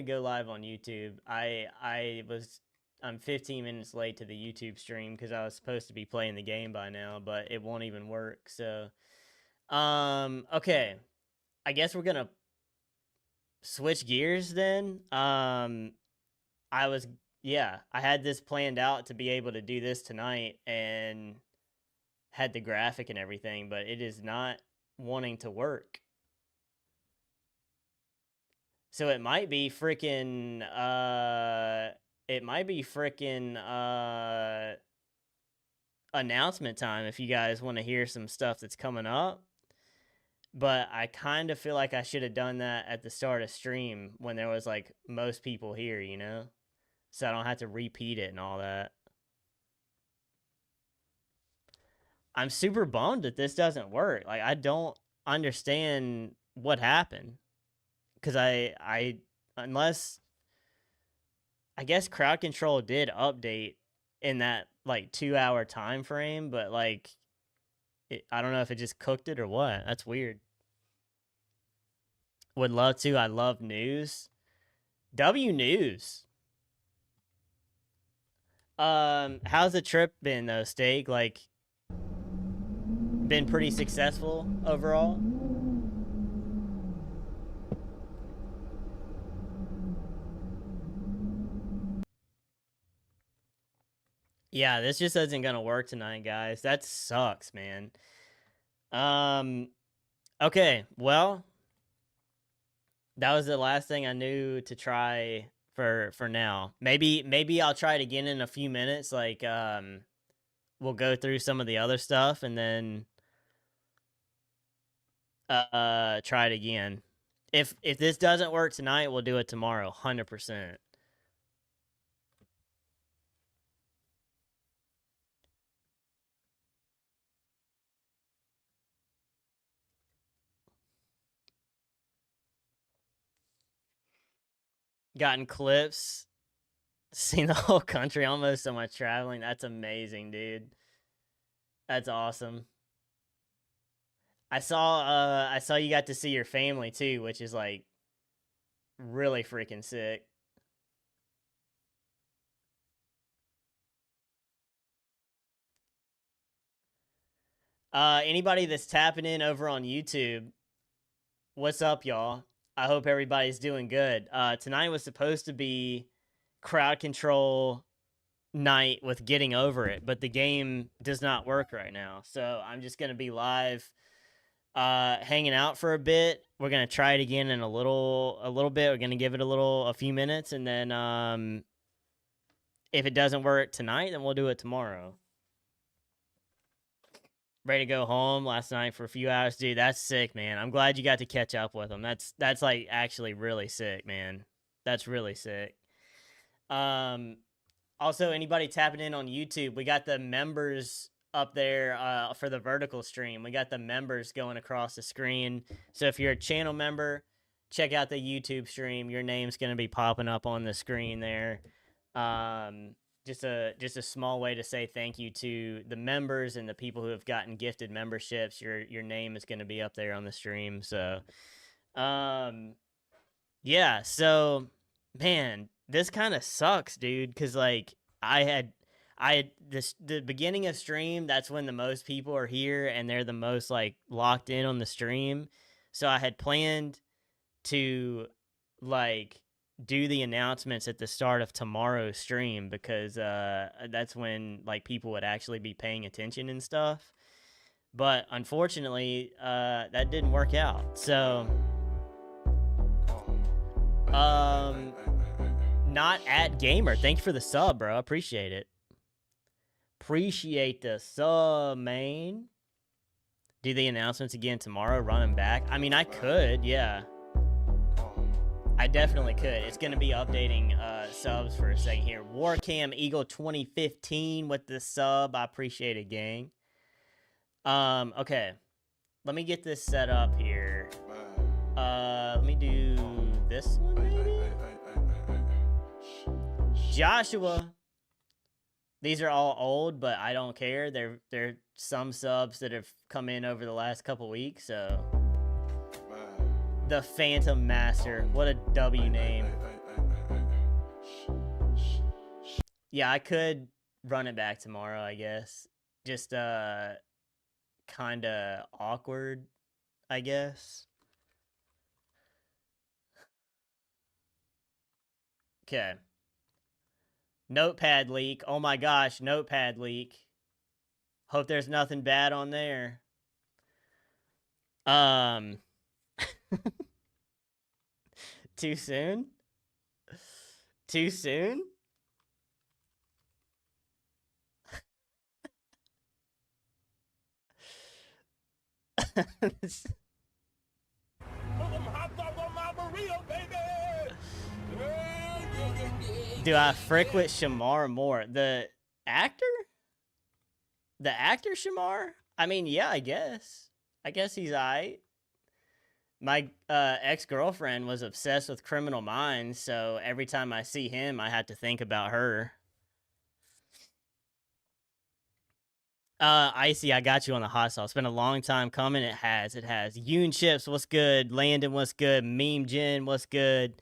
go live on YouTube. I'm 15 minutes late to the YouTube stream because I was supposed to be playing the game by now, but it won't even work. So, okay, I guess we're gonna switch gears then. I had this planned out to be able to do this tonight and had the graphic and everything, but it is not wanting to work. So it might be freaking announcement time if you guys want to hear some stuff that's coming up. But I kind of feel like I should have done that at the start of stream when there was like most people here, you know? So I don't have to repeat it and all that. I'm super bummed that this doesn't work. Like, I don't understand what happened. Because unless, I guess crowd control did update in that like 2-hour time frame, but like, I don't know if it just cooked it or what. That's weird. Would love to. I love news. W News. How's the trip been though, Steak? Like, been pretty successful overall? Yeah, this just isn't gonna work tonight, guys. That sucks, man. Okay, well, that was the last thing I knew to try for now. Maybe I'll try it again in a few minutes. Like, we'll go through some of the other stuff and then try it again. If this doesn't work tonight, we'll do it tomorrow, 100%. Gotten clips, seen the whole country, almost so much traveling. That's amazing, dude. That's awesome. I saw you got to see your family too, which is like really freaking sick. Anybody that's tapping in over on YouTube, what's up, y'all? I hope everybody's doing good. Tonight was supposed to be crowd control night with getting over it, but the game does not work right now. So I'm just gonna be live, hanging out for a bit. We're gonna try it again in a little bit. We're gonna give it a few minutes, and then if it doesn't work tonight, then we'll do it tomorrow. Ready to go home last night for a few hours, dude. That's sick, man. I'm glad you got to catch up with them. That's like actually really sick, man. That's really sick. Also, anybody tapping in on YouTube, we got the members up there for the vertical stream. We got the members going across the screen. So if you're a channel member, check out the YouTube stream. Your name's gonna be popping up on the screen there. Just a small way to say thank you to the members and the people who have gotten gifted memberships. Your name is going to be up there on the stream. So, yeah. So, man, this kind of sucks, dude. Because like I had the beginning of stream. That's when the most people are here and they're the most like locked in on the stream. So I had planned to like do the announcements at the start of tomorrow's stream because that's when like people would actually be paying attention and stuff. But unfortunately, that didn't work out. So, not at gamer. Thank you for the sub, bro. Appreciate it. Appreciate the sub, man. Do the announcements again tomorrow. Run them back. I mean, I could, yeah. I definitely could. It's going to be updating subs for a second here. Warcam Eagle 2015 with the sub. I appreciate it, gang. Okay. Let me get this set up here. Let me do this one, maybe? Joshua. These are all old, but I don't care. They're some subs that have come in over the last couple weeks, so... The Phantom Master. What a W name. Yeah, I could run it back tomorrow, I guess. Just kind of awkward, I guess. Okay. Notepad leak. Oh my gosh, notepad leak. Hope there's nothing bad on there. Um, too soon? Too soon? Do I frick with Shamar more? Actor? The actor Shamar? I mean, yeah, I guess. I guess he's alright. My ex girlfriend was obsessed with Criminal Minds, so every time I see him, I had to think about her. Icy, I got you on the hot sauce. It's been a long time coming. It has. It has. Yoon Chips, what's good? Landon, what's good? Meme Jen, what's good?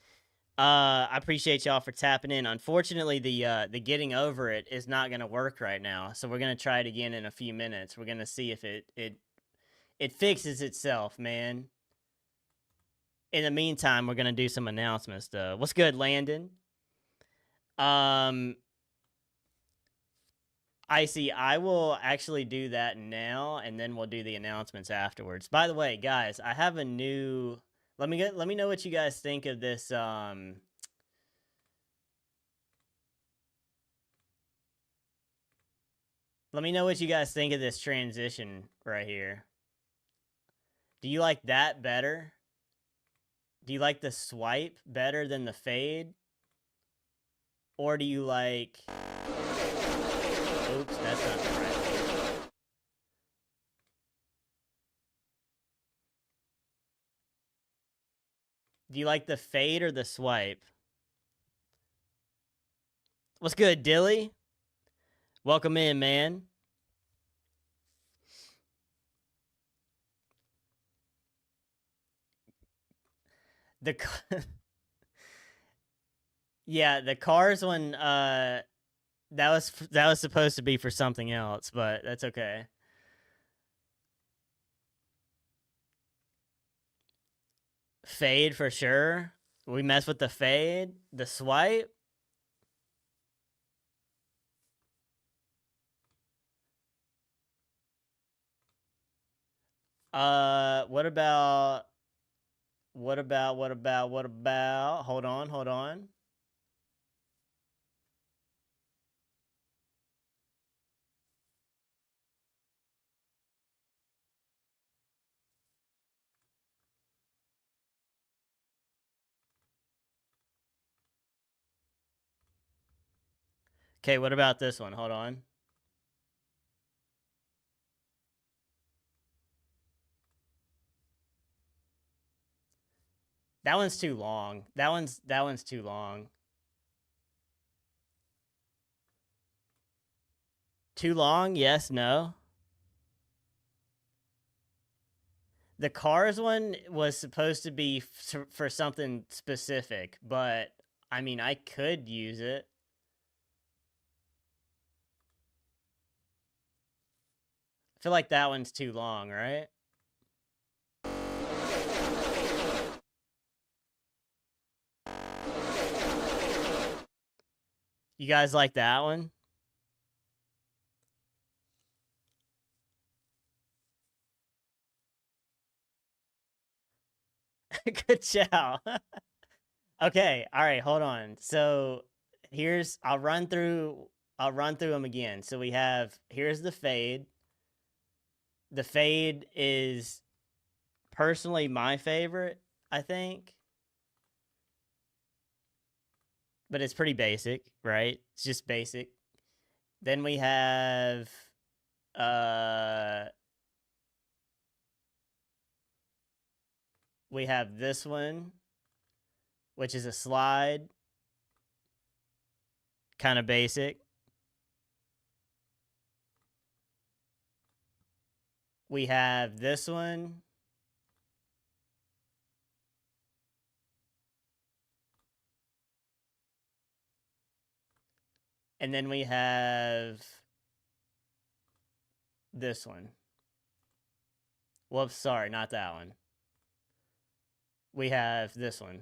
I appreciate y'all for tapping in. Unfortunately, the getting over it is not gonna work right now. So we're gonna try it again in a few minutes. We're gonna see if it fixes itself, man. In the meantime, we're gonna do some announcements though. What's good, Landon? Um, Icy, I will actually do that now, and then we'll do the announcements afterwards. By the way, guys, I have a new. Let me know what you guys think of this. Let me know what you guys think of this transition right here. Do you like that better? Do you like the swipe better than the fade? Or do you like... Oops, that's not the right one. Do you like the fade or the swipe? What's good, Dilly? Welcome in, man. The... yeah, the cars one, that was supposed to be for something else, but that's okay. Fade for sure. We mess with the fade, the swipe. What about what about? Hold on, hold on. Okay, what about this one? Hold on. That one's too long. That one's too long. Too long? Yes, no. The Cars one was supposed to be for something specific, but I mean, I could use it. I feel like that one's too long, right? You guys like that one? Good job. Okay, all right, hold on. So here's I'll run through them again. So we have here's the fade. The fade is personally my favorite, I think. But it's pretty basic, right? It's just basic. Then uh we have this one, which is a slide, kind of basic. We have this one. And then we have this one. Whoops, sorry, not that one. We have this one.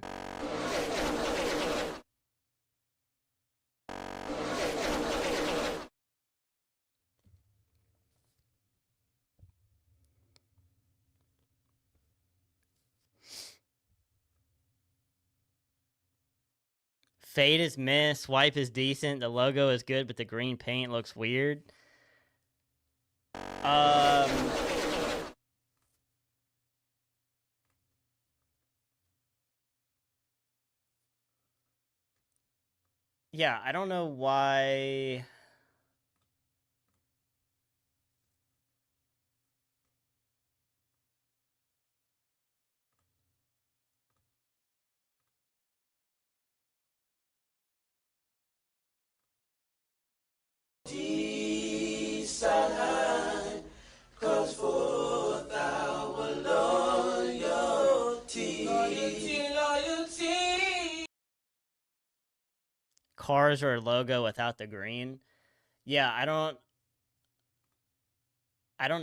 Fade is meh, swipe is decent, the logo is good, but the green paint looks weird. Um, yeah, I don't know why. Cars or a logo without the green. Yeah, I don't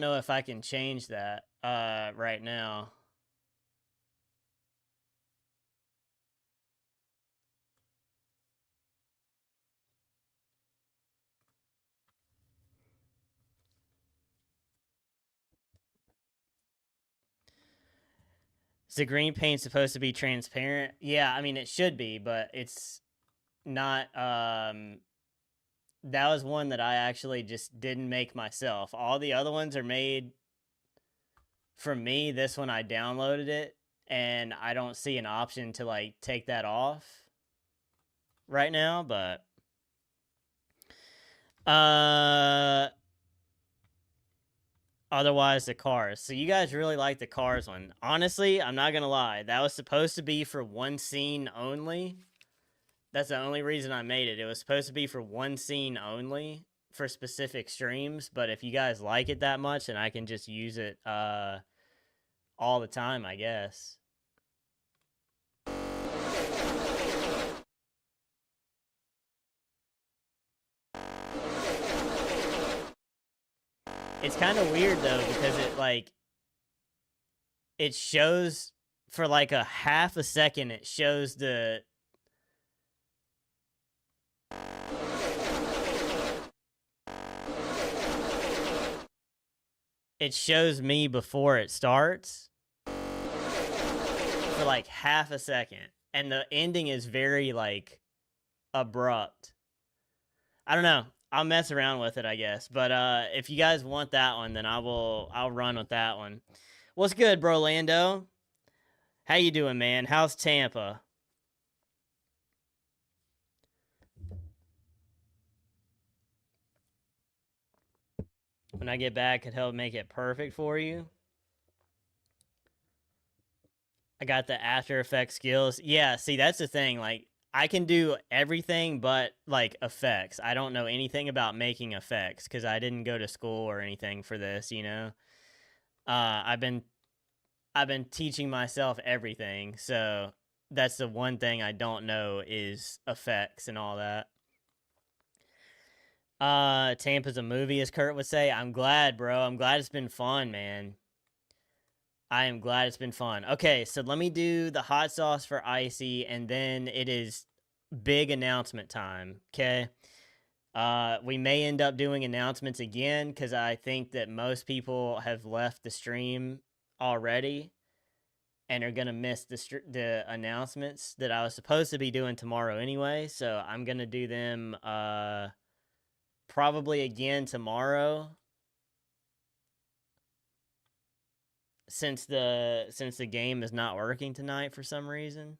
know if I can change that right now. Is the green paint supposed to be transparent? Yeah, I mean it should be, but it's not. That was one that I actually just didn't make myself. All the other ones are made for me. This one I downloaded it, and I don't see an option to like take that off right now. But otherwise the cars. So you guys really like the cars one. Honestly, I'm not gonna lie. That was supposed to be for one scene only. That's the only reason I made it. It was supposed to be for one scene only for specific streams, but if you guys like it that much, then I can just use it all the time, I guess. It's kind of weird though because it shows for like a half a second it shows me before it starts for like half a second, and the ending is very like abrupt. I don't know. I'll mess around with it, I guess. But if you guys want that one, then I'll run with that one. What's good, bro, Lando? How you doing, man? How's Tampa? When I get back, could help make it perfect for you. I got the After Effects skills. Yeah, see, that's the thing. Like, I can do everything but like effects. I don't know anything about making effects because I didn't go to school or anything for this. I've been teaching myself everything. So that's the one thing I don't know is effects and all that. Tampa's a movie, as Kurt would say. I'm glad, bro. I'm glad it's been fun, man. I am glad it's been fun. Okay, so let me do the hot sauce for Icy, and then it is big announcement time. Okay. We may end up doing announcements again because I think that most people have left the stream already and are gonna miss the announcements that I was supposed to be doing tomorrow anyway. So I'm gonna do them probably again tomorrow since the game is not working tonight for some reason.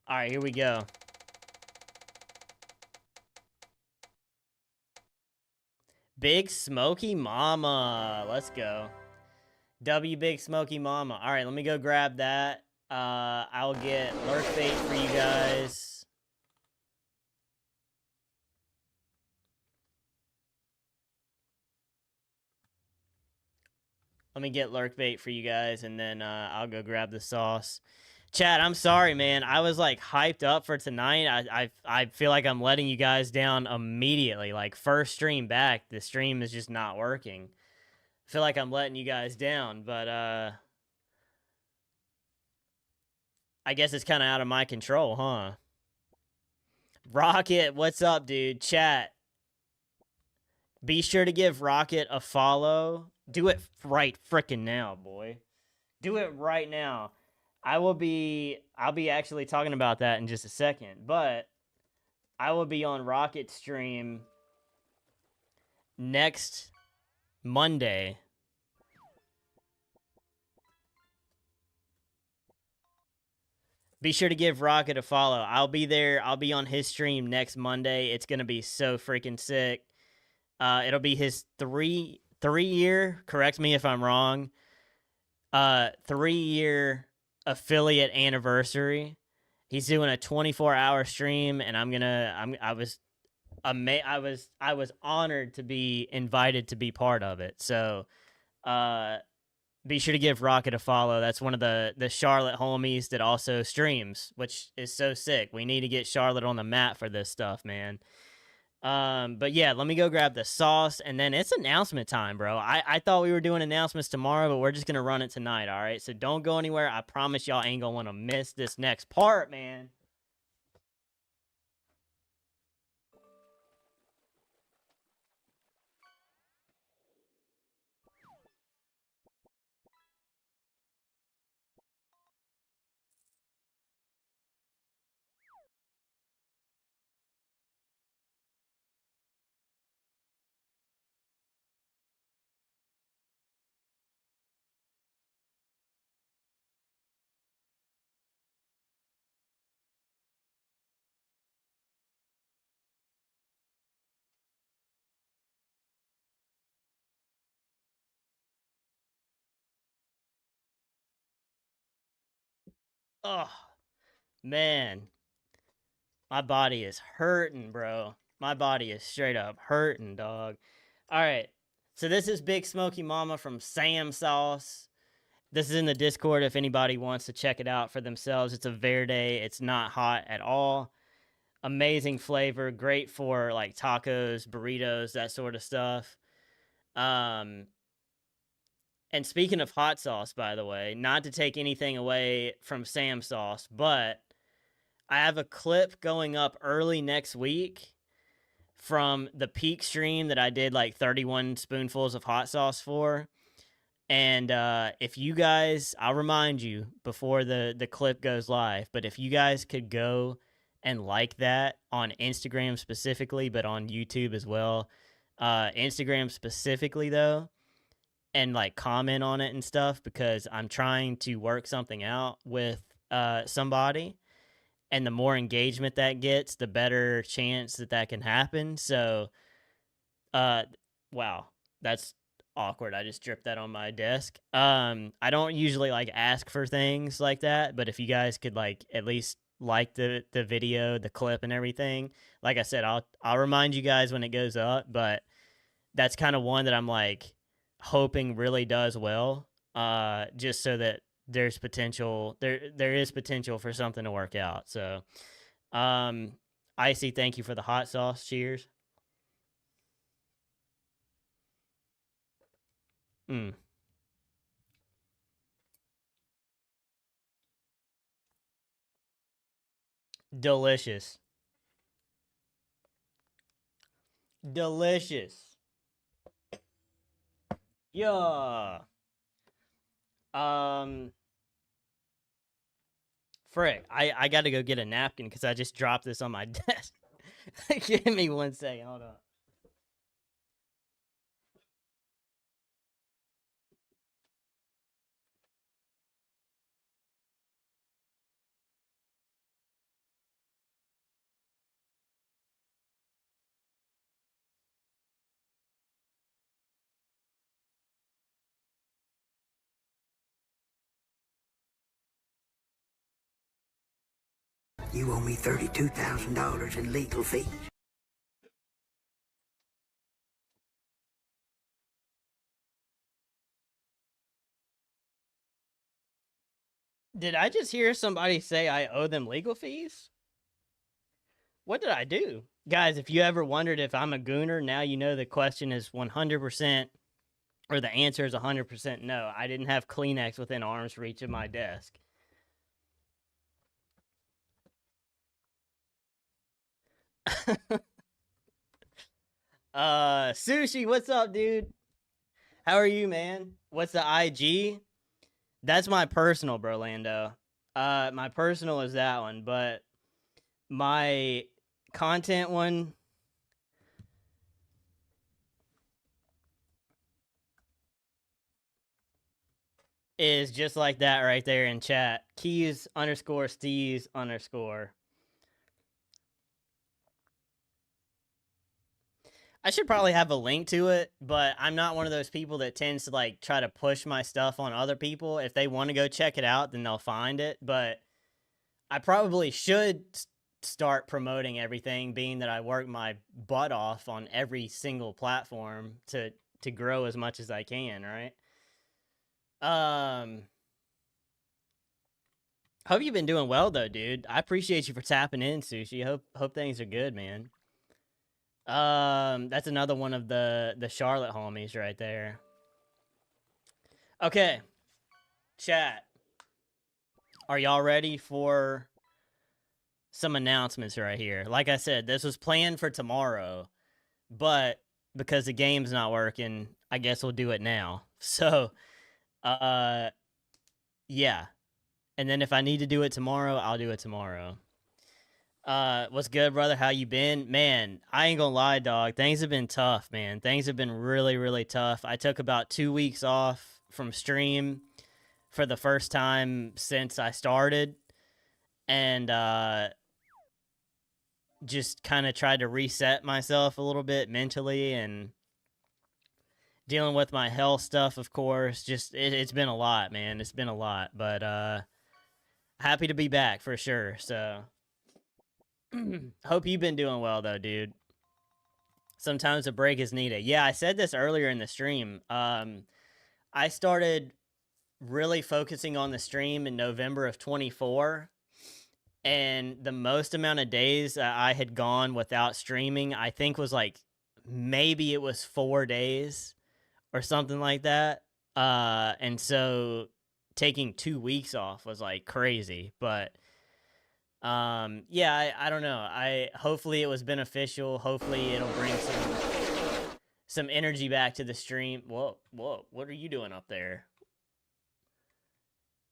All right, here we go. Big Smoky Mama. Let's go. W Big Smoky Mama. All right, let me go grab that. I'll get lurk bait for you guys. Let me get lurk bait for you guys, and then I'll go grab the sauce. Chad, I'm sorry, man. I was like hyped up for tonight. I feel like I'm letting you guys down immediately. Like first stream back, the stream is just not working. I feel like I'm letting you guys down, but I guess it's kind of out of my control, huh? Rocket, what's up, dude? Chat. Be sure to give Rocket a follow. Do it right frickin' now, boy. Do it right now. I'll be actually talking about that in just a second, but I will be on Rocket stream next Monday. Be sure to give Rocket a follow. I'll be there. I'll be on his stream next Monday. It's gonna be so freaking sick. It'll be his three-year. Correct me if I'm wrong. 3-year affiliate anniversary. He's doing a 24-hour stream, and I was honored to be invited to be part of it. So, be sure to give Rocket a follow. That's one of the Charlotte homies that also streams, which is so sick. We need to get Charlotte on the map for this stuff, man. But yeah, let me go grab the sauce, and then it's announcement time, bro. I thought we were doing announcements tomorrow, but we're just gonna run it tonight, all right? So don't go anywhere. I promise y'all ain't gonna want to miss this next part, man. Oh man, my body is hurting, bro. My body is straight up hurting, dog. All right, so this is Big Smoky Mama from Sam Sauce. This is in the Discord if anybody wants to check it out for themselves. It's a verde. It's not hot at all. Amazing flavor, great for like tacos, burritos, that sort of stuff. Um, and speaking of hot sauce, by the way, not to take anything away from Sam Sauce, but I have a clip going up early next week from the peak stream that I did like 31 spoonfuls of hot sauce for. And if you guys, I'll remind you before the clip goes live, but if you guys could go and like that on Instagram specifically, but on YouTube as well. Instagram specifically though, and like comment on it and stuff because I'm trying to work something out with somebody, and the more engagement that gets, the better chance that that can happen. So, uh, wow, that's awkward. I just dripped that on my desk. I don't usually like ask for things like that, but if you guys could like at least like the video, the clip and everything, like I said, I'll remind you guys when it goes up, but that's kind of one that I'm like hoping really does well. Just so that there's potential there is potential for something to work out. So, um Icy, thank you for the hot sauce. Cheers. Mm, delicious. Delicious. Yeah. Um, Frick, I got to go get a napkin because I just dropped this on my desk. Give me 1 second. Hold on. You owe me $32,000 in legal fees. Did I just hear somebody say I owe them legal fees? What did I do? Guys, if you ever wondered if I'm a gooner, now you know the question is 100%, or the answer is 100% no. I didn't have Kleenex within arm's reach of my desk. Sushi, what's up, dude? How are you, man? What's the IG? That's my personal, bro, Lando. My personal is that one, but my content one is just like that right there in chat. Keys underscore Steez underscore. I should probably have a link to it, but I'm not one of those people that tends to like try to push my stuff on other people. If they want to go check it out, then they'll find it. But I probably should start promoting everything, being that I work my butt off on every single platform to grow as much as I can, right? Hope you've been doing well though, dude. I appreciate you for tapping in, Sushi. Hope things are good, man. That's another one of the Charlotte homies right there. Okay, chat. Are y'all ready for some announcements right here? Like I said, this was planned for tomorrow, but because the game's not working, I guess we'll do it now. So, uh, yeah. And then if I need to do it tomorrow, I'll do it tomorrow. What's good, brother? How you been? Man, I ain't gonna lie, dog. Things have been tough, man. Things have been really, really tough. I took about 2 weeks off from stream for the first time since I started, and just kind of tried to reset myself a little bit mentally and dealing with my health stuff, of course. Just it's been a lot, man. It's been a lot, but happy to be back for sure. So hope you've been doing well though, dude. Sometimes a break is needed. Yeah, I said this earlier in the stream. I started really focusing on the stream in November of 24, and the most amount of days that I had gone without streaming, I think was like maybe it was 4 days or something like that. And so taking 2 weeks off was like crazy, but yeah, I don't know. I hopefully it was beneficial. Hopefully it'll bring some energy back to the stream. Whoa, what are you doing up there?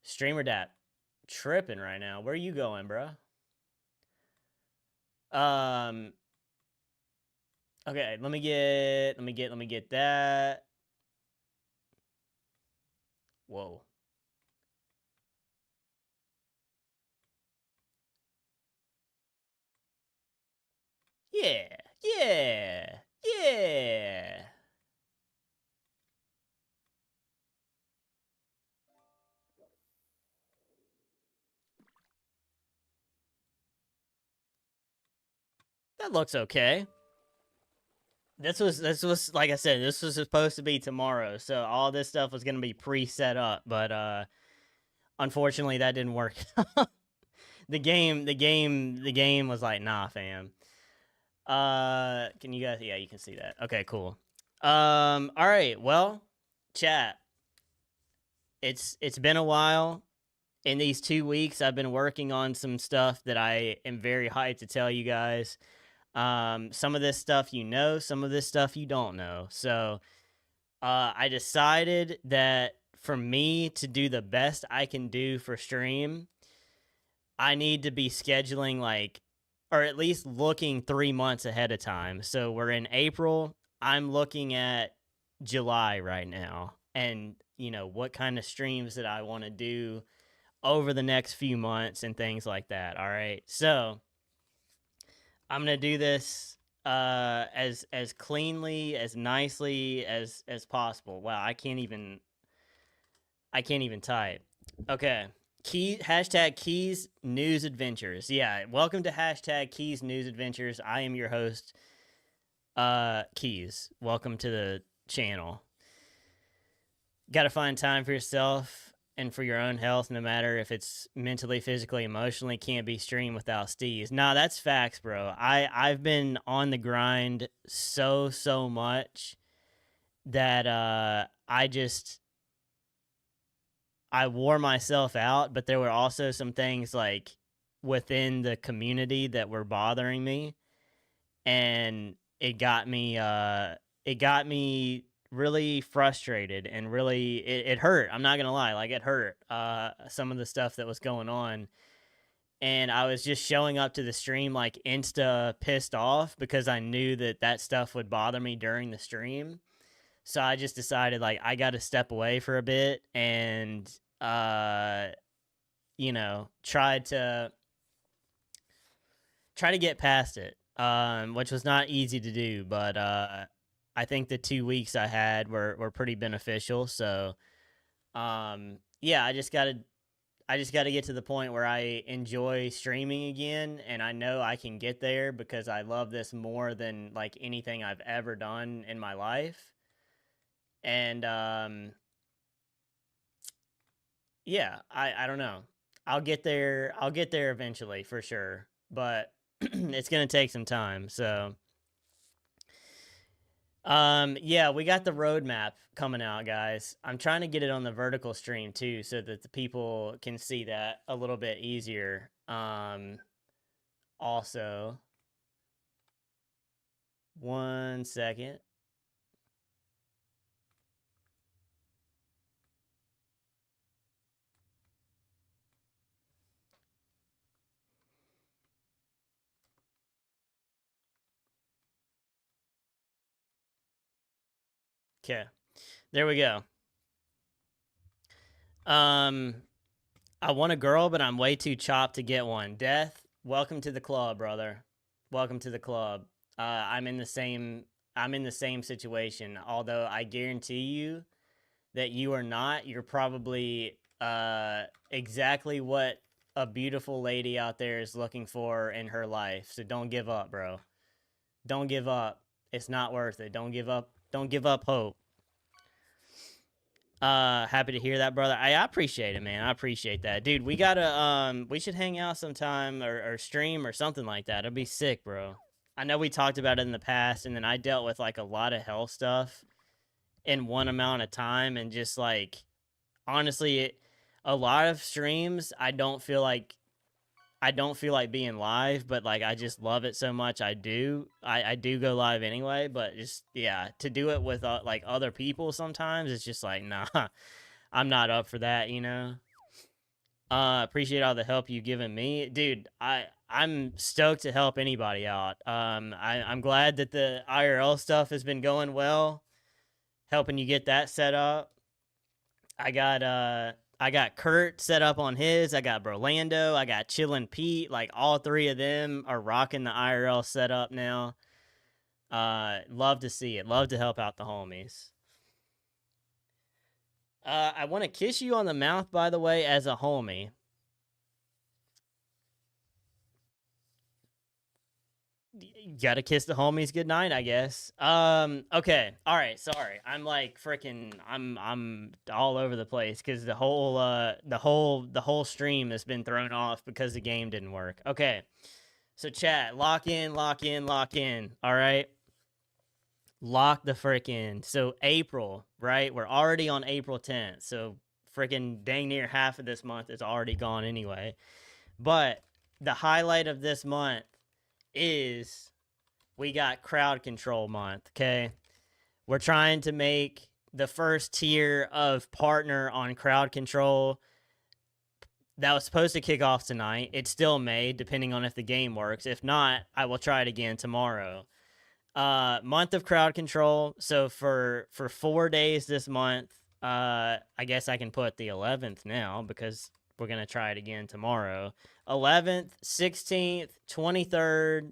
Streamer dat tripping right now. Where are you going, bro? Okay, let me get that. Whoa. Yeah, yeah, yeah. That looks okay. This was like I said, this was supposed to be tomorrow, so all this stuff was gonna be pre-set up, but unfortunately that didn't work. The game was like, nah, fam. Can you guys? Yeah, you can see that. Okay, cool. All right. Well, chat. It's been a while. In these 2 weeks, I've been working on some stuff that I am very hyped to tell you guys. Some of this stuff you know, some of this stuff you don't know. So, I decided that for me to do the best I can do for stream, I need to be scheduling like, or at least looking 3 months ahead of time. So we're in April. I'm looking at July right now, and what kind of streams that I want to do over the next few months and things like that. All right, so I'm gonna do this as cleanly, as nicely as possible. Wow, I can't even type. Okay. Hashtag Keys News Adventures. Yeah, welcome to hashtag Keys News Adventures. I am your host, Keys. Welcome to the channel. Got to find time for yourself. and for your own health, no matter if it's mentally, physically, emotionally, can't be streamed without steez. Nah, that's facts, bro. I've been on the grind so much that I wore myself out, but there were also some things like within the community that were bothering me, and it got me really frustrated, and really it hurt. I'm not gonna lie, like it hurt, some of the stuff that was going on. And I was just showing up to the stream like insta pissed off because I knew that that stuff would bother me during the stream. So I just decided like I got to step away for a bit and uh try to get past it, which was not easy to do, but I think the 2 weeks I had were pretty beneficial. So yeah, I just got to get to the point where I enjoy streaming again, and I know I can get there because I love this more than like anything I've ever done in my life. And yeah, I don't know. I'll get there. I'll get there eventually for sure, but it's gonna take some time. So yeah, we got the roadmap coming out, guys. I'm trying to get it on the vertical stream too, so that the people can see that a little bit easier. Also, 1 second. Okay, there we go. Um, I want a girl, but I'm way too chopped to get one. Death, welcome to the club, brother. Welcome to the club. I'm in the same. I'm in the same situation. Although I guarantee you that you are not. You're probably exactly what a beautiful lady out there is looking for in her life. So don't give up, bro. Don't give up. It's not worth it. Don't give up. Don't give up hope. Happy to hear that, brother. I appreciate it, man. I appreciate that, dude. We gotta we should hang out sometime, or stream or something like that. It'll be sick, bro. I know we talked about it in the past, and then I dealt with like a lot of health stuff in one amount of time, and just like honestly, a lot of streams I don't feel like being live, but like I just love it so much. I do go live anyway, but just yeah, to do it with like other people sometimes it's just like nah, I'm not up for that, you know. Appreciate all the help you've given me, dude. I'm stoked to help anybody out. I'm glad that the IRL stuff has been going well, helping you get that set up. I got Kurt set up on his. I got Brolando. I got Chillin' Pete. Like all three of them are rocking the IRL setup now. Love to see it. Love to help out the homies. I want to kiss you on the mouth, by the way, as a homie. You gotta kiss the homies goodnight, I guess. Okay, all right. Sorry, I'm like freaking. I'm all over the place because the whole stream has been thrown off because the game didn't work. Okay, so chat, lock in, lock in, lock in. All right, lock the frick in. So April, right? We're already on April 10th. So freaking dang near half of this month is already gone anyway. But the highlight of this month is we got crowd control month, okay? We're trying to make the first tier of partner on crowd control that was supposed to kick off tonight. It still may, depending on if the game works. If not, I will try it again tomorrow. Month of crowd control. So for 4 days this month, I guess I can put the 11th now because we're gonna try it again tomorrow. 11th, 16th, 23rd,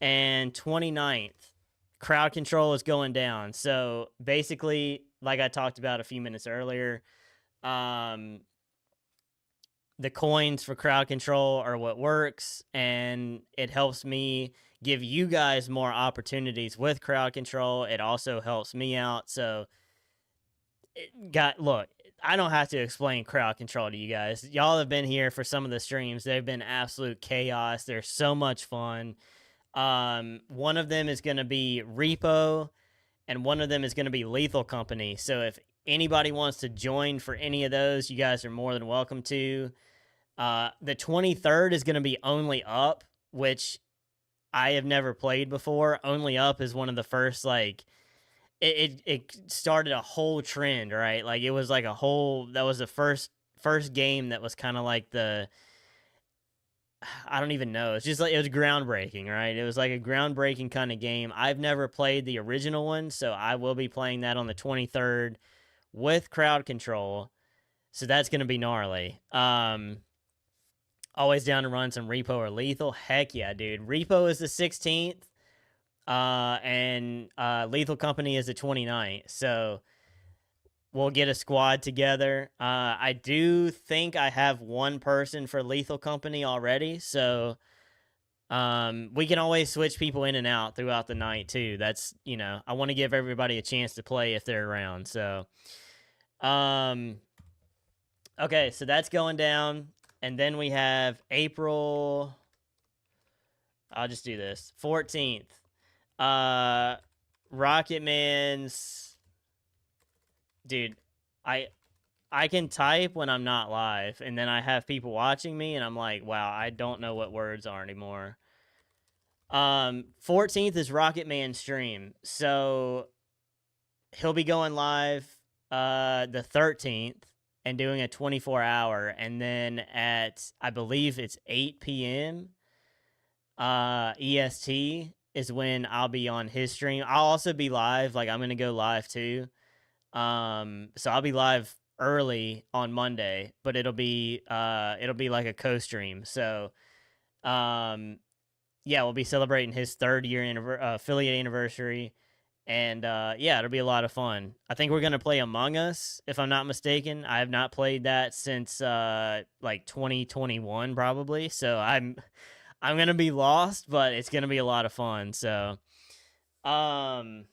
and 29th. Crowd control is going down. So basically, like I talked about a few minutes earlier, the coins for crowd control are what works, and it helps me give you guys more opportunities with crowd control. It also helps me out. So, look, I don't have to explain crowd control to you guys. Y'all have been here for some of the streams. They've been absolute chaos. They're so much fun. One of them is going to be Repo, and one of them is going to be Lethal Company. So if anybody wants to join for any of those, you guys are more than welcome to. The 23rd is going to be Only Up, which I have never played before. Only Up is one of the first, like, it started a whole trend, right? Like, it was like a whole, that was the first game that was kind of like the, I don't even know. It's just like, it was groundbreaking, right? It was like a groundbreaking kind of game. I've never played the original one, so I will be playing that on the 23rd with crowd control. So that's going to be gnarly. Always down to run some Repo or Lethal. Heck yeah, dude. Repo is the 16th, and Lethal Company is the 29th. So we'll get a squad together. I do think I have one person for Lethal Company already, so we can always switch people in and out throughout the night too. That's, you know, I want to give everybody a chance to play if they're around. So, okay, so that's going down. And then we have April, I'll just do this, 14th. Rocket Man's, dude, I can type when I'm not live, and then I have people watching me, and I'm like, wow, I don't know what words are anymore. 14th is Rocket Man stream, so he'll be going live the 13th and doing a 24-hour, and then at, I believe it's 8 p.m. EST is when I'll be on his stream. I'll also be live, like, I'm gonna go live too. So I'll be live early on Monday, but it'll be like a co-stream. So yeah, we'll be celebrating his 3rd year affiliate anniversary. And yeah, it'll be a lot of fun. I think we're gonna play Among Us, if I'm not mistaken. I have not played that since like 2021 probably. So I'm gonna be lost, but it's gonna be a lot of fun. So DM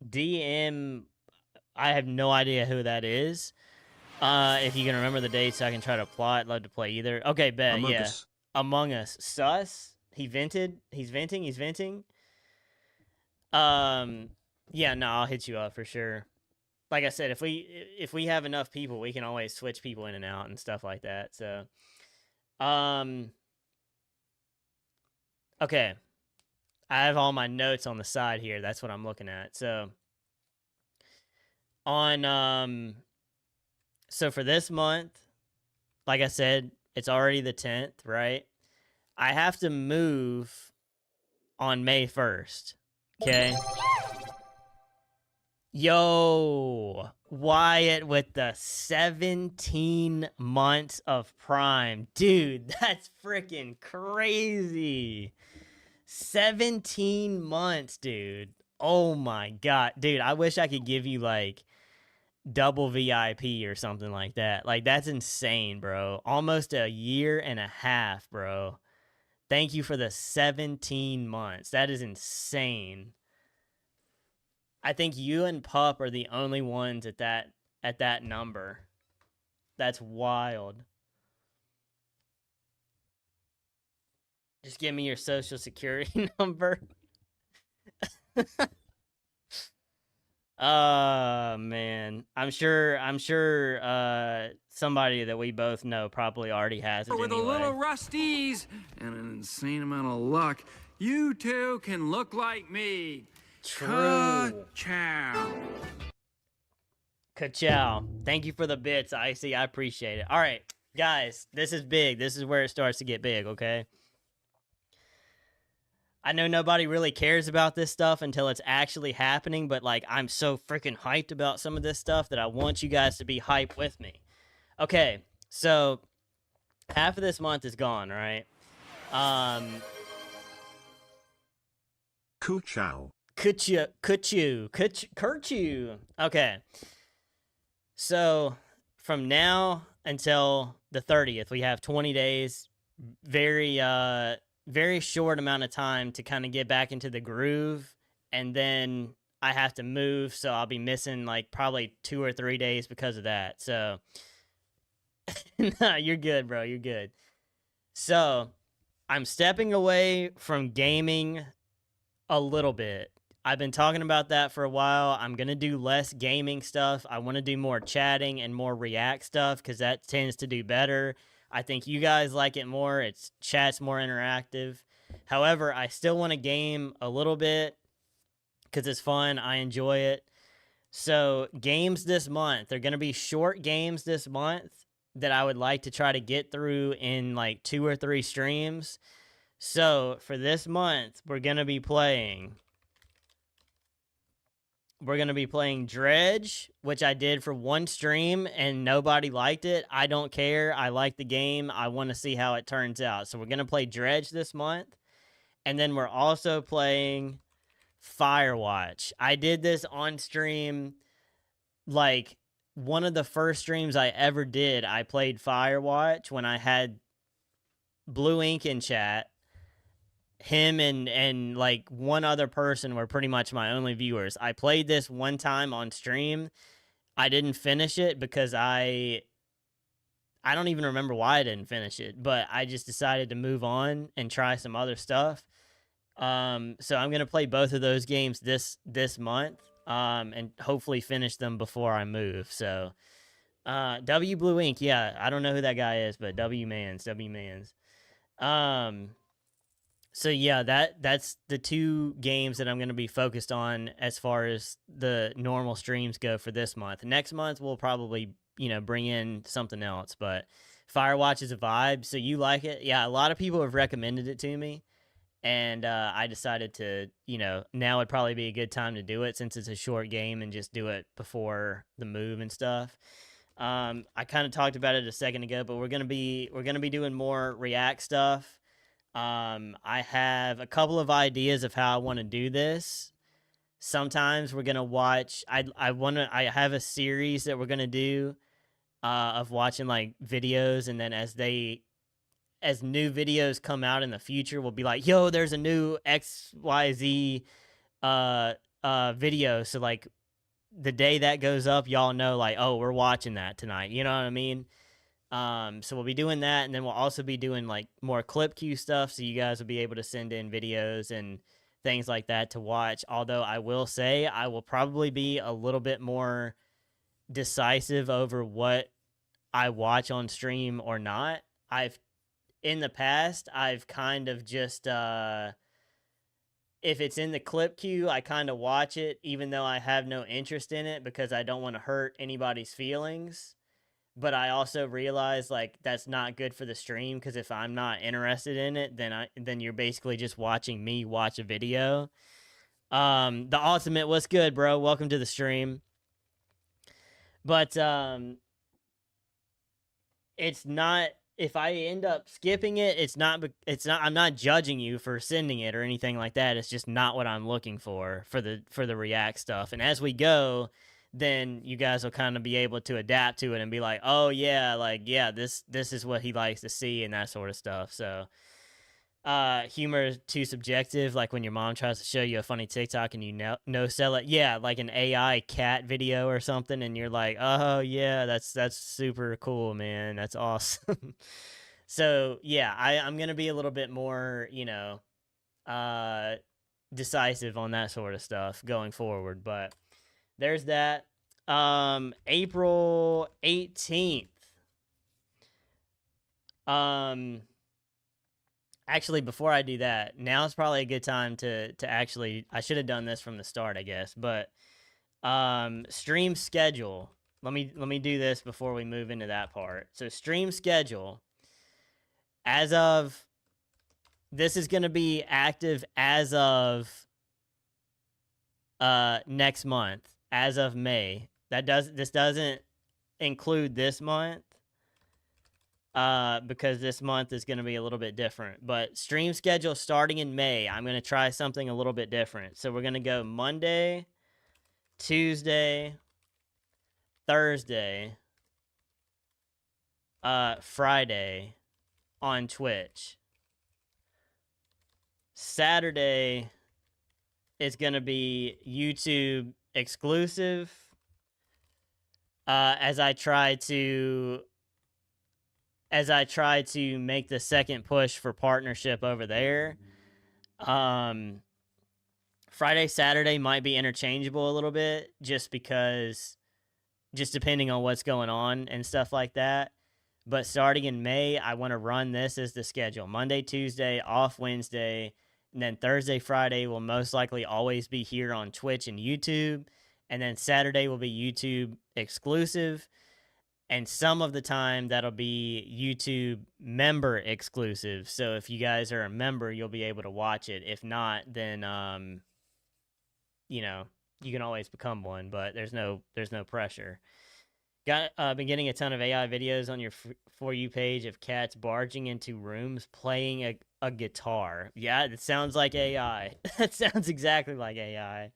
DM, I have no idea who that is. If you can remember the dates, I can try to plot. Love to play either. Okay, bet. Among Yeah. Us. Among Us. Sus. He vented. He's venting. He's venting. Yeah, no, I'll hit you up for sure. Like I said, if we have enough people, we can always switch people in and out and stuff like that. So, okay. I have all my notes on the side here. That's what I'm looking at. So, on so for this month, like I said, it's already the 10th, right? I have to move on May 1st. Okay. Yo, Wyatt with the 17 months of Prime. Dude, that's freaking crazy. 17 months, dude. Oh my God. Dude, I wish I could give you like double VIP or something like that. Like, that's insane, bro. Almost a year and a half, bro. Thank you for the 17 months. That is insane. I think you and Pup are the only ones at that number. That's wild. Just give me your social security number. Man. I'm sure somebody that we both know probably already has it With anyway. a little rusties and an insane amount of luck, you too can look like me. True. Ka-chow. Ka-chow. Thank you for the bits, Icy. I appreciate it. All right, guys, this is big. This is where it starts to get big, okay? I know nobody really cares about this stuff until it's actually happening, but, like, I'm so freaking hyped about some of this stuff that I want you guys to be hyped with me. Okay, so half of this month is gone, right? Ku-chow. Kerchu. Okay. So from now until the 30th, we have 20 days. Very very short amount of time to kind of get back into the groove, and then I have to move, so I'll be missing like probably 2 or 3 days because of that. So nah, you're good, bro. You're good. So I'm stepping away from gaming a little bit. I've been talking about that for a while. I'm going to do less gaming stuff. I want to do more chatting and more React stuff because that tends to do better. I think you guys like it more. It's chat's more interactive. However, I still want to game a little bit because it's fun. I enjoy it. So, games this month, they're going to be short games this month that I would like to try to get through in like 2 or 3 streams. So, for this month, we're going to be playing Dredge, which I did for 1 stream and nobody liked it. I don't care. I like the game. I want to see how it turns out. So we're going to play Dredge this month. And then we're also playing Firewatch. I did this on stream, like one of the first streams I ever did. I played Firewatch when I had Blue Ink in chat. Him and like one other person were pretty much my only viewers. I played this one time on stream. I didn't finish it because I don't even remember why I didn't finish it, but I just decided to move on and try some other stuff. So I'm gonna play both of those games this month, and hopefully finish them before I move. So, W Blue Ink, yeah, I don't know who that guy is, but W Mans. So yeah, that's the 2 games that I'm going to be focused on as far as the normal streams go for this month. Next month we'll probably, bring in something else, but Firewatch is a vibe. So you like it? Yeah, a lot of people have recommended it to me, and I decided to, now would probably be a good time to do it since it's a short game and just do it before the move and stuff. I kind of talked about it a second ago, but we're gonna be doing more React stuff. I have a couple of ideas of how I want to do this. Sometimes we're gonna watch. I have a series that we're gonna do of watching like videos, and then as new videos come out in the future, we'll be like, "Yo, there's a new XYZ video." So like the day that goes up, y'all know like, "Oh, we're watching that tonight." You know what I mean? So we'll be doing that, and then we'll also be doing like more clip queue stuff, so you guys will be able to send in videos and things like that to watch. Although I will say I will probably be a little bit more decisive over what I watch on stream or not. In the past, I've kind of just if it's in the clip queue, I kind of watch it even though I have no interest in it because I don't want to hurt anybody's feelings. But I also realize like that's not good for the stream because if I'm not interested in it, then you're basically just watching me watch a video. The Ultimate, what's good, bro? Welcome to the stream. But it's not, if I end up skipping it, it's not I'm not judging you for sending it or anything like that. It's just not what I'm looking for the React stuff. And as we go, then you guys will kind of be able to adapt to it and be like, oh yeah, like, yeah, this is what he likes to see and that sort of stuff. So humor is too subjective, like when your mom tries to show you a funny TikTok and you no sell it. Yeah, like an AI cat video or something, and you're like, oh yeah, that's super cool, man. That's awesome. So yeah, I'm gonna be a little bit more, decisive on that sort of stuff going forward. But there's that. April 18th. Actually, before I do that, now is probably a good time to actually, I should have done this from the start, I guess, but stream schedule. Let me do this before we move into that part. So stream schedule, as of, this is going to be active as of next month, as of May. This doesn't include this month. Because this month is going to be a little bit different. But stream schedule starting in May, I'm going to try something a little bit different. So we're going to go Monday, Tuesday, Thursday, Friday on Twitch. Saturday is going to be YouTube exclusive. As I try to make the second push for partnership over there. Friday, Saturday might be interchangeable a little bit just depending on what's going on and stuff like that. But starting in May, I want to run this as the schedule. Monday, Tuesday, off Wednesday, and then Thursday, Friday will most likely always be here on Twitch and YouTube. And then Saturday will be YouTube exclusive. And some of the time that'll be YouTube member exclusive. So if you guys are a member, you'll be able to watch it. If not, then you know, you can always become one, but there's no pressure. Been getting a ton of AI videos on your For You page of cats barging into rooms playing a guitar. Yeah, it sounds like AI. That sounds exactly like AI.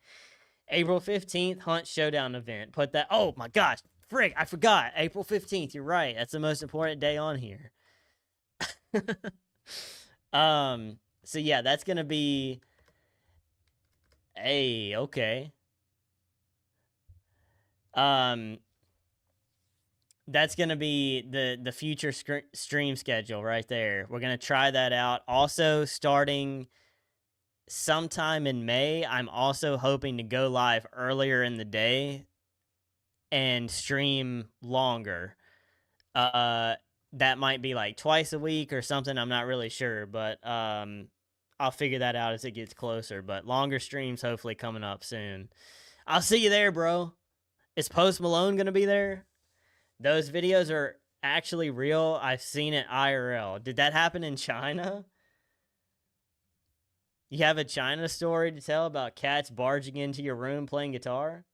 April 15th, Hunt Showdown event. Put that. Oh my gosh, frick, I forgot. April 15th, you're right. That's the most important day on here. So yeah, that's gonna be. Hey, okay. That's gonna be the future stream schedule right there. We're gonna try that out. Also, starting sometime in May, I'm also hoping to go live earlier in the day and stream longer. That might be like twice a week or something. I'm not really sure, but I'll figure that out as it gets closer. But longer streams hopefully coming up soon. I'll see you there, bro. Is Post Malone gonna be there? Those videos are actually real. I've seen it IRL. Did that happen in China? You have a China story to tell about cats barging into your room playing guitar?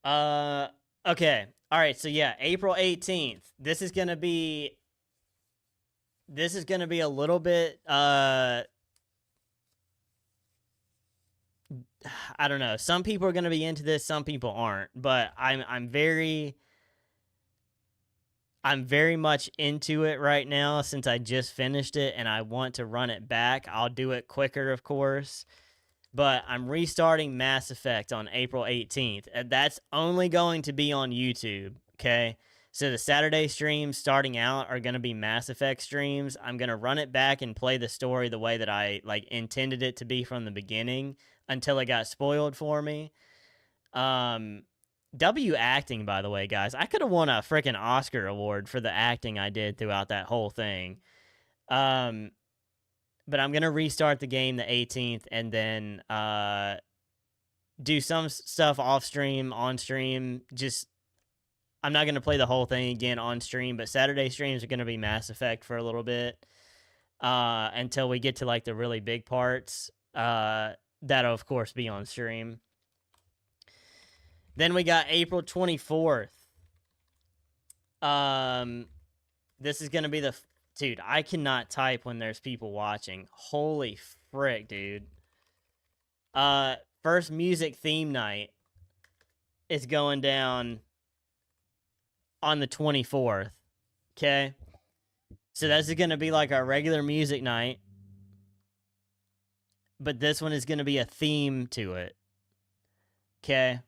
Okay. All right, so yeah, April 18th. This is going to be a little bit I don't know. Some people are going to be into this, some people aren't, but I'm very much into it right now since I just finished it and I want to run it back. I'll do it quicker, of course. But I'm restarting Mass Effect on April 18th. And that's only going to be on YouTube, okay? So the Saturday streams starting out are going to be Mass Effect streams. I'm going to run it back and play the story the way that I intended it to be from the beginning until it got spoiled for me. W acting, by the way, guys. I could have won a freaking Oscar award for the acting I did throughout that whole thing. But I'm going to restart the game the 18th and then do some stuff off stream, on stream. Just, I'm not going to play the whole thing again on stream, but Saturday streams are going to be Mass Effect for a little bit until we get to the really big parts. That'll, of course, be on stream. Then we got April 24th. This is going to be the... Dude, I cannot type when there's people watching. Holy frick, dude. First music theme night is going down on the 24th. Okay? So this is going to be like our regular music night. But this one is going to be a theme to it. Okay?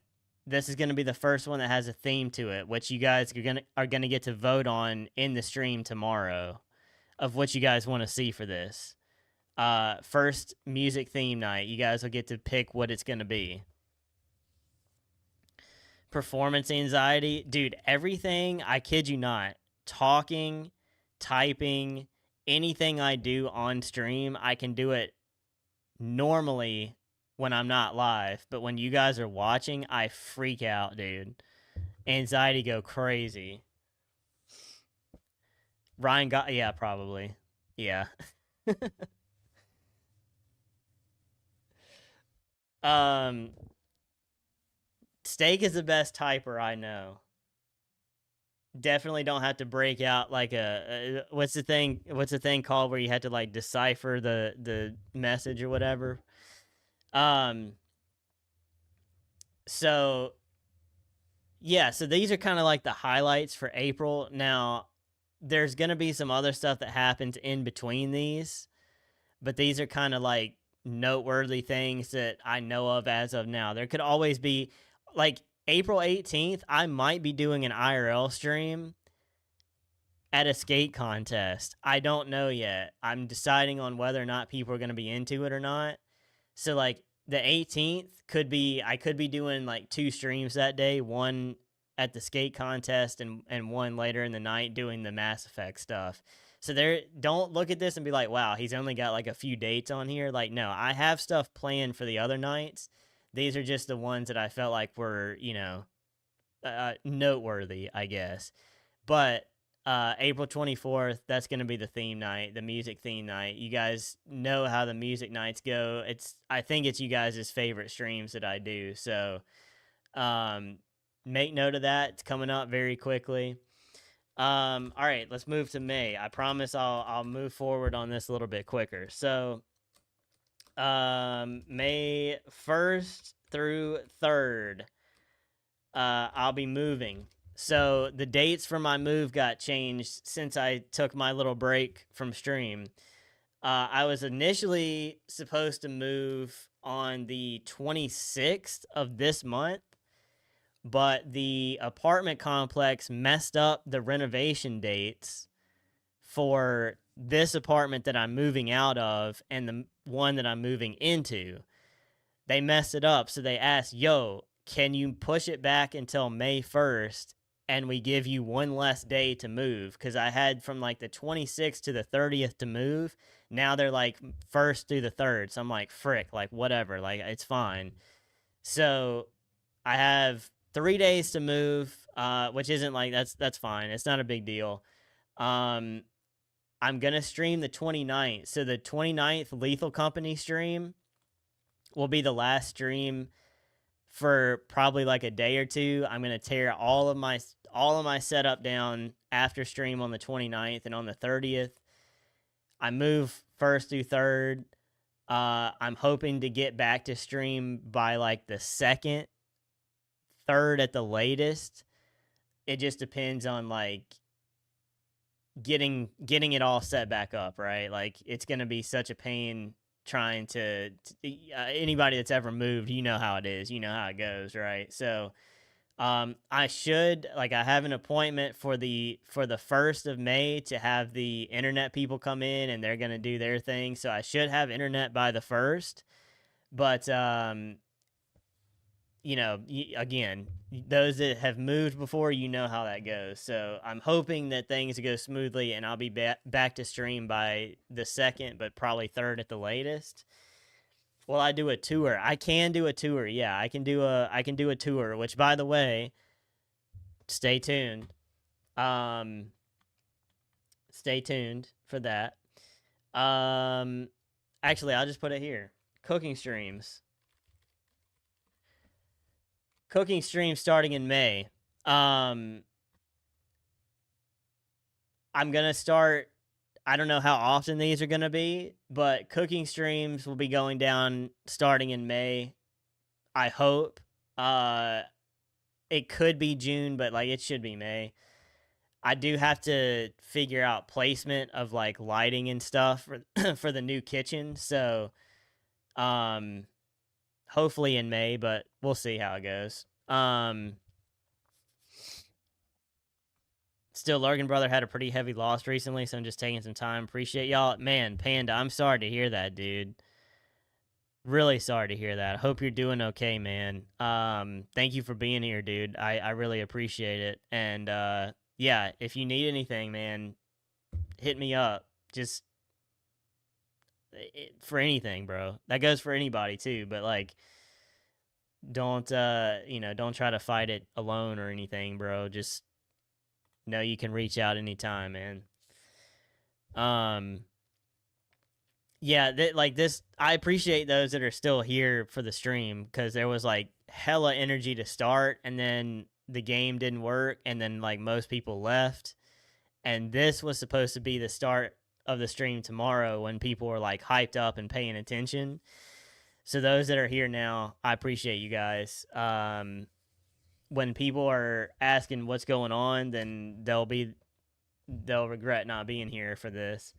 This is going to be the first one that has a theme to it, which you guys are going to get to vote on in the stream tomorrow. Of what you guys want to see for this. First music theme night. You guys will get to pick what it's going to be. Performance anxiety. Dude, everything, I kid you not, talking, typing, anything I do on stream, I can do it normally when I'm not live. But when you guys are watching, I freak out, dude. Anxiety go crazy. Ryan got, yeah, probably. Yeah. Steak is the best typer I know. Definitely don't have to break out like what's the thing called where you had to decipher the message or whatever. So yeah, so these are kind of like the highlights for April. Now, there's gonna be some other stuff that happens in between these, but these are kind of like noteworthy things that I know of as of now. There could always be like April 18th, I might be doing an IRL stream at a skate contest. I don't know yet. I'm deciding on whether or not people are going to be into it or not. So like the 18th could be I could be doing like 2 streams that day, one at the skate contest and one later in the night doing the Mass Effect stuff. So there, don't look at this and be like, "Wow, he's only got like a few dates on here." Like, no, I have stuff planned for the other nights. These are just the ones that I felt like were, noteworthy, I guess. But April 24th, that's going to be the theme night, the music theme night. You guys know how the music nights go. I think it's you guys' favorite streams that I do. So make note of that. It's coming up very quickly. All right, let's move to May. I promise I'll move forward on this a little bit quicker. So May 1st through 3rd, I'll be moving. So the dates for my move got changed since I took my little break from stream. I was initially supposed to move on the 26th of this month, but the apartment complex messed up the renovation dates for this apartment that I'm moving out of and the one that I'm moving into. They messed it up, so they asked, "Yo, can you push it back until May 1st and we give you one less day to move?" Because I had from like the 26th to the 30th to move. Now they're like 1st through the 3rd. So I'm like, frick, like whatever, like it's fine. So I have 3 days to move, which isn't like, that's fine. It's not a big deal. I'm going to stream the 29th. So the 29th Lethal Company stream will be the last stream for probably like a day or two. I'm going to tear all of my setup down after stream on the 29th, and on the 30th I move 1st through 3rd. I'm hoping to get back to stream by like the 2nd, 3rd at the latest. It just depends on like getting it all set back up, right? Like it's going to be such a pain trying to anybody that's ever moved, you know how it is, you know how it goes, right? So I have an appointment for the 1st of May to have the internet people come in, and they're going to do their thing. So I should have internet by the 1st, but again, those that have moved before, you know how that goes. So I'm hoping that things go smoothly and I'll be back to stream by the 2nd, but probably 3rd at the latest. Will I do a tour? I can do a tour. Yeah, I can do a tour, which, by the way, stay tuned. Stay tuned for that. Actually, I'll just put it here. Cooking streams starting in May. I'm gonna start. I don't know how often these are gonna be, but cooking streams will be going down starting in May. I hope. It could be June, but like it should be May. I do have to figure out placement of like lighting and stuff for for the new kitchen. So, hopefully in May, but we'll see how it goes. Still, Largan brother had a pretty heavy loss recently, so I'm just taking some time. Appreciate y'all. Man, Panda, I'm sorry to hear that, dude. Really sorry to hear that. Hope you're doing okay, man. Thank you for being here, dude. I really appreciate it. And yeah, if you need anything, man, hit me up. Just for anything, bro. That goes for anybody too, but like don't don't try to fight it alone or anything, bro. Just know you can reach out anytime, man. Yeah, like this, I appreciate those that are still here for the stream, because there was like hella energy to start, and then the game didn't work, and then like most people left, and this was supposed to be the start of the stream tomorrow when people were like hyped up and paying attention. So those that are here now, I appreciate you guys. When people are asking what's going on, then they'll be they'll regret not being here for this.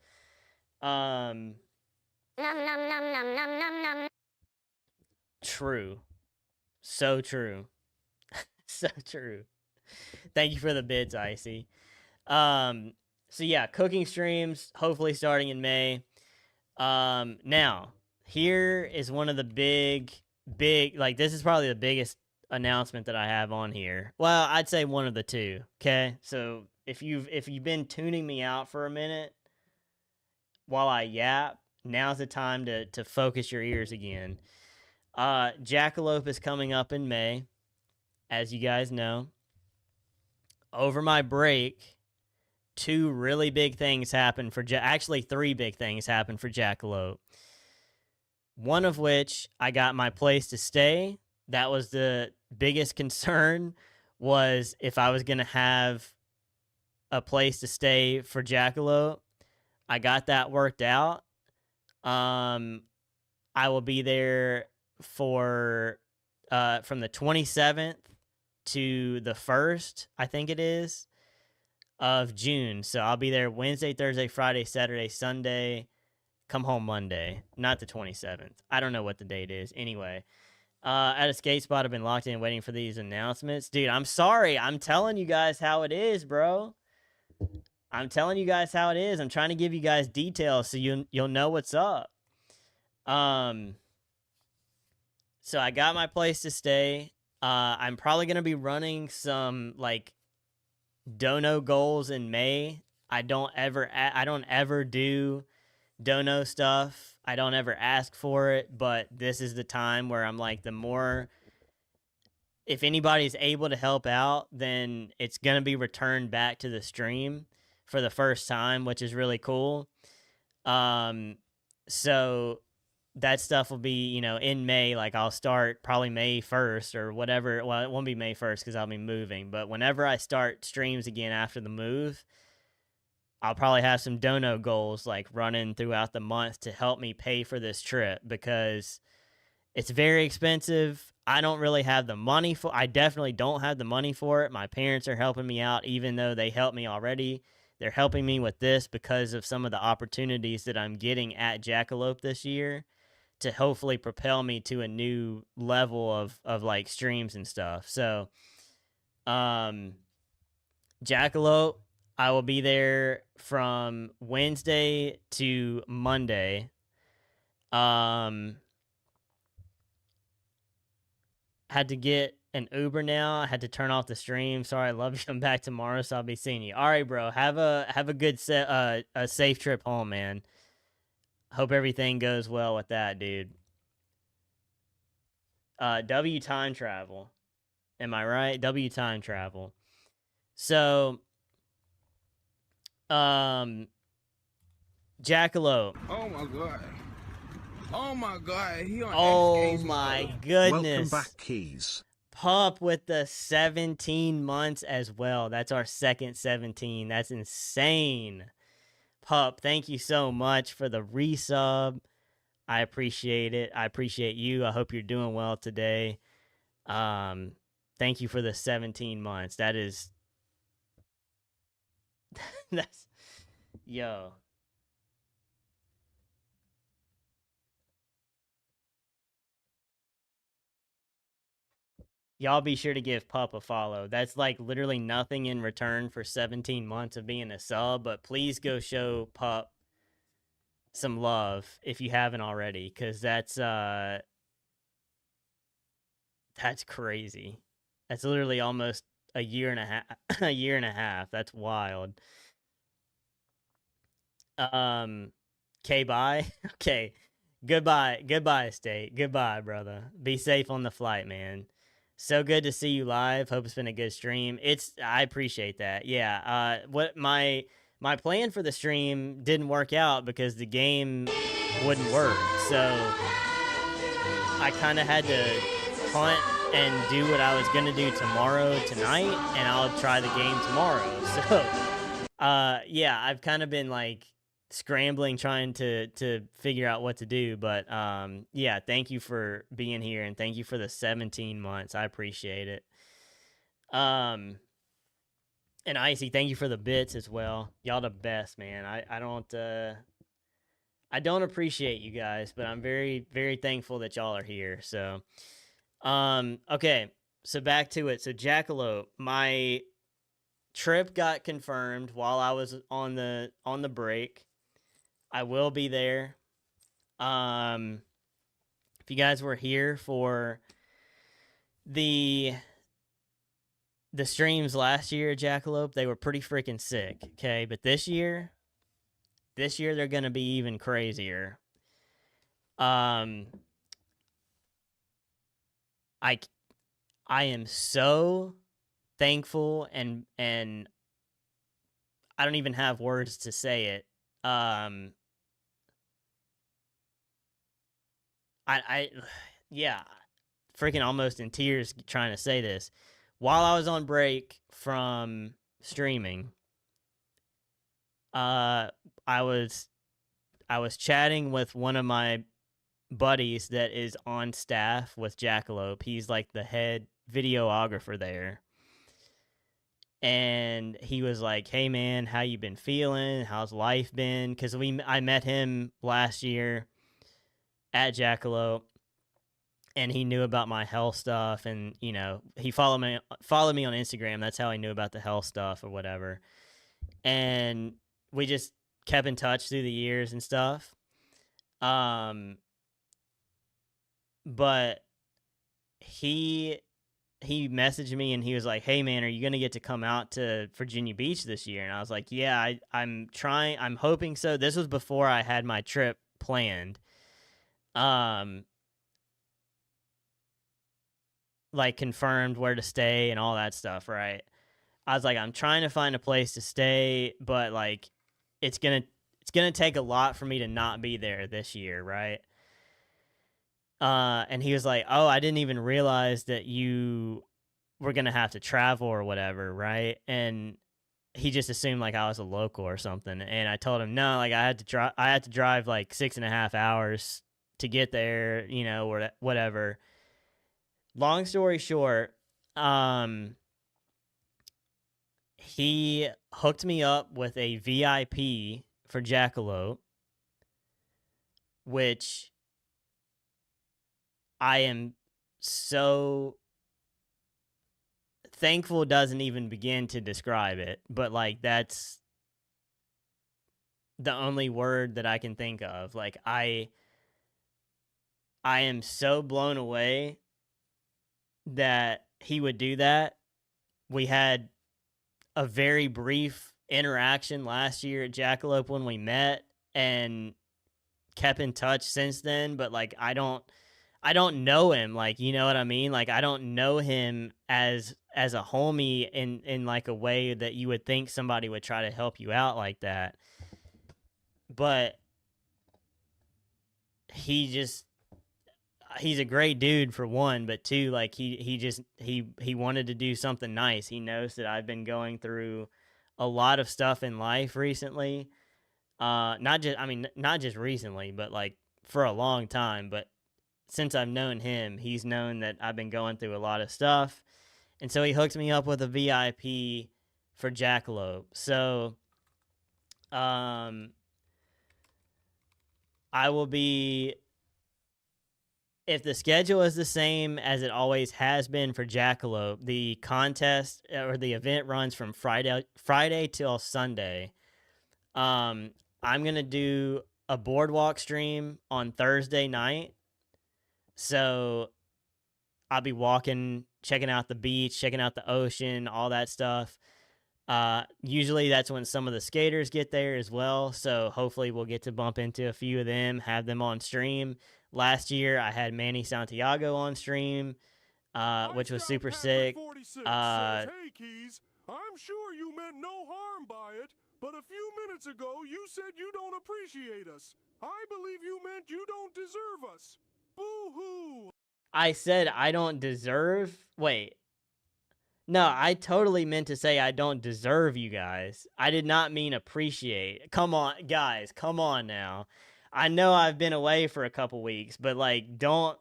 True. So true. So true. Thank you for the bids, Icy. So yeah, cooking streams hopefully starting in May. Now here is one of the big like this is probably the biggest announcement that I have on here. Well, I'd say one of the two. Okay, so if you've been tuning me out for a minute while I yap, now's the time to focus your ears again. Jackalope is coming up in May, as you guys know. Over my break, two really big things happened for actually three big things happened for Jackalope. One of which I got my place to stay. That was the biggest concern, was if I was gonna have a place to stay for Jackalope. I got that worked out. I will be there for from the 27th to the 1st, I think it is, of June. So I'll be there Wednesday, Thursday, Friday, Saturday, Sunday. Come home Monday, not the 27th. I don't know what the date is. Anyway, at a skate spot, I've been locked in waiting for these announcements. Dude, I'm sorry. I'm telling you guys how it is, bro. I'm telling you guys how it is. I'm trying to give you guys details so you'll know what's up. So I got my place to stay. I'm probably gonna be running some like dono goals in May. I don't ever do dono stuff. I don't ever ask for it, but this is the time where I'm like, the more, if anybody's able to help out, then it's gonna be returned back to the stream for the first time, which is really cool. So that stuff will be, in May. Like I'll start probably May 1st or whatever. Well, it won't be May 1st because I'll be moving. But whenever I start streams again after the move, I'll probably have some dono goals like running throughout the month to help me pay for this trip, because it's very expensive. I don't really have the money for. I definitely don't have the money for it. My parents are helping me out, even though they helped me already. They're helping me with this because of some of the opportunities that I'm getting at Jackalope this year, to hopefully propel me to a new level of like streams and stuff. So, Jackalope, I will be there from Wednesday to Monday. Had to get an Uber now. I had to turn off the stream. Sorry, I love you. I'm back tomorrow, so I'll be seeing you. All right, bro. Have a good a safe trip home, man. Hope everything goes well with that, dude. W time travel. Am I right? W time travel. So, Jackalope. Oh my god. Oh my god. He on Oh X my mode. goodness. Welcome back, Keys. Pup with the 17 months as well. That's our second 17. That's insane. Pup, thank you so much for the resub. I appreciate it. I appreciate you. I hope you're doing well today. Thank you for the 17 months. That is that's yo. Y'all be sure to give Pup a follow. That's like literally nothing in return for 17 months of being a sub, but please go show Pup some love if you haven't already, because that's crazy. That's literally almost a year and a half. A year and a half. That's wild. Okay, bye. Okay. Goodbye, State. Goodbye, brother. Be safe on the flight, man. So good to see you live. Hope it's been a good stream. I appreciate that. Yeah. What my plan for the stream didn't work out because the game wouldn't work. So I kind of had to punt and do what I was gonna do tonight, and I'll try the game tomorrow. So, yeah, I've kind of been like scrambling, trying to figure out what to do. But yeah, thank you for being here, and thank you for the 17 months. I appreciate it. And Icy, thank you for the bits as well. Y'all the best, man. I don't appreciate you guys, but I'm very, very thankful that y'all are here. So, okay. So back to it. So Jackalope, my trip got confirmed while I was on the break. I will be there. If you guys were here for the streams last year, Jackalope, they were pretty freaking sick. Okay, but this year they're gonna be even crazier. Um, I I am so thankful and I don't even have words to say it. I yeah, freaking almost in tears trying to say this. While I was on break from streaming, uh, I was chatting with one of my buddies that is on staff with Jackalope. He's like the head videographer there. And he was like, "Hey man, how you been feeling? How's life been?" Cuz I met him last year at Jackalope and he knew about my health stuff and, you know, he followed me on Instagram. That's how I knew about the health stuff or whatever. And we just kept in touch through the years and stuff. But he messaged me and he was like, "Hey man, are you gonna get to come out to Virginia Beach this year?" And I was like, "Yeah, I'm trying. I'm hoping so." This was before I had my trip planned. Like confirmed where to stay and all that stuff, right? I was like, I'm trying to find a place to stay, but like it's gonna take a lot for me to not be there this year, right? And he was like, "Oh, I didn't even realize that you were gonna have to travel or whatever, right?" And he just assumed like I was a local or something. And I told him no, like I had to drive like 6.5 hours to get there, you know, or whatever. Long story short, he hooked me up with a VIP for Jackalope, which I am so thankful doesn't even begin to describe it, but like that's the only word that I can think of. Like I am so blown away that he would do that. We had a very brief interaction last year at Jackalope when we met and kept in touch since then, but like I don't know him, like, you know what I mean? Like I don't know him as a homie in like a way that you would think somebody would try to help you out like that. But he's a great dude for one, but two, like he wanted to do something nice. He knows that I've been going through a lot of stuff in life recently. Not just recently, but like for a long time. But since I've known him, he's known that I've been going through a lot of stuff. And so he hooked me up with a VIP for Jackalope. So I will be, if the schedule is the same as it always has been for Jackalope, the contest or the event runs from Friday till Sunday. I'm gonna do a boardwalk stream on Thursday night. So I'll be walking, checking out the beach, checking out the ocean, all that stuff. Usually that's when some of the skaters get there as well. So hopefully we'll get to bump into a few of them, have them on stream. Last year I had Manny Santiago on stream, which was super sick. Hey Keys, I'm sure you meant no harm by it, but a few minutes ago you said you don't appreciate us. I believe you meant you don't deserve us. Boo-hoo! I said I don't deserve. Wait. No, I totally meant to say I don't deserve you guys. I did not mean appreciate. Come on, guys. Come on now. I know I've been away for a couple weeks, but like don't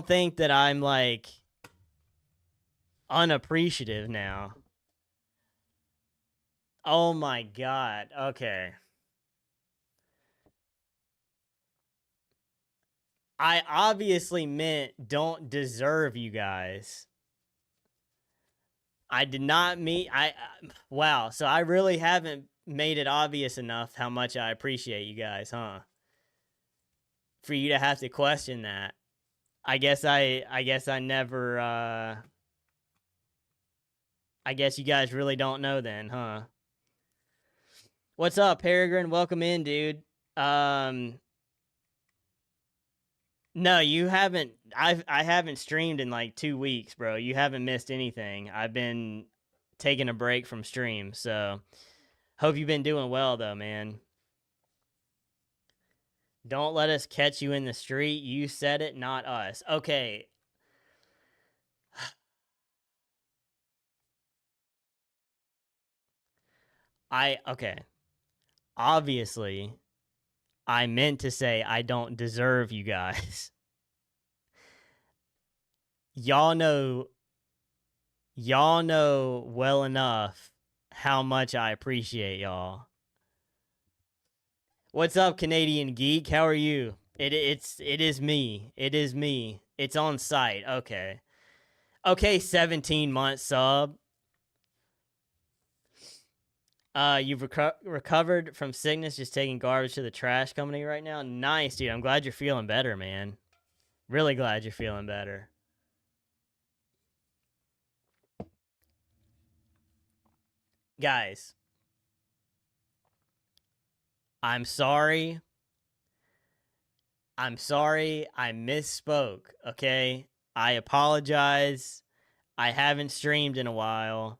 think that I'm like unappreciative now. Oh my god. Okay. I obviously meant don't deserve you guys. I did not mean wow, so I really haven't made it obvious enough how much I appreciate you guys, huh? For you to have to question that. I guess I never I guess you guys really don't know then, huh? What's up, Peregrine? Welcome in, dude. No, you haven't. I haven't streamed in like 2 weeks, bro. You haven't missed anything. I've been taking a break from stream, so hope you've been doing well, though, man. Don't let us catch you in the street. You said it, not us. Okay. Okay. Obviously, I meant to say I don't deserve you guys. y'all know well enough how much I appreciate y'all. What's up, Canadian Geek? How are you? It is me. It is me. It's on site. Okay. Okay, 17-month sub. You've recovered from sickness, just taking garbage to the trash company right now. Nice, dude. I'm glad you're feeling better, man. Really glad you're feeling better. Guys, I'm sorry. I misspoke, okay? I apologize. I haven't streamed in a while.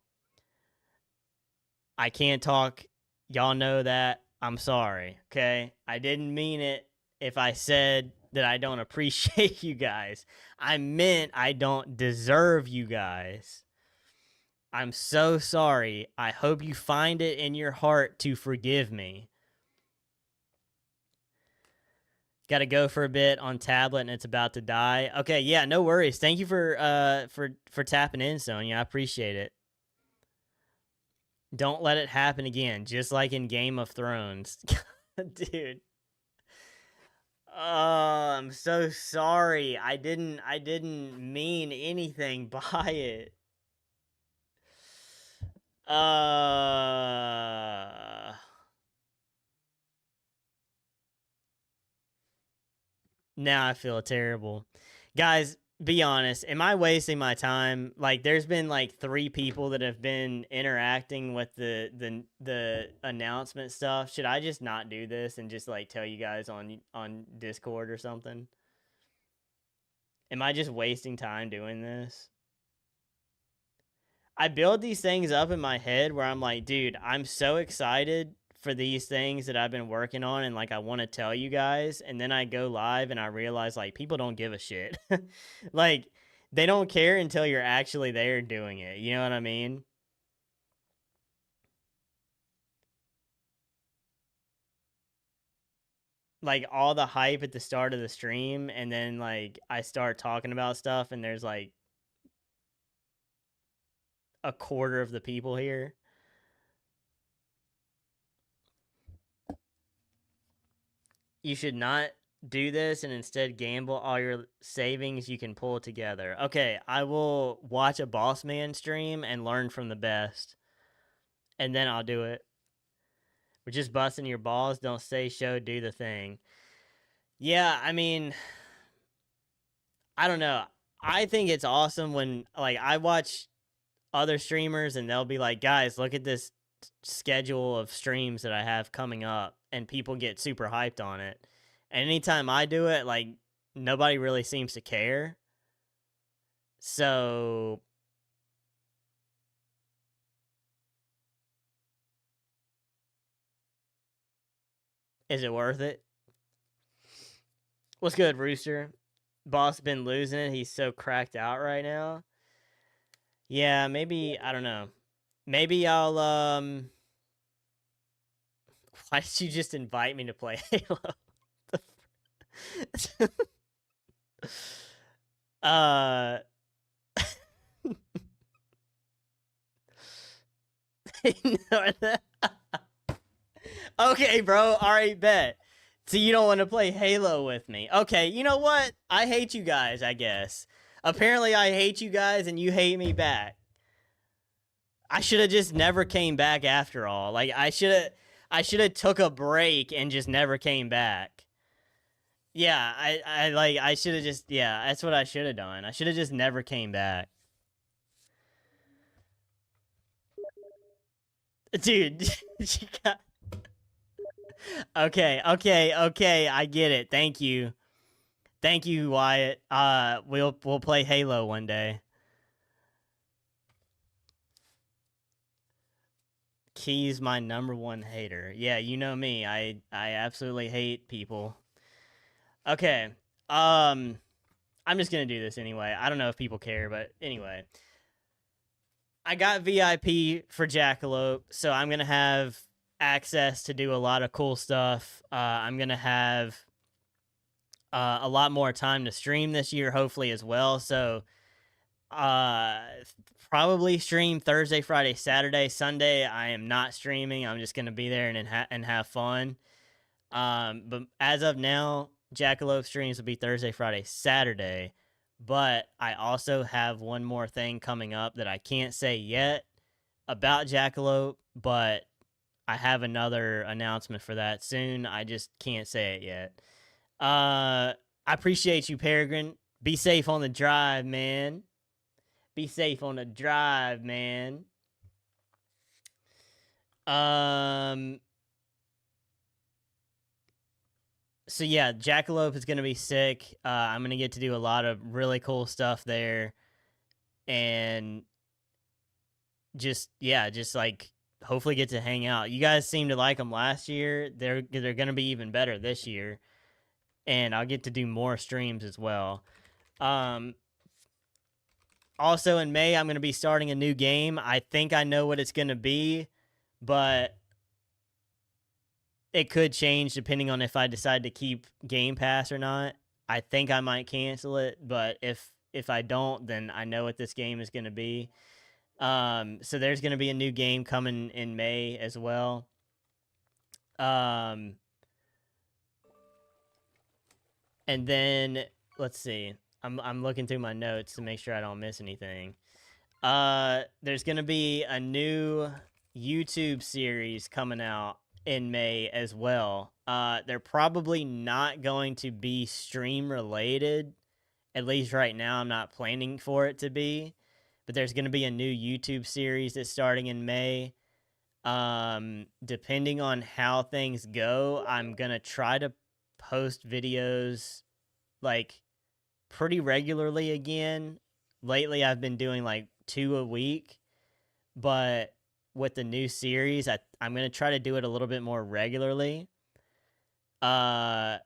I can't talk. Y'all know that. I'm sorry, okay? I didn't mean it if I said that I don't appreciate you guys. I meant I don't deserve you guys. I'm so sorry. I hope you find it in your heart to forgive me. Got to go for a bit on tablet and it's about to die. Okay, yeah, no worries. Thank you for tapping in, Sonya. I appreciate it. Don't let it happen again, just like in Game of Thrones. Dude. Oh, I'm so sorry. I didn't mean anything by it. Now I feel terrible. Guys, be honest, am I wasting my time? Like there's been like 3 people that have been interacting with the announcement stuff. Should I just not do this and just like tell you guys on Discord or something? Am I just wasting time doing this? I build these things up in my head where I'm like, dude, I'm so excited for these things that I've been working on and like I want to tell you guys, and then I go live and I realize like people don't give a shit. Like they don't care until you're actually there doing it. You know what I mean? Like all the hype at the start of the stream and then like I start talking about stuff and there's like a quarter of the people here. You should not do this and instead gamble all your savings you can pull together. Okay, I will watch a boss man stream and learn from the best. And then I'll do it. We're just busting your balls. Don't say show, do the thing. Yeah, I mean, I don't know. I think it's awesome when like I watch other streamers and they'll be like, guys, look at this schedule of streams that I have coming up, and people get super hyped on it. And anytime I do it, like nobody really seems to care. So is it worth it? What's good, Rooster? Boss been losing it. He's so cracked out right now. Yeah, maybe I don't know. Maybe I'll why did you just invite me to play Halo? Okay, bro. All right, bet. So you don't want to play Halo with me. Okay, you know what? I hate you guys, I guess. Apparently I hate you guys and you hate me back. I should have just never came back after all. Like I should have took a break and just never came back. Yeah, I should have just yeah, that's what I should have done. I should have just never came back. Dude, she got okay, I get it. Thank you. Thank you, Wyatt. We'll play Halo one day. Key's my number one hater. Yeah, you know me. I absolutely hate people. Okay. I'm just gonna do this anyway. I don't know if people care, but anyway. I got VIP for Jackalope, so I'm gonna have access to do a lot of cool stuff. I'm gonna have a lot more time to stream this year, hopefully as well. So, uh, probably stream Thursday, Friday, Saturday, Sunday. I am not streaming. I'm just gonna be there and have fun. But as of now, Jackalope streams will be Thursday, Friday, Saturday. But I also have one more thing coming up that I can't say yet about Jackalope, but I have another announcement for that soon. I just can't say it yet. I appreciate you, Peregrine. Be safe on the drive, man. Be safe on the drive, man. So yeah, Jackalope is gonna be sick. I'm gonna get to do a lot of really cool stuff there, and just like hopefully get to hang out. You guys seem to like them last year. They're gonna be even better this year, and I'll get to do more streams as well. Also in May, I'm gonna be starting a new game. I think I know what it's gonna be, but it could change depending on if I decide to keep Game Pass or not. I think I might cancel it, but if I don't, then I know what this game is going to be. So there's going to be a new game coming in May as well. And then let's see. I'm looking through my notes to make sure I don't miss anything. There's going to be a new YouTube series coming out in May as well. They're probably not going to be stream related. At least right now, I'm not planning for it to be. But there's going to be a new YouTube series that's starting in May. Depending on how things go, I'm going to try to post videos like pretty regularly again. Lately, I've been doing like 2 a week. But with the new series, I'm going to try to do it a little bit more regularly. To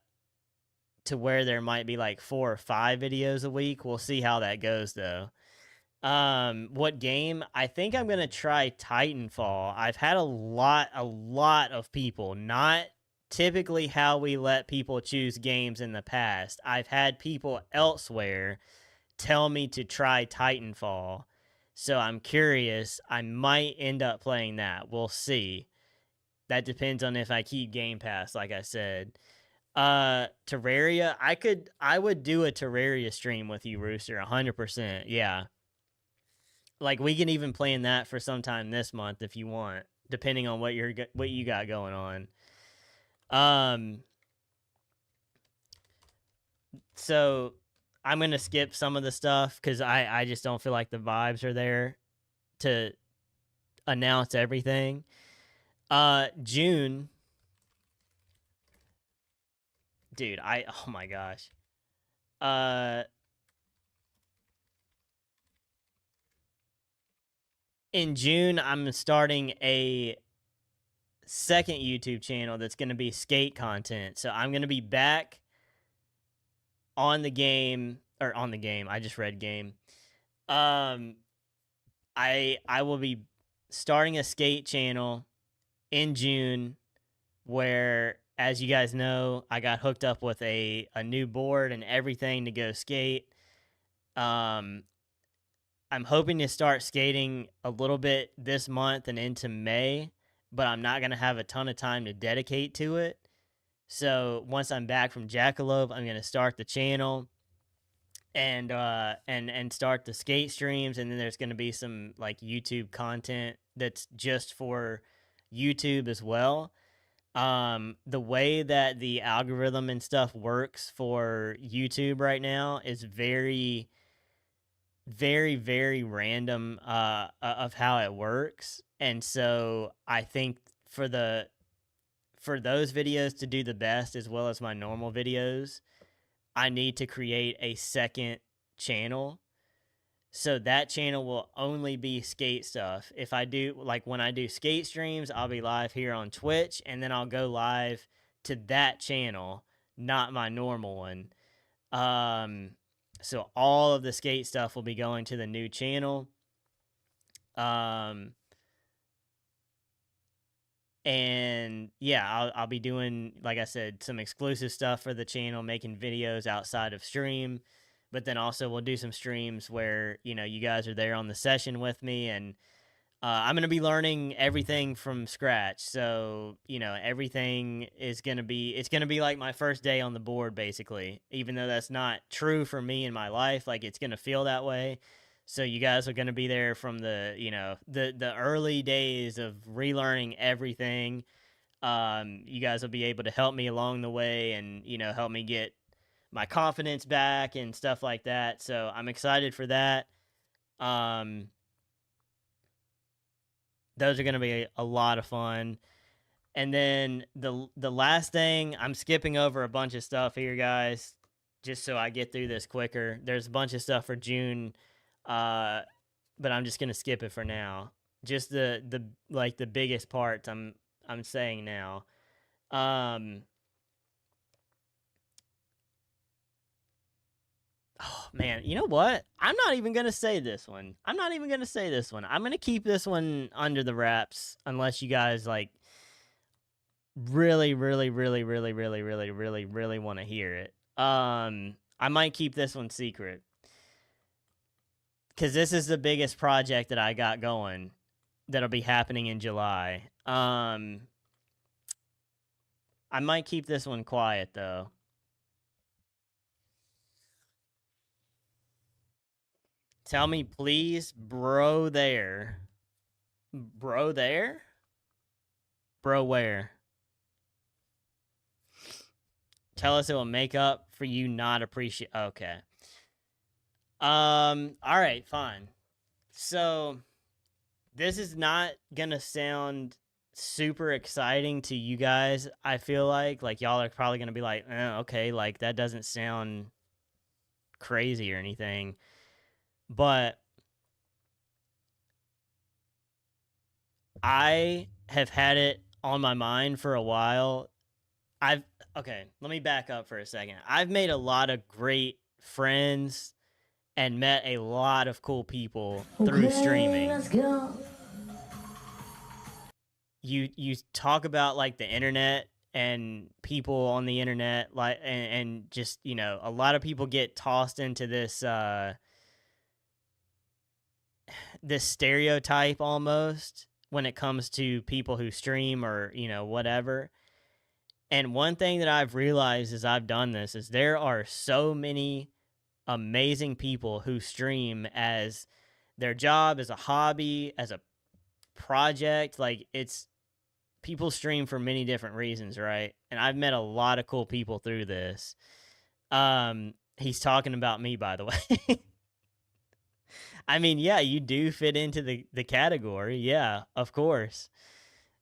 where there might be like 4 or 5 videos a week. We'll see how that goes though. What game? I think I'm going to try Titanfall. I've had a lot of people, not typically how we let people choose games in the past. I've had people elsewhere tell me to try Titanfall. So I'm curious. I might end up playing that. We'll see. That depends on if I keep Game Pass, like I said. Terraria, I would do a Terraria stream with you, Rooster, 100%. Yeah. Like we can even plan that for sometime this month if you want, depending on what you got going on. So I'm gonna skip some of the stuff because I just don't feel like the vibes are there to announce everything. June, dude, oh my gosh. In June, I'm starting a second YouTube channel that's gonna be skate content. So I'm gonna be back on the game. I just read game. I will be starting a skate channel in June where, as you guys know, I got hooked up with a new board and everything to go skate. I'm hoping to start skating a little bit this month and into May, but I'm not gonna have a ton of time to dedicate to it. So once I'm back from Jackalope, I'm gonna start the channel and start the skate streams, and then there's gonna be some like YouTube content that's just for YouTube as well. The way that the algorithm and stuff works for YouTube right now is very, very, very random of how it works. And so I think for those videos to do the best as well as my normal videos, I need to create a second channel. So that channel will only be skate stuff. If I do, like when I do skate streams, I'll be live here on Twitch, and then I'll go live to that channel, not my normal one. So all of the skate stuff will be going to the new channel. And yeah, I'll be doing, like I said, some exclusive stuff for the channel, making videos outside of stream. But then also we'll do some streams where, you know, you guys are there on the session with me, and I'm going to be learning everything from scratch. So, you know, everything is going to be, it's going to be like my first day on the board, basically, even though that's not true for me in my life. Like, it's going to feel that way. So you guys are going to be there from the, you know, the early days of relearning everything. You guys will be able to help me along the way and, you know, help me get my confidence back and stuff like that. So I'm excited for that. Those are going to be a lot of fun. And then the last thing, I'm skipping over a bunch of stuff here, guys, just so I get through this quicker. There's a bunch of stuff for June, but I'm just going to skip it for now. Just the like the biggest parts I'm saying now. Oh man, you know what? I'm not even gonna say this one. I'm gonna keep this one under the wraps unless you guys like really, really, really, really, really, really, really, really want to hear it. I might keep this one secret because this is the biggest project that I got going that'll be happening in July. I might keep this one quiet though. Tell me, please, bro there. Bro there? Bro where? Tell us it will make up for you not appreciate. Okay. All right, fine. So this is not gonna sound super exciting to you guys. I feel like y'all are probably gonna be like, okay, like that doesn't sound crazy or anything. But I have had it on my mind for a while. Okay, let me back up for a second. I've made a lot of great friends and met a lot of cool people through streaming. Let's go. You talk about like the internet and people on the internet, like and just, you know, a lot of people get tossed into this this stereotype almost when it comes to people who stream or, you know, whatever. And one thing that I've realized as I've done this is there are so many amazing people who stream as their job, as a hobby, as a project. Like, it's people stream for many different reasons, right? And I've met a lot of cool people through this. He's talking about me, by the way. I mean, yeah, you do fit into the category. Yeah, of course.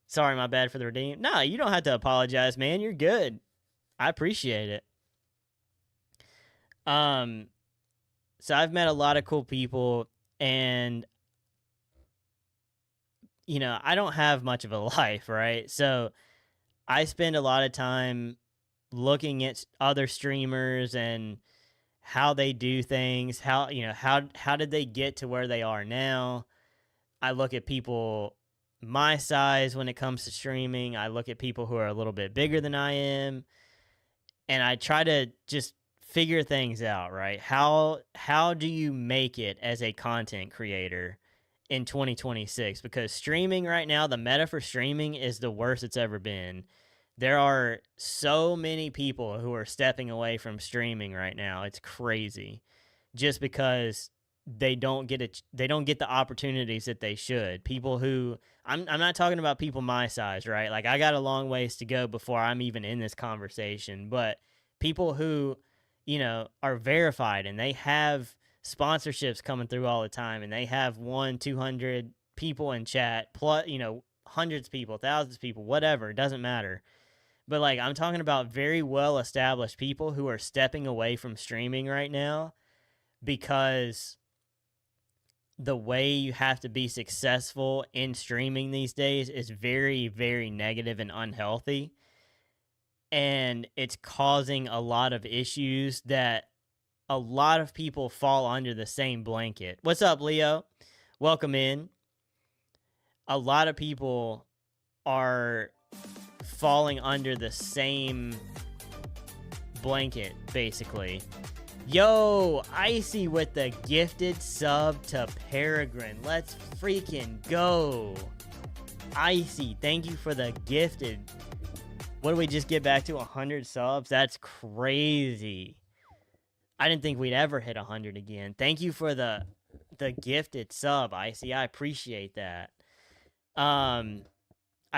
Sorry, my bad for the redeem. No, you don't have to apologize, man. You're good. I appreciate it. So I've met a lot of cool people, and you know, I don't have much of a life, right? So I spend a lot of time looking at other streamers and how they do things, how, you know, how did they get to where they are now? I look at people my size when it comes to streaming. I look at people who are a little bit bigger than I am, and I try to just figure things out, right? How do you make it as a content creator in 2026? Because streaming right now, the meta for streaming is the worst it's ever been. There are so many people who are stepping away from streaming right now. It's crazy. Just because they don't get the opportunities that they should. People who I'm not talking about people my size, right? Like I got a long ways to go before I'm even in this conversation, but people who, are verified and they have sponsorships coming through all the time and they have 200 people in chat plus, hundreds of people, thousands of people, whatever, it doesn't matter. But like I'm talking about very well established people who are stepping away from streaming right now because the way you have to be successful in streaming these days is very, very negative and unhealthy. And it's causing a lot of issues that a lot of people fall under the same blanket. What's up, Leo? Welcome in. A lot of people are falling under the same blanket, basically. Yo, Icy with the gifted sub to Peregrine. Let's freaking go. Icy, thank you for the gifted. What do we just get back to 100 subs? That's crazy. I didn't think we'd ever hit 100 again. Thank you for the gifted sub, Icy. I appreciate that. I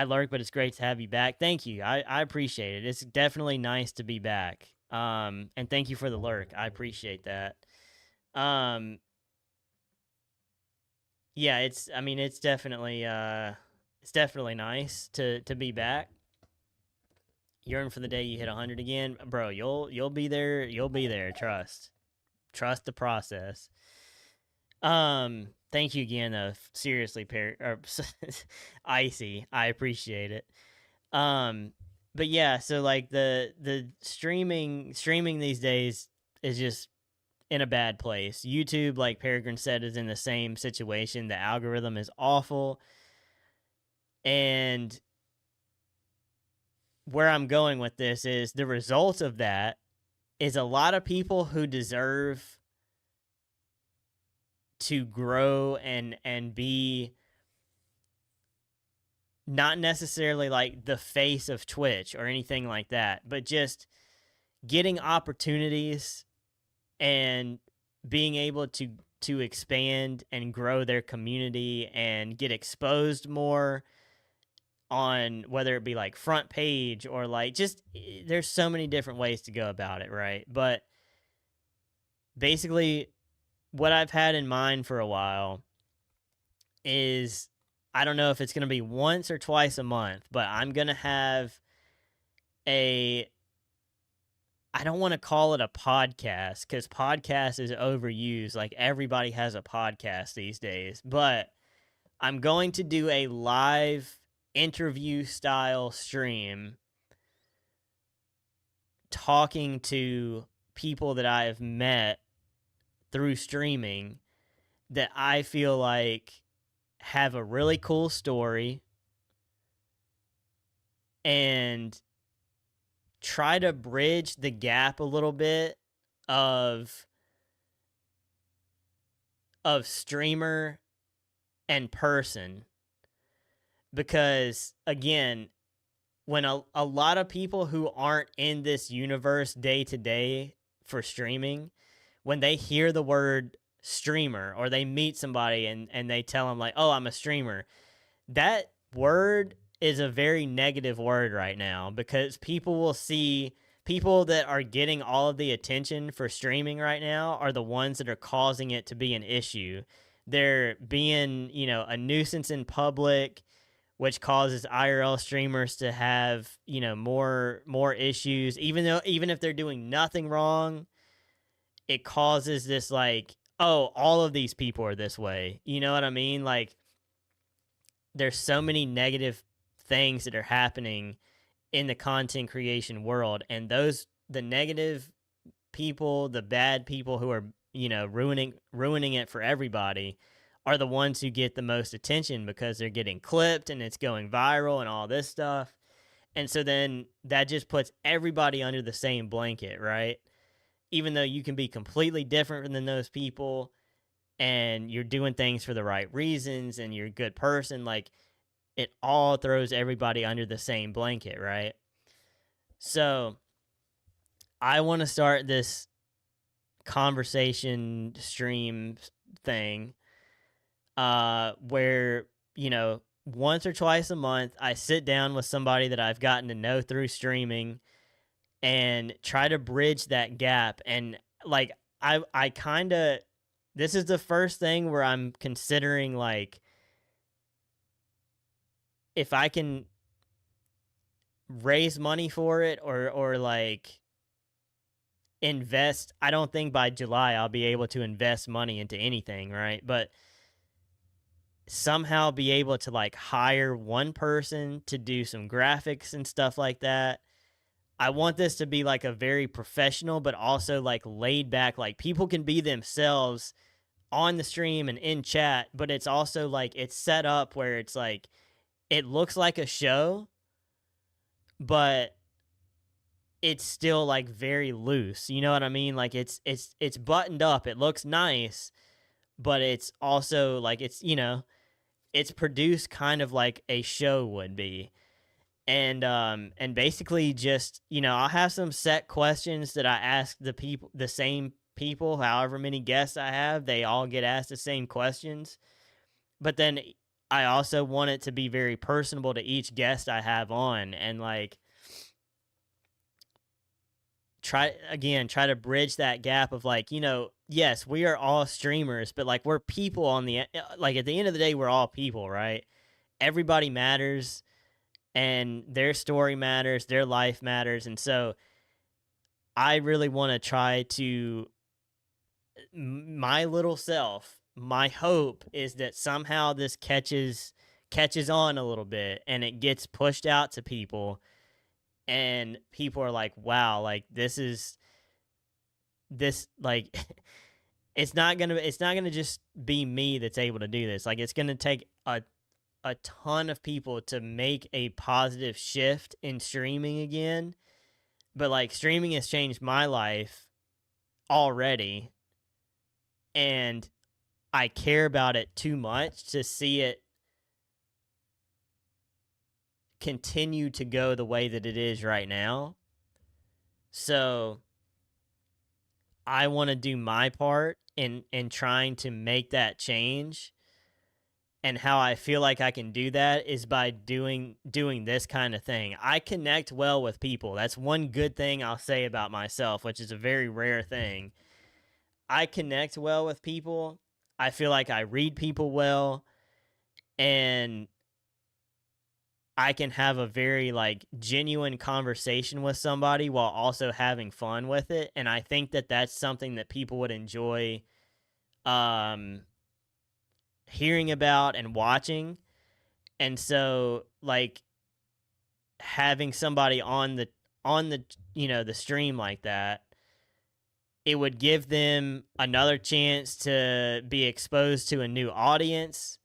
lurk, but it's great to have you back. Thank you. I appreciate it. It's definitely nice to be back. And thank you for the lurk. I appreciate that. Yeah, it's definitely nice to be back. Yearn for the day you hit 100 again, bro. You'll be there. You'll be there. Trust the process. Thank you again, though. Seriously, Icy. I appreciate it. But yeah, so like the streaming these days is just in a bad place. YouTube, like Peregrine said, is in the same situation. The algorithm is awful. And where I'm going with this is the result of that is a lot of people who deserve to grow and be not necessarily like the face of Twitch or anything like that, but just getting opportunities and being able to expand and grow their community and get exposed more on whether it be like front page or like just there's so many different ways to go about it, right? But basically what I've had in mind for a while is I don't know if it's going to be once or twice a month, but I'm going to have I don't want to call it a podcast because podcast is overused. Like everybody has a podcast these days, but I'm going to do a live interview style stream talking to people that I have met through streaming that I feel like have a really cool story and try to bridge the gap a little bit of streamer and person. Because again, when a lot of people who aren't in this universe day to day for streaming, when they hear the word streamer or they meet somebody and they tell them like, oh, I'm a streamer, that word is a very negative word right now because people will see people that are getting all of the attention for streaming right now are the ones that are causing it to be an issue. They're being, a nuisance in public, which causes IRL streamers to have, more issues. Even if they're doing nothing wrong, it causes this like, oh, all of these people are this way. You know what I mean? Like, there's so many negative things that are happening in the content creation world, and the negative people, the bad people who are, ruining it for everybody are the ones who get the most attention because they're getting clipped and it's going viral and all this stuff. And so then that just puts everybody under the same blanket, right? even though you can be completely different than those people and you're doing things for the right reasons and you're a good person, like it all throws everybody under the same blanket, right? So I want to start this conversation stream thing where, once or twice a month, I sit down with somebody that I've gotten to know through streaming and try to bridge that gap. And like, I kind of, this is the first thing where I'm considering like, if I can raise money for it or like invest. I don't think by July I'll be able to invest money into anything, right? But somehow be able to like hire one person to do some graphics and stuff like that. I want this to be like a very professional but also like laid back, like people can be themselves on the stream and in chat, but it's also like it's set up where it's like it looks like a show, but it's still like very loose. You know what I mean? Like it's buttoned up. It looks nice, but it's also like it's produced kind of like a show would be. And basically just, I'll have some set questions that I ask the same people, however many guests I have, they all get asked the same questions. But then I also want it to be very personable to each guest I have on, and like try to bridge that gap of like, yes, we are all streamers, but like we're people like at the end of the day, we're all people, right? Everybody matters and their story matters, their life matters. And so I really want to try to, my little self, my hope is that somehow this catches on a little bit and it gets pushed out to people, and people are like, wow, like this like it's not gonna just be me that's able to do this. Like it's gonna take a ton of people to make a positive shift in streaming again. But like streaming has changed my life already, and I care about it too much to see it continue to go the way that it is right now. So I want to do my part in trying to make that change. And how I feel like I can do that is by doing this kind of thing. I connect well with people. That's one good thing I'll say about myself, which is a very rare thing. I connect well with people. I feel like I read people well, and I can have a very like genuine conversation with somebody while also having fun with it. And I think that that's something that people would enjoy hearing about and watching. And so like having somebody on the the stream like that, it would give them another chance to be exposed to a new audience.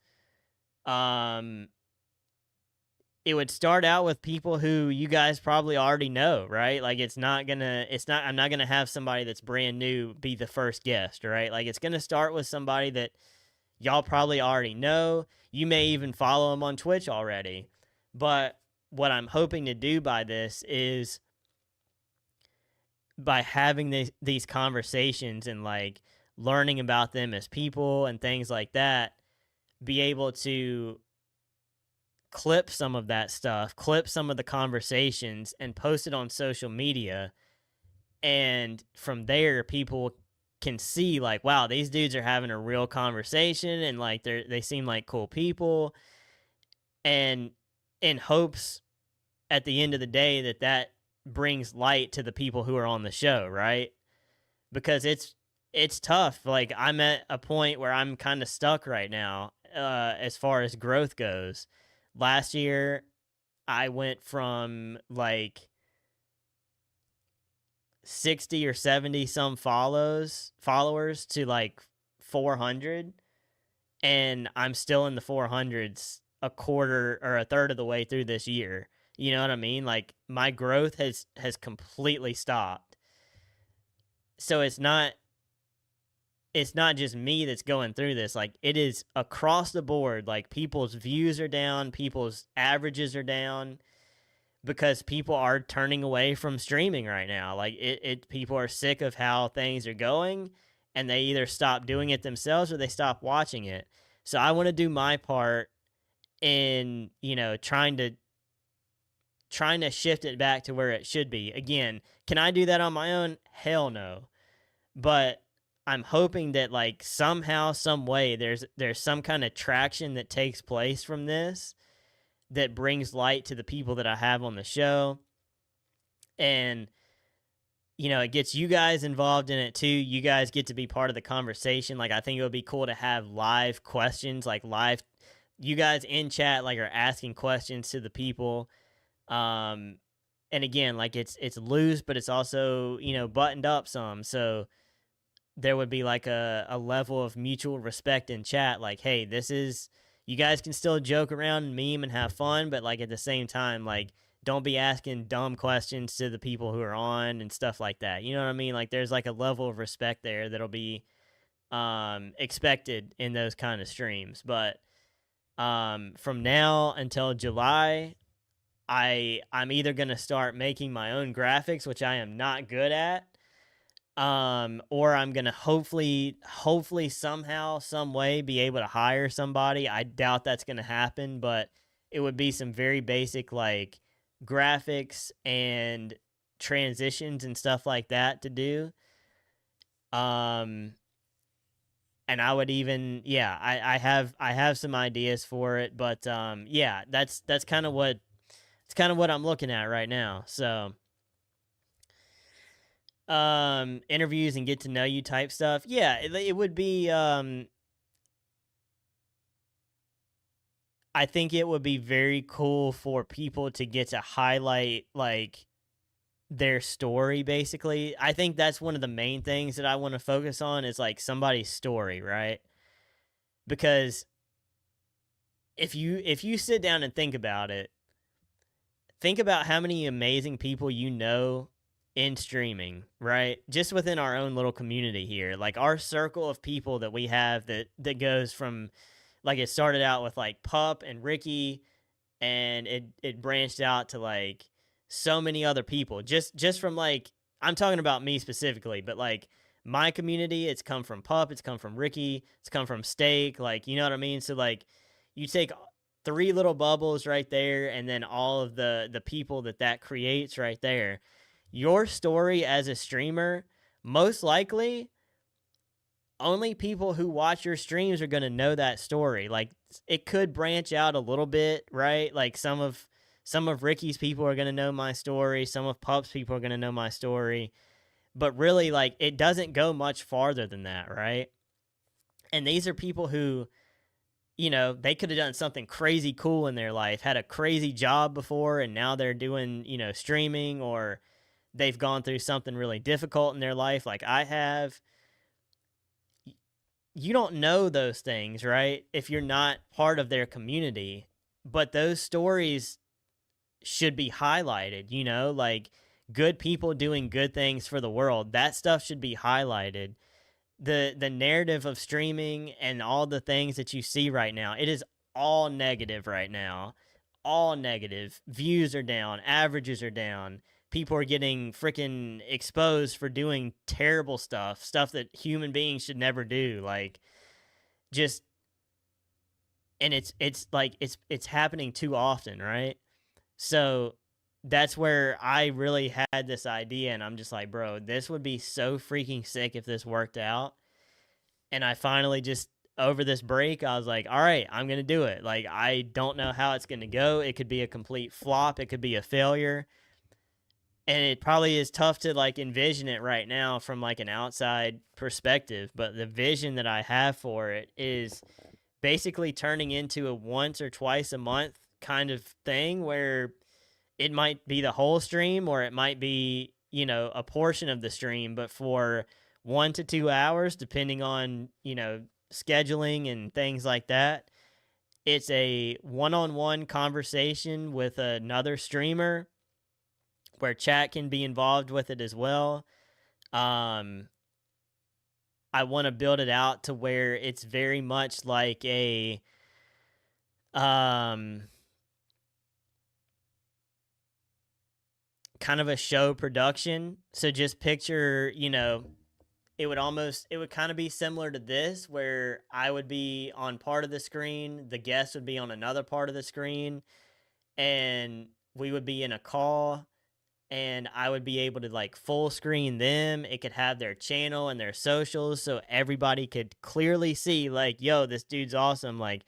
It would start out with people who you guys probably already know, right? Like I'm not gonna have somebody that's brand new be the first guest, right? Like it's gonna start with somebody that y'all probably already know. You may even follow them on Twitch already. But what I'm hoping to do by this is, by having these conversations and like learning about them as people and things like that, be able to clip some of that stuff, clip some of the conversations and post it on social media. And from there, people can see like, wow, these dudes are having a real conversation, and like they seem like cool people, and in hopes at the end of the day that brings light to the people who are on the show, right? Because it's tough. Like I'm at a point where I'm kind of stuck right now as far as growth goes. Last year I went from like 60 or 70 some followers to like 400, and I'm still in the 400s a quarter or a third of the way through this year. You know what I mean? Like my growth has completely stopped. so it's not just me that's going through this. Like, it is across the board. Like, people's views are down, people's averages are down because people are turning away from streaming right now. Like, people are sick of how things are going, and they either stop doing it themselves or they stop watching it. So I want to do my part in, trying to shift it back to where it should be. Again, can I do that on my own? Hell no. But I'm hoping that, like, somehow, some way, there's some kind of traction that takes place from this that brings light to the people that I have on the show. And, it gets you guys involved in it too. You guys get to be part of the conversation. Like, I think it would be cool to have live questions, like you guys in chat, like, are asking questions to the people. And again, like, it's loose, but it's also, buttoned up some. So there would be like a level of mutual respect in chat. Like, hey, you guys can still joke around and meme and have fun, but, like, at the same time, like, don't be asking dumb questions to the people who are on and stuff like that. You know what I mean? Like, there's like a level of respect there that'll be expected in those kind of streams. But from now until July, I'm either going to start making my own graphics, which I am not good at, or I'm going to hopefully somehow, some way be able to hire somebody. I doubt that's going to happen, but it would be some very basic, like, graphics and transitions and stuff like that to do. And I would even, I have some ideas for it, but that's kind of what I'm looking at right now. So interviews and get to know you type stuff. Yeah, it would be I think it would be very cool for people to get to highlight, like, their story, basically. I think that's one of the main things that I want to focus on is, like, somebody's story, right? Because if you sit down and think about it, think about how many amazing people in streaming, right? Just within our own little community here. Like, our circle of people that we have that goes from, like, it started out with, like, Pup and Ricky, and it branched out to, like, so many other people. Just from, like, I'm talking about me specifically, but, like, my community, it's come from Pup, it's come from Ricky, it's come from Steak, like, you know what I mean? So, like, you take 3 little bubbles right there, and then all of the people that creates right there. Your story as a streamer, most likely only people who watch your streams are going to know that story. Like, it could branch out a little bit, right? Like, some of Ricky's people are going to know my story. Some of Pup's people are going to know my story. But really, like, it doesn't go much farther than that, right? And these are people who, they could have done something crazy cool in their life, had a crazy job before, and now they're doing, streaming, or they've gone through something really difficult in their life like I have. You don't know those things, right? If you're not part of their community, but those stories should be highlighted, like, good people doing good things for the world. That stuff should be highlighted. The narrative of streaming and all the things that you see right now, it is all negative right now. All negative. Views are down, averages are down. People are getting freaking exposed for doing terrible stuff that human beings should never do. Like, just, and it's like, it's happening too often, right? So that's where I really had this idea, and I'm just like, bro, this would be so freaking sick if this worked out. And I finally just, over this break, I was like, all right, I'm going to do it. Like, I don't know how it's going to go. It could be a complete flop. It could be a failure. And it probably is tough to, like, envision it right now from, like, an outside perspective. But the vision that I have for it is basically turning into a once or twice a month kind of thing, where it might be the whole stream, or it might be, a portion of the stream, but for 1 to 2 hours, depending on, scheduling and things like that. It's a one-on-one conversation with another streamer where chat can be involved with it as well. Um, I want to build it out to where it's very much like a um kind of a show production. So just picture, it would kind of be similar to this where I would be on part of the screen, the guest would be on another part of the screen, and we would be in a call, and I would be able to like full screen them. It could have their channel and their socials so everybody could clearly see like, yo, this dude's awesome. Like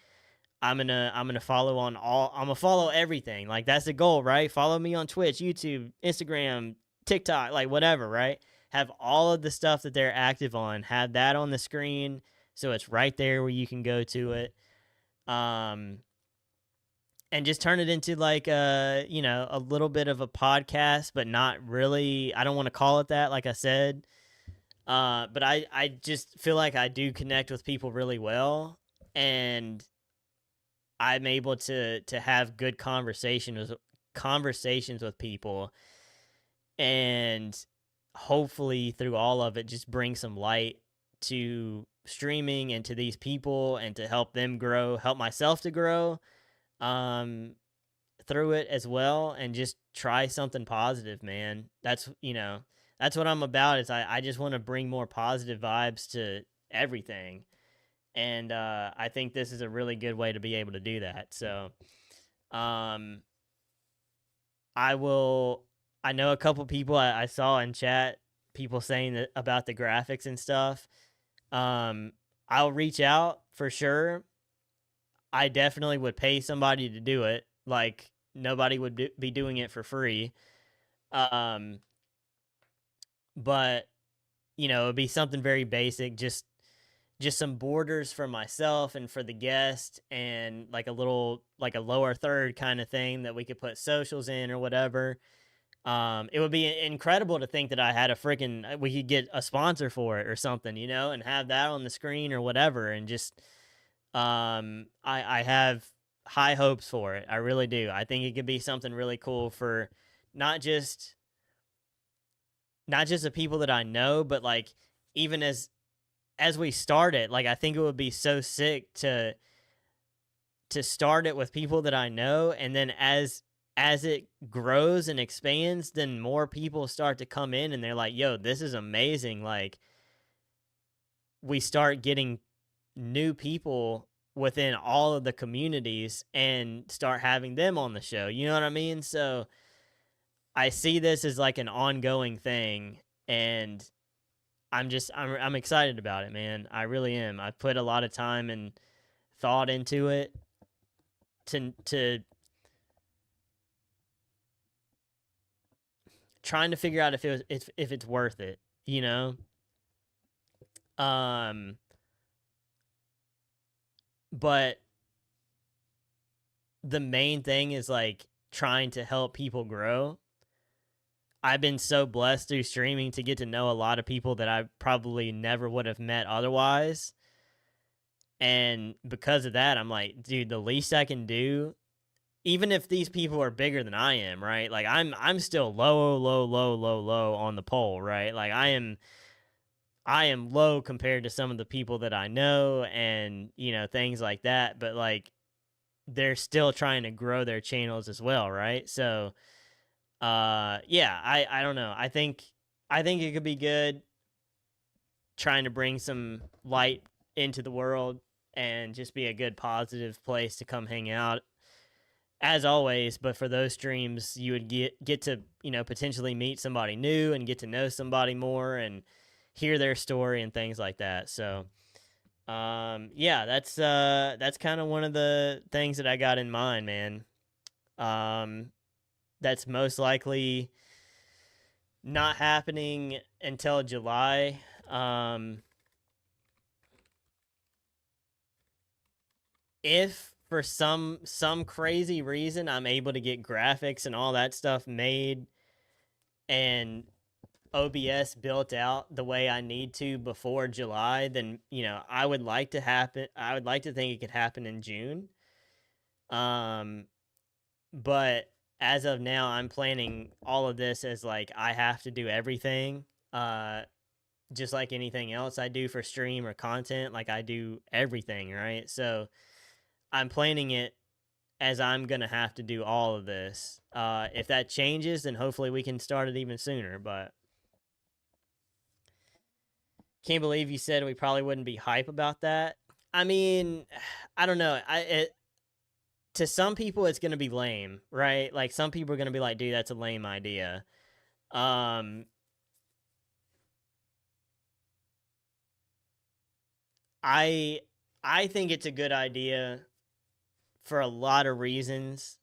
I'm gonna follow on all. I'm gonna follow everything. Like that's the goal, right? Follow me on Twitch, YouTube, Instagram, TikTok, like whatever, right? Have all of the stuff that they're active on. Have that on the screen, so it's right there where you can go to it. Um, and just turn it into like a little bit of a podcast, but not really. I don't want to call it that, like I said. But I just feel like I do connect with people really well, and I'm able to have good conversations with people, and hopefully through all of it just bring some light to streaming and to these people and to help them grow, help myself to grow um through it as well, and just try something positive, man. That's what I'm about. Is I just want to bring more positive vibes to everything, and I think this is a really good way to be able to do that. So, um, I will. I know a couple people I saw in chat, people saying that about the graphics and stuff. Um, I'll reach out for sure. I definitely would pay somebody to do it. Like nobody would be doing it for free. Um, but it'd be something very basic, just some borders for myself and for the guest, and like a little like a lower third kind of thing that we could put socials in or whatever. It would be incredible to think that I had a freaking we could get a sponsor for it or something, and have that on the screen or whatever, and just I have high hopes for it. I really do. I think it could be something really cool for not just the people that I know, but like even as we start it, like I think it would be so sick to start it with people that I know, and then as it grows and expands, then more people start to come in and they're like, "Yo, this is amazing." Like we start getting new people within all of the communities and start having them on the show. You know what I mean? So I see this as like an ongoing thing, and I'm excited about it, man. I really am. I put a lot of time and thought into it to trying to figure out if it's worth it, you know? Um but the main thing is like trying to help people grow. I've been so blessed through streaming to get to know a lot of people that I probably never would have met otherwise. And because of that, I'm like, dude, the least I can do, even if these people are bigger than I am, right? Like I'm still low on the pole, right? Like I am low compared to some of the people that I know, and things like that, but like they're still trying to grow their channels as well, right? So yeah, I don't know. I think it could be good trying to bring some light into the world and just be a good positive place to come hang out as always. But for those streams, you would get to potentially meet somebody new and get to know somebody more and hear their story and things like that. So yeah, that's kind of one of the things that I got in mind, man. That's most likely not happening until July. If for some crazy reason I'm able to get graphics and all that stuff made and OBS built out the way I need to before July, then I would like to happen. I would like to think it could happen in June. But as of now, I'm planning all of this as like I have to do everything. Just like anything else I do for stream or content, like I do everything, right? So I'm planning it as I'm gonna have to do all of this. If that changes, then hopefully we can start it even sooner. But can't believe you said we probably wouldn't be hype about that. I mean, I don't know. To some people it's gonna be lame, right? Like some people are gonna be like, dude, that's a lame idea. Um, I I think it's a good idea for a lot of reasons.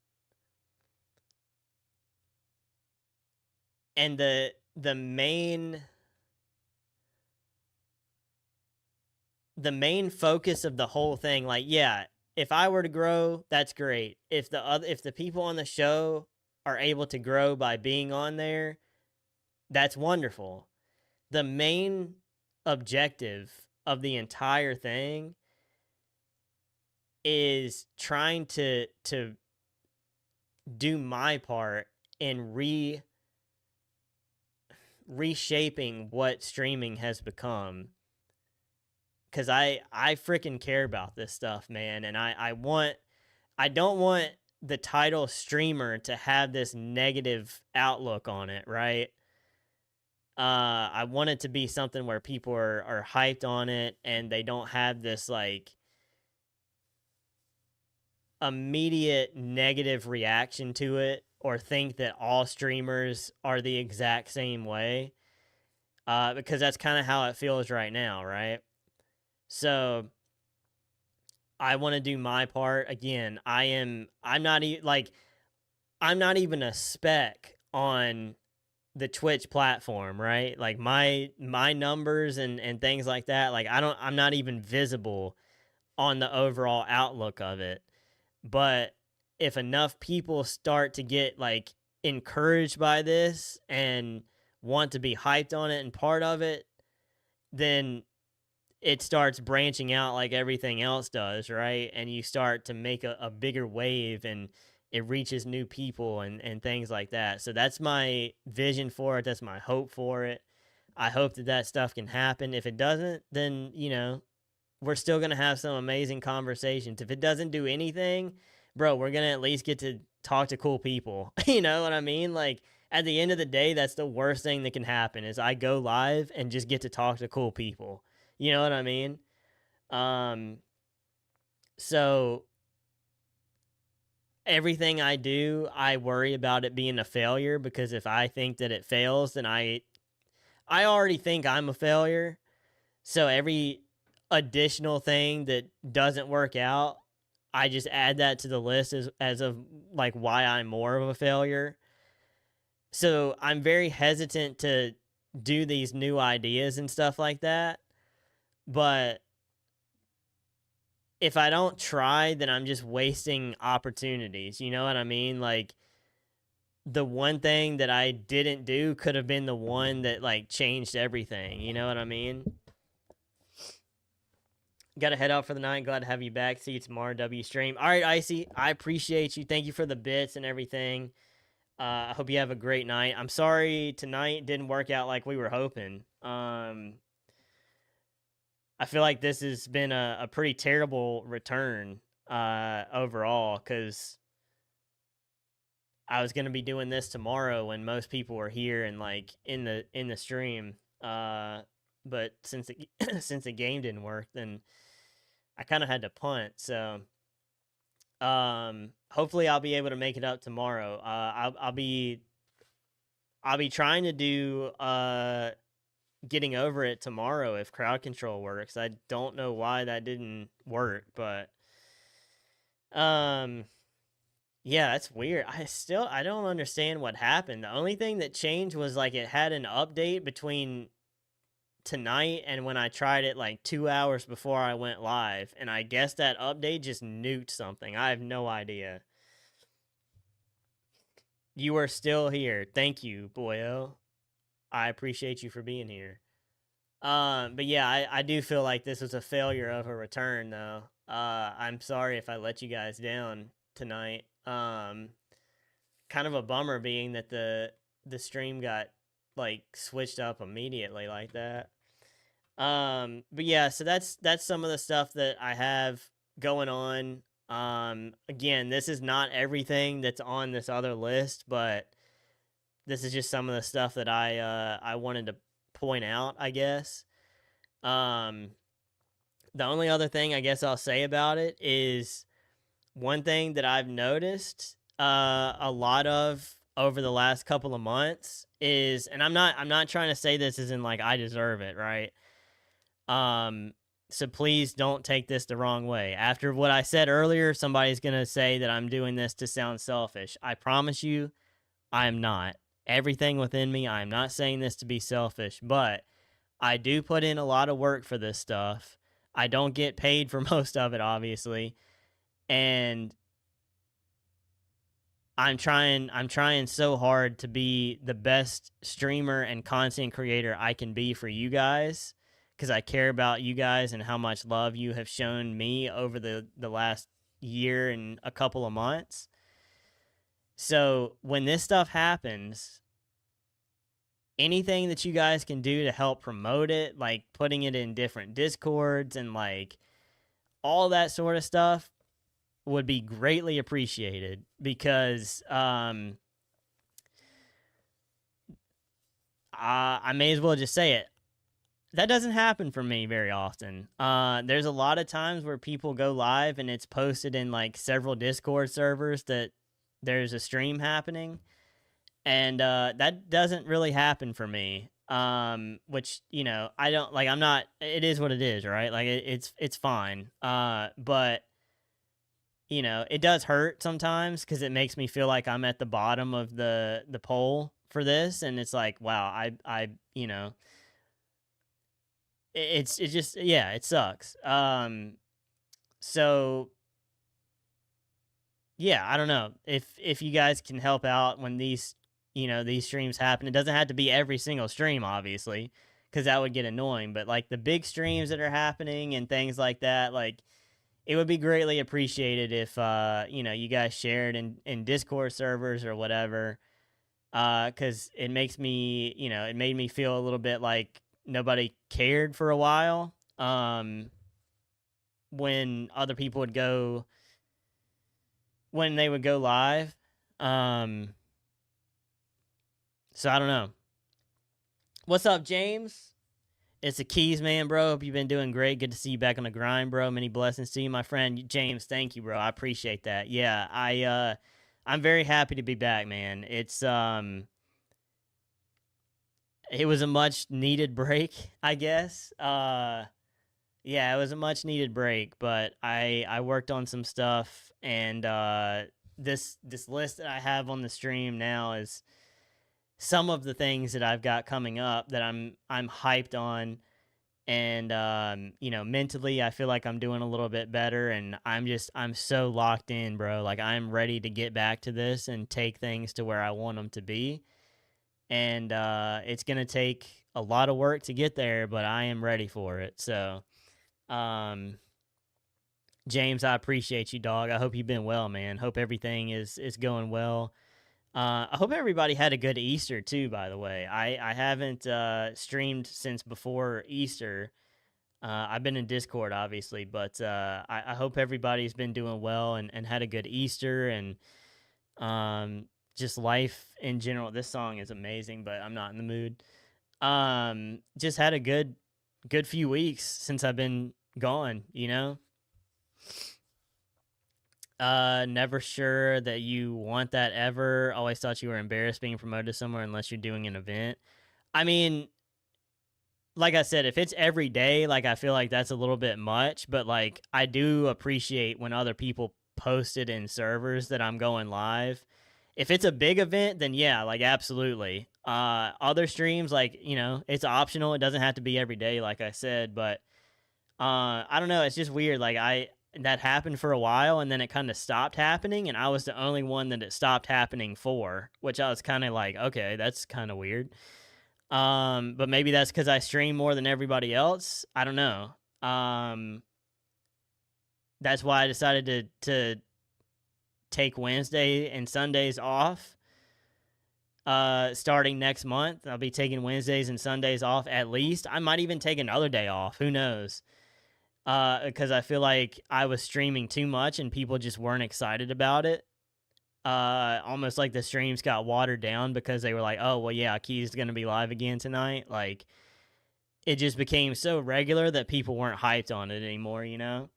And the main the main focus of the whole thing, like, yeah, if I were to grow, that's great. If the people on the show are able to grow by being on there, that's wonderful. The main objective of the entire thing is trying to do my part in reshaping what streaming has become, because I freaking care about this stuff, man, and I don't want the title streamer to have this negative outlook on it, right? I want it to be something where people are hyped on it and they don't have this like immediate negative reaction to it or think that all streamers are the exact same way. Because that's kind of how it feels right now, right? So I want to do my part. Again, I'm not I'm not even a speck on the Twitch platform, right? Like my numbers and things like that, like I'm not even visible on the overall outlook of it. But if enough people start to get like encouraged by this and want to be hyped on it and part of it, then it starts branching out like everything else does, right? And you start to make a bigger wave and it reaches new people and things like that. So that's my vision for it. That's my hope for it. I hope that that stuff can happen. If it doesn't, then, you know, we're still going to have some amazing conversations. If it doesn't do anything, bro, we're going to at least get to talk to cool people. You know what I mean? Like at the end of the day, that's the worst thing that can happen is I go live and just get to talk to cool people. You know what I mean? So everything I do, I worry about it being a failure because if I think that it fails, then I already think I'm a failure. So every additional thing that doesn't work out, I just add that to the list as of like why I'm more of a failure. So I'm very hesitant to do these new ideas and stuff like that. But if I don't try, then I'm just wasting opportunities. You know what I mean? Like the one thing that I didn't do could have been the one that like changed everything. You know what I mean? Got to head out for the night. Glad to have you back. See you tomorrow. W stream. All right, Icy. I appreciate you. Thank you for the bits and everything. I hope you have a great night. I'm sorry tonight didn't work out like we were hoping. I feel like this has been a pretty terrible return overall because I was gonna be doing this tomorrow when most people were here and like in the stream. But since the since the game didn't work, then I kind of had to punt. So hopefully I'll be able to make it up tomorrow. I'll be trying to do getting over it tomorrow if crowd control works. I don't know why that didn't work, but yeah, that's weird. I don't understand what happened. The only thing that changed was like it had an update between tonight and when I tried it like 2 hours before I went live, and I guess that update just nuked something. I have no idea. You are still here. Thank you, boyo. I appreciate you for being here. But yeah, I do feel like this was a failure of a return though. I'm sorry if I let you guys down tonight. Kind of a bummer being that the stream got like switched up immediately like that. But yeah, so that's some of the stuff that I have going on. Again, this is not everything that's on this other list, but this is just some of the stuff that I wanted to point out, I guess. Um, the only other thing I guess I'll say about it is one thing that I've noticed a lot of over the last couple of months is, and I'm not trying to say this as in like I deserve it, right? Um, so please don't take this the wrong way. After what I said earlier, somebody's gonna say that I'm doing this to sound selfish. I promise you, I am not. Everything within me, I am not saying this to be selfish, but I do put in a lot of work for this stuff. I don't get paid for most of it, obviously. And I'm trying so hard to be the best streamer and content creator I can be for you guys because I care about you guys and how much love you have shown me over the last year and a couple of months. So when this stuff happens, anything that you guys can do to help promote it, like putting it in different discords and like all that sort of stuff, would be greatly appreciated because I may as well just say it. That doesn't happen for me very often. There's a lot of times where people go live and it's posted in like several Discord servers that there's a stream happening, and that doesn't really happen for me. Which I don't like. I'm not. It is what it is, right? Like it's fine. But it does hurt sometimes because it makes me feel like I'm at the bottom of the poll for this, and it's like, wow, it just, yeah, it sucks. So yeah, I don't know if you guys can help out when these streams happen. It doesn't have to be every single stream, obviously, because that would get annoying. But like the big streams that are happening and things like that, like it would be greatly appreciated if you guys shared in Discord servers or whatever, because it makes me it made me feel a little bit like nobody cared for a while, when other people would go when they would go live. So I don't know. What's up, James? It's the Keys, man, bro. Hope you've been doing great. Good to see you back on the grind, bro. Many blessings to you, my friend. James, thank you, bro. I appreciate that. Yeah, I'm very happy to be back, man. It was a much needed break, I guess. Yeah, it was a much needed break, but I worked on some stuff, and this list that I have on the stream now is some of the things that I've got coming up that I'm hyped on, and mentally I feel like I'm doing a little bit better, and I'm so locked in, bro. Like I'm ready to get back to this and take things to where I want them to be, and it's gonna take a lot of work to get there, but I am ready for it. So James, I appreciate you, dog. I hope you've been well, man. Hope everything is going well. I hope everybody had a good Easter too, by the way. I haven't streamed since before Easter. I've been in Discord, obviously, but I hope everybody's been doing well and had a good Easter, and just life in general. This song is amazing, but I'm not in the mood. Just had a good few weeks since I've been gone, Never sure that you want that ever. Always thought you were embarrassed being promoted somewhere unless you're doing an event. I mean, like I said, if it's every day, like I feel like that's a little bit much, but like I do appreciate when other people post it in servers that I'm going live. If it's a big event, then yeah, like absolutely. Other streams, like, it's optional. It doesn't have to be every day, like I said, but I don't know, it's just weird. Like that happened for a while, and then it kind of stopped happening, and I was the only one that it stopped happening for, which I was kind of like, okay, that's kind of weird. But maybe that's because I stream more than everybody else. I don't know. That's why I decided to take Wednesday and Sundays off. starting next month. I'll be taking Wednesdays and Sundays off at least. I might even take another day off. Who knows? Because I feel like I was streaming too much and people just weren't excited about it. Almost like the streams got watered down because they were like, oh, well, yeah, Key's going to be live again tonight. Like, it just became so regular that people weren't hyped on it anymore, you know?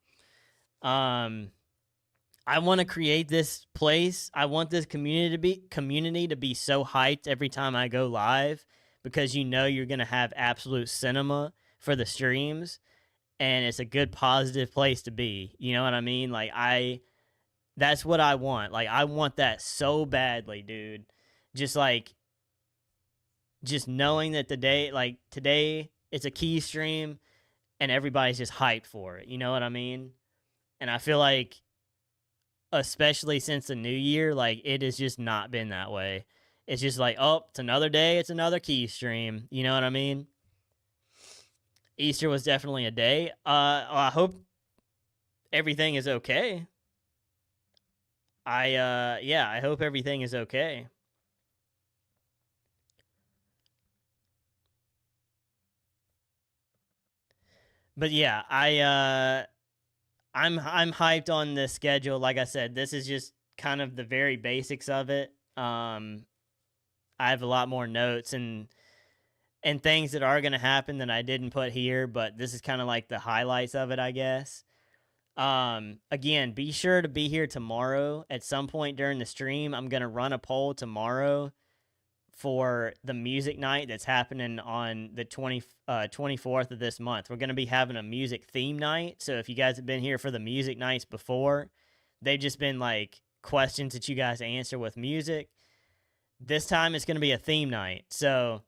I want to create this place. I want this community to be so hyped every time I go live, because you know you're going to have absolute cinema for the streams, and it's a good positive place to be. You know what I mean? Like, that's what I want. Like, I want that so badly, dude. Just knowing that today it's a Key stream and everybody's just hyped for it. You know what I mean? And I feel like, especially since the new year, like, it has just not been that way. It's just like, oh, it's another day, it's another Key stream. You know what I mean? Easter was definitely a day. I hope everything is okay. I hope everything is okay. But yeah, I'm hyped on this schedule. Like I said, this is just kind of the very basics of it. I have a lot more notes and things that are going to happen that I didn't put here, but this is kind of like the highlights of it, I guess. Again, be sure to be here tomorrow at some point during the stream. I'm going to run a poll tomorrow for the music night that's happening on the 24th of this month. We're going to be having a music theme night. So if you guys have been here for the music nights before, they've just been like questions that you guys answer with music. This time it's going to be a theme night. So,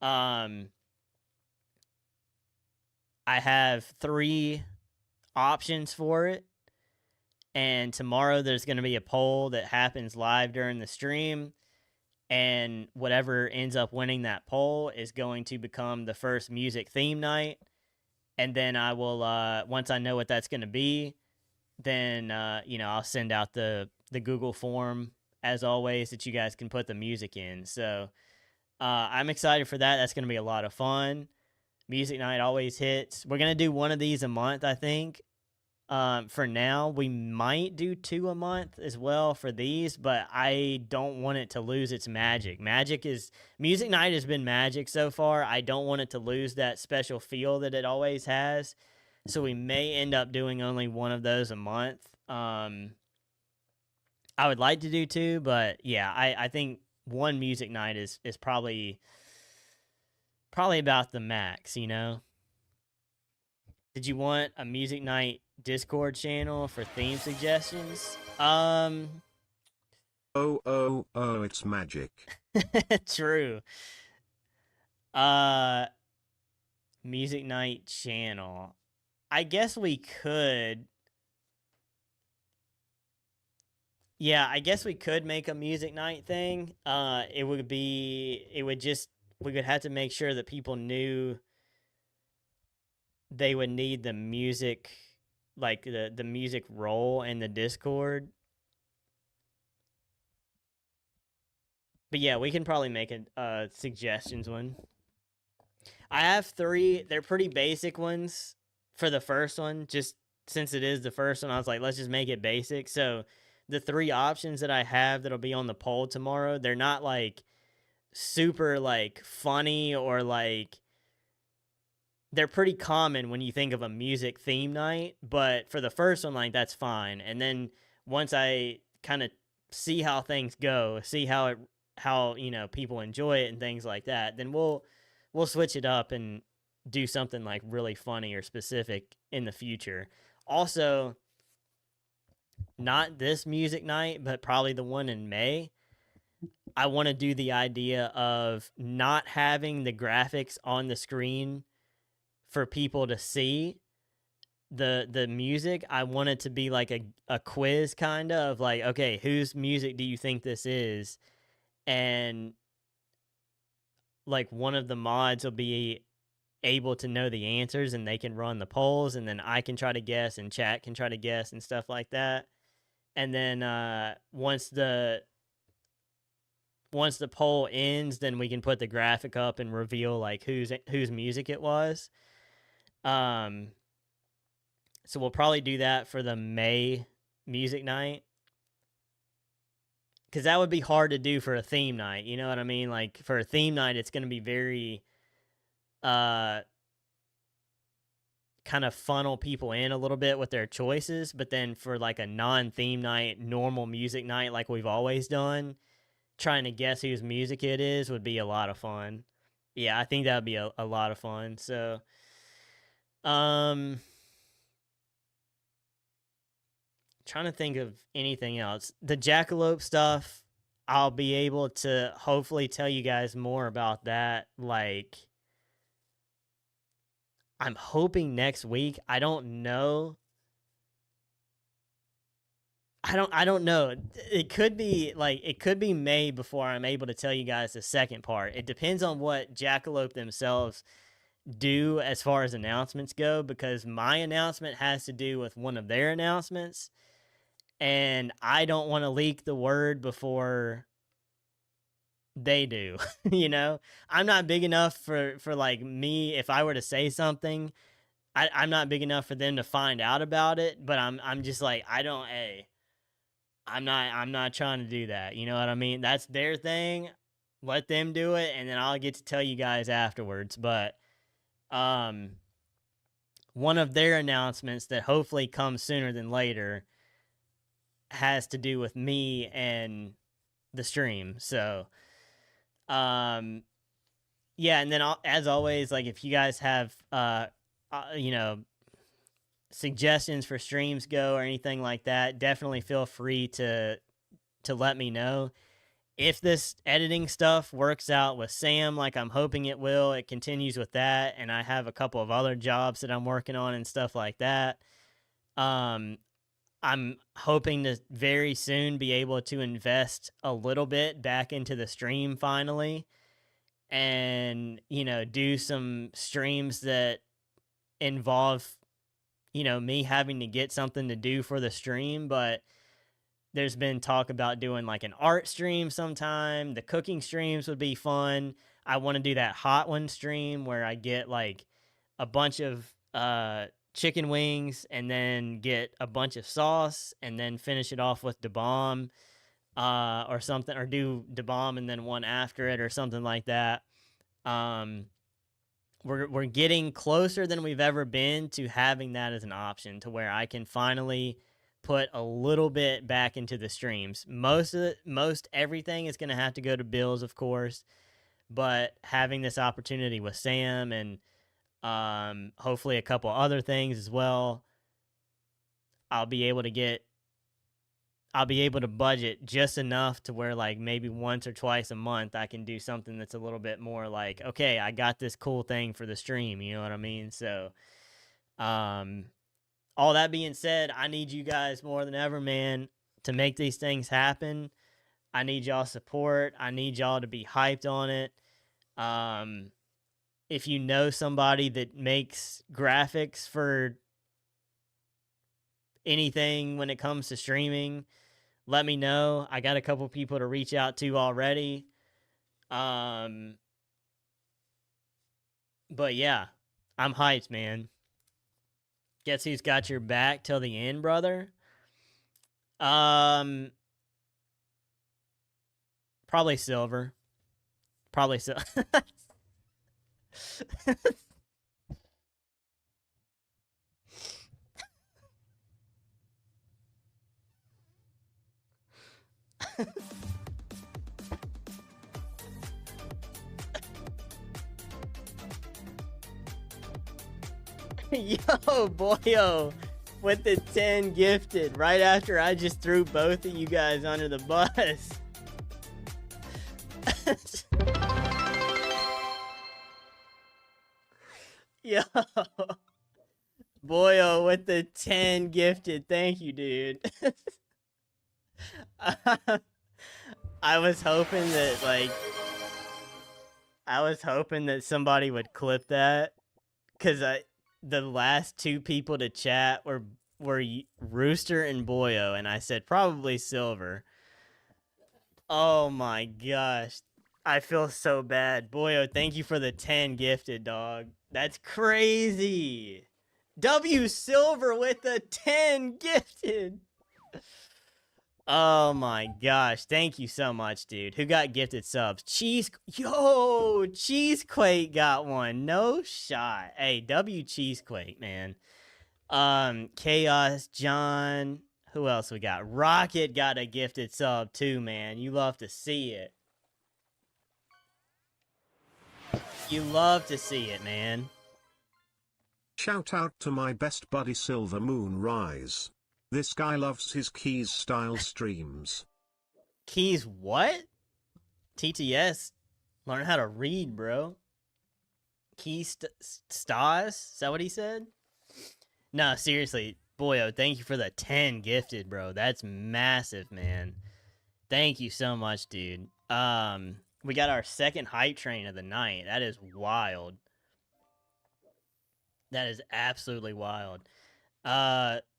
I have 3 options for it. And tomorrow there's going to be a poll that happens live during the stream. And whatever ends up winning that poll is going to become the first music theme night. And then I will, once I know what that's going to be, then, I'll send out the Google form, as always, that you guys can put the music in. So I'm excited for that. That's going to be a lot of fun. Music night always hits. We're going to do one of these a month, I think. For now, we might do 2 a month as well for these, but I don't want it to lose its magic. Music night has been magic so far. I don't want it to lose that special feel that it always has. So we may end up doing only one of those a month. I would like to do 2, but yeah, I think one music night is probably about the max, you know? Did you want a music night Discord channel for theme suggestions? Oh, it's magic. True. Music night channel. I guess we could. Yeah, I guess we could make a music night thing. We would have to make sure that people knew they would need the music, like the music role in the Discord. But yeah, we can probably make a suggestions one. I have 3. They're pretty basic ones for the first one. Just since it is the first one, I was like, let's just make it basic. So the 3 options that I have that'll be on the poll tomorrow, they're not like super like funny or like, they're pretty common when you think of a music theme night, but for the first one, like, that's fine. And then once I kind of see how things go, see how people enjoy it and things like that, then we'll switch it up and do something like really funny or specific in the future. Also, not this music night, but probably the one in May, I want to do the idea of not having the graphics on the screen for people to see the music. I want it to be like a quiz kind of like, okay, whose music do you think this is? And like one of the mods will be able to know the answers and they can run the polls, and then I can try to guess and chat can try to guess and stuff like that. And then once the once the poll ends, then we can put the graphic up and reveal like whose music it was. So we'll probably do that for the May music night, because that would be hard to do for a theme night. You know what I mean? Like for a theme night, it's going to be very kind of funnel people in a little bit with their choices. But then for like a non-theme night, normal music night like we've always done, trying to guess whose music it is would be a lot of fun. Yeah, I think that would be a lot of fun. So, trying to think of anything else. The Jackalope stuff, I'll be able to hopefully tell you guys more about that. Like, I'm hoping next week. I don't know. I don't know. It could be May before I'm able to tell you guys the second part. It depends on what Jackalope themselves do as far as announcements go, because my announcement has to do with one of their announcements, and I don't want to leak the word before they do. You know, I'm not big enough for like me. If I were to say something, I'm not big enough for them to find out about it. But I'm just like, I'm not trying to do that. You know what I mean? That's their thing. Let them do it, and then I'll get to tell you guys afterwards. But one of their announcements that hopefully comes sooner than later has to do with me and the stream. So, yeah, and then as always, like if you guys have you know, suggestions for streams go or anything like that, definitely feel free to let me know. If this editing stuff works out with Sam like I'm hoping it will, it continues with that, and I have a couple of other jobs that I'm working on and stuff like that. I'm hoping to very soon be able to invest a little bit back into the stream finally, and, you know, do some streams that involve, you know, me having to get something to do for the stream. But there's been talk about doing like an art stream sometime. The cooking streams would be fun. I want to do that hot one stream where I get like a bunch of chicken wings and then get a bunch of sauce and then finish it off with the bomb or something, or do the bomb and then one after it or something like that. We're getting closer than we've ever been to having that as an option, to where I can finally put a little bit back into the streams. Most everything is going to have to go to bills, of course, but having this opportunity with Sam and hopefully a couple other things as well, I'll be able to budget just enough to where like maybe once or twice a month I can do something that's a little bit more like, okay, I got this cool thing for the stream, you know what I mean? So all that being said, I need you guys more than ever, man, to make these things happen. I need y'all's support. I need y'all to be hyped on it. If you know somebody that makes graphics for anything when it comes to streaming, let me know. I got a couple people to reach out to already. But yeah, I'm hyped, man. Guess who's got your back till the end, brother? Probably Silver. Probably Silver. Yo, boyo, with the 10 gifted right after I just threw both of you guys under the bus. Yo, boyo, with the 10 gifted. Thank you, dude. I was hoping that somebody would clip that, because the last two people to chat were Rooster and Boyo, and I said probably Silver. Oh my gosh. I feel so bad. Boyo, thank you for the 10 gifted, dog. That's crazy. W Silver with the 10 gifted. Oh my gosh. Thank you so much, dude. Who got gifted subs? Cheesequake got one. No shot. Hey, W Cheesequake, man. Chaos John. Who else we got? Rocket got a gifted sub too, man. You love to see it. You love to see it, man. Shout out to my best buddy Silver Moon Rise. This guy loves his Keys style streams. Keys what? TTS. Learn how to read, bro. Keys Stas? Is that what he said? No, seriously. Boyo, thank you for the 10 gifted, bro. That's massive, man. Thank you so much, dude. We got our second hype train of the night. That is wild. That is absolutely wild.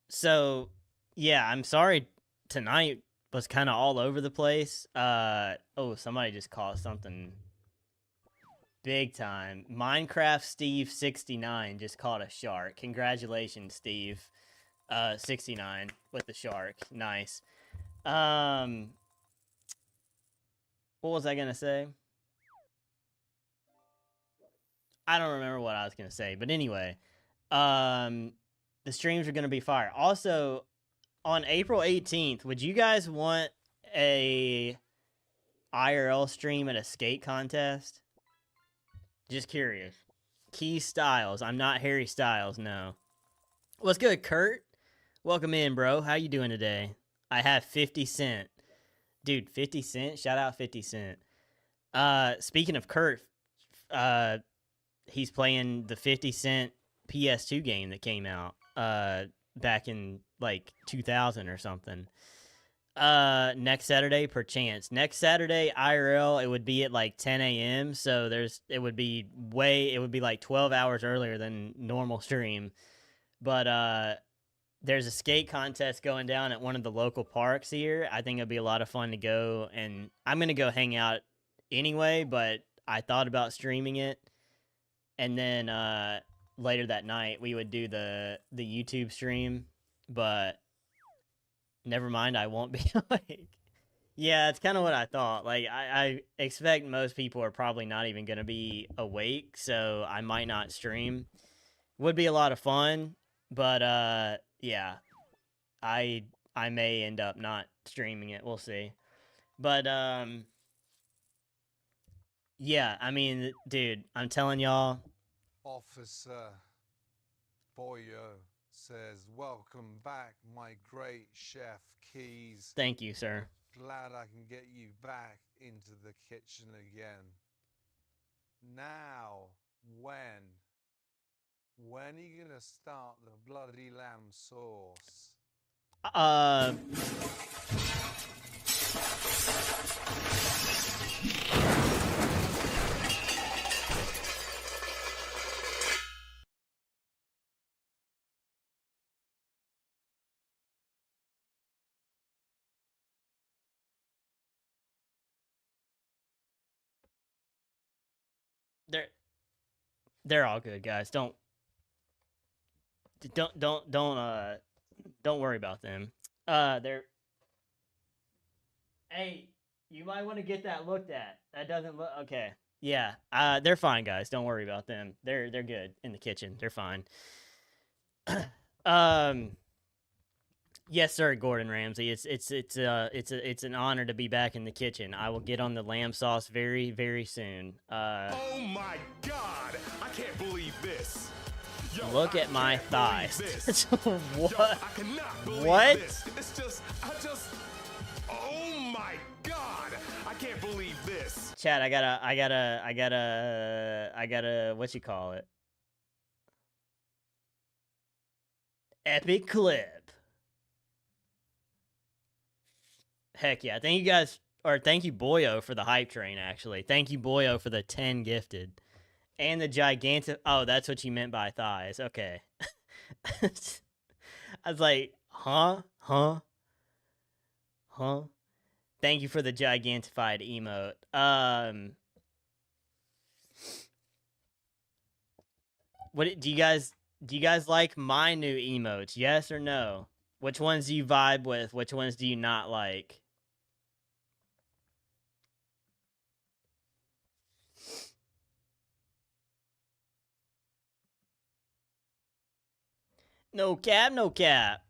So yeah, I'm sorry tonight was kind of all over the place. Oh, somebody just caught something big time. Minecraft Steve 69 just caught a shark. Congratulations, Steve. 69 with the shark. Nice. What was I gonna say? I don't remember what I was gonna say, but anyway, the streams are gonna be fire. Also, on April 18th, would you guys want a IRL stream at a skate contest? Just curious. Key Styles. I'm not Harry Styles, no. What's good, Kurt? Welcome in, bro. How you doing today? I have 50 Cent. Dude, 50 Cent? Shout out 50 Cent. Speaking of Kurt, he's playing the 50 Cent PS2 game that came out back in like 2000 or something. Next Saturday, perchance. Next Saturday, IRL, it would be at like 10 a.m. So it would be like 12 hours earlier than normal stream. But there's a skate contest going down at one of the local parks here. I think it'll be a lot of fun to go, and I'm gonna go hang out anyway. But I thought about streaming it, and then later that night we would do the YouTube stream. But never mind, I won't be awake. Yeah, it's kind of what I thought. Like, I expect most people are probably not even gonna be awake, so I might not stream. Would be a lot of fun, but yeah, I may end up not streaming it. We'll see. But yeah, I mean, dude, I'm telling y'all. Officer Boyo says, "Welcome back, my great chef Keys. Thank you, sir. Glad I can get you back into the kitchen again. Now, when are you gonna start the bloody lamb sauce?" They're all good, guys. Don't worry about them. They're. Hey, you might want to get that looked at. That doesn't look okay. Yeah, they're fine, guys. Don't worry about them. They're good in the kitchen. They're fine. Yes, sir, Gordon Ramsay. It's an honor to be back in the kitchen. I will get on the lamb sauce very, very soon. Oh my God! I can't believe this. Yo, look at my thighs. What? Yo, I cannot believe what? This. It's just, oh my God! I can't believe this. Chad, I gotta, what you call it? Epic clip. Heck yeah. Thank you guys, or thank you Boyo for the hype train, actually. Thank you Boyo for the 10 gifted. And the gigantic, oh, that's what you meant by thighs. Okay. I was like, huh? Thank you for the gigantified emote. What do you guys like my new emotes? Yes or no? Which ones do you vibe with? Which ones do you not like? No cap, no cap.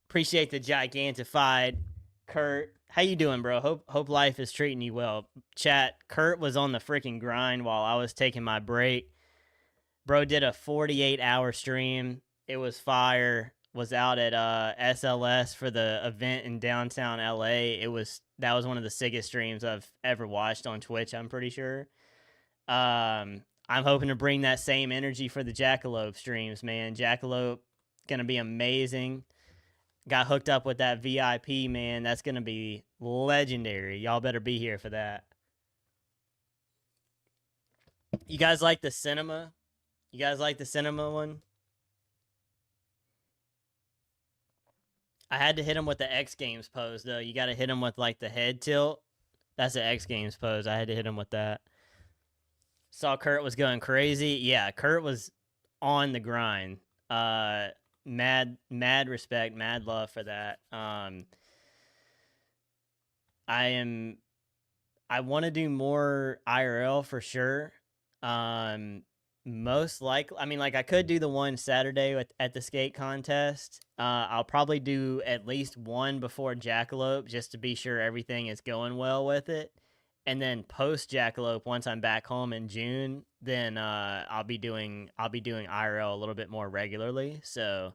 Appreciate the gigantified Kurt. How you doing, bro? Hope life is treating you well. Chat, Kurt was on the freaking grind while I was taking my break. Bro did a 48-hour stream. It was fire. Was out at SLS for the event in downtown LA. That was one of the sickest streams I've ever watched on Twitch, I'm pretty sure. I'm hoping to bring that same energy for the Jackalope streams, man. Jackalope gonna be amazing. Got hooked up with that VIP, man. That's gonna be legendary. Y'all better be here for that. You guys like the cinema? You guys like the cinema one? I had to hit him with the X Games pose, though. You got to hit him with, like, the head tilt. That's the X Games pose. I had to hit him with that. Saw Kurt was going crazy. Yeah, Kurt was on the grind. Mad respect, mad love for that. I want to do more IRL for sure. Most likely, I mean, like, I could do the one Saturday at the skate contest. I'll probably do at least one before Jackalope just to be sure everything is going well with it. And then post Jackalope, once I'm back home in June, then I'll be doing IRL a little bit more regularly. So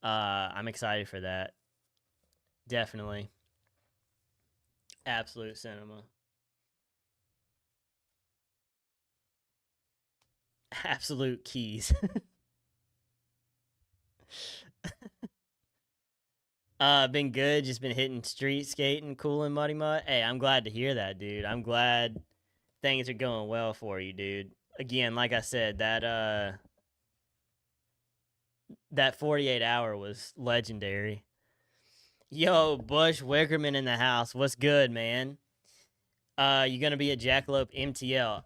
I'm excited for that. Definitely. Absolute cinema. Absolute keys. Been good. Just been hitting street skating, cooling muddy mud. Hey, I'm glad to hear that, dude. I'm glad things are going well for you, dude. Again, like I said, that 48 hour was legendary. Yo, Bush Wickerman in the house. What's good, man? You gonna be at Jackalope MTL?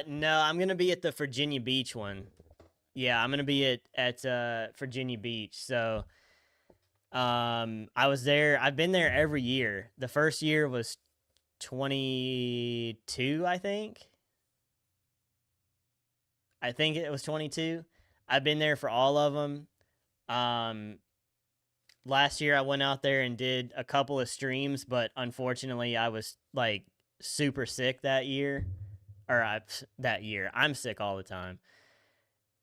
No, I'm gonna be at the Virginia Beach one. Yeah, I'm gonna be at Virginia Beach. So, I was there. I've been there every year. The first year was 22, I think. I think it was 22. I've been there for all of them. Last year I went out there and did a couple of streams, but unfortunately I was like super sick that year. That year. I'm sick all the time.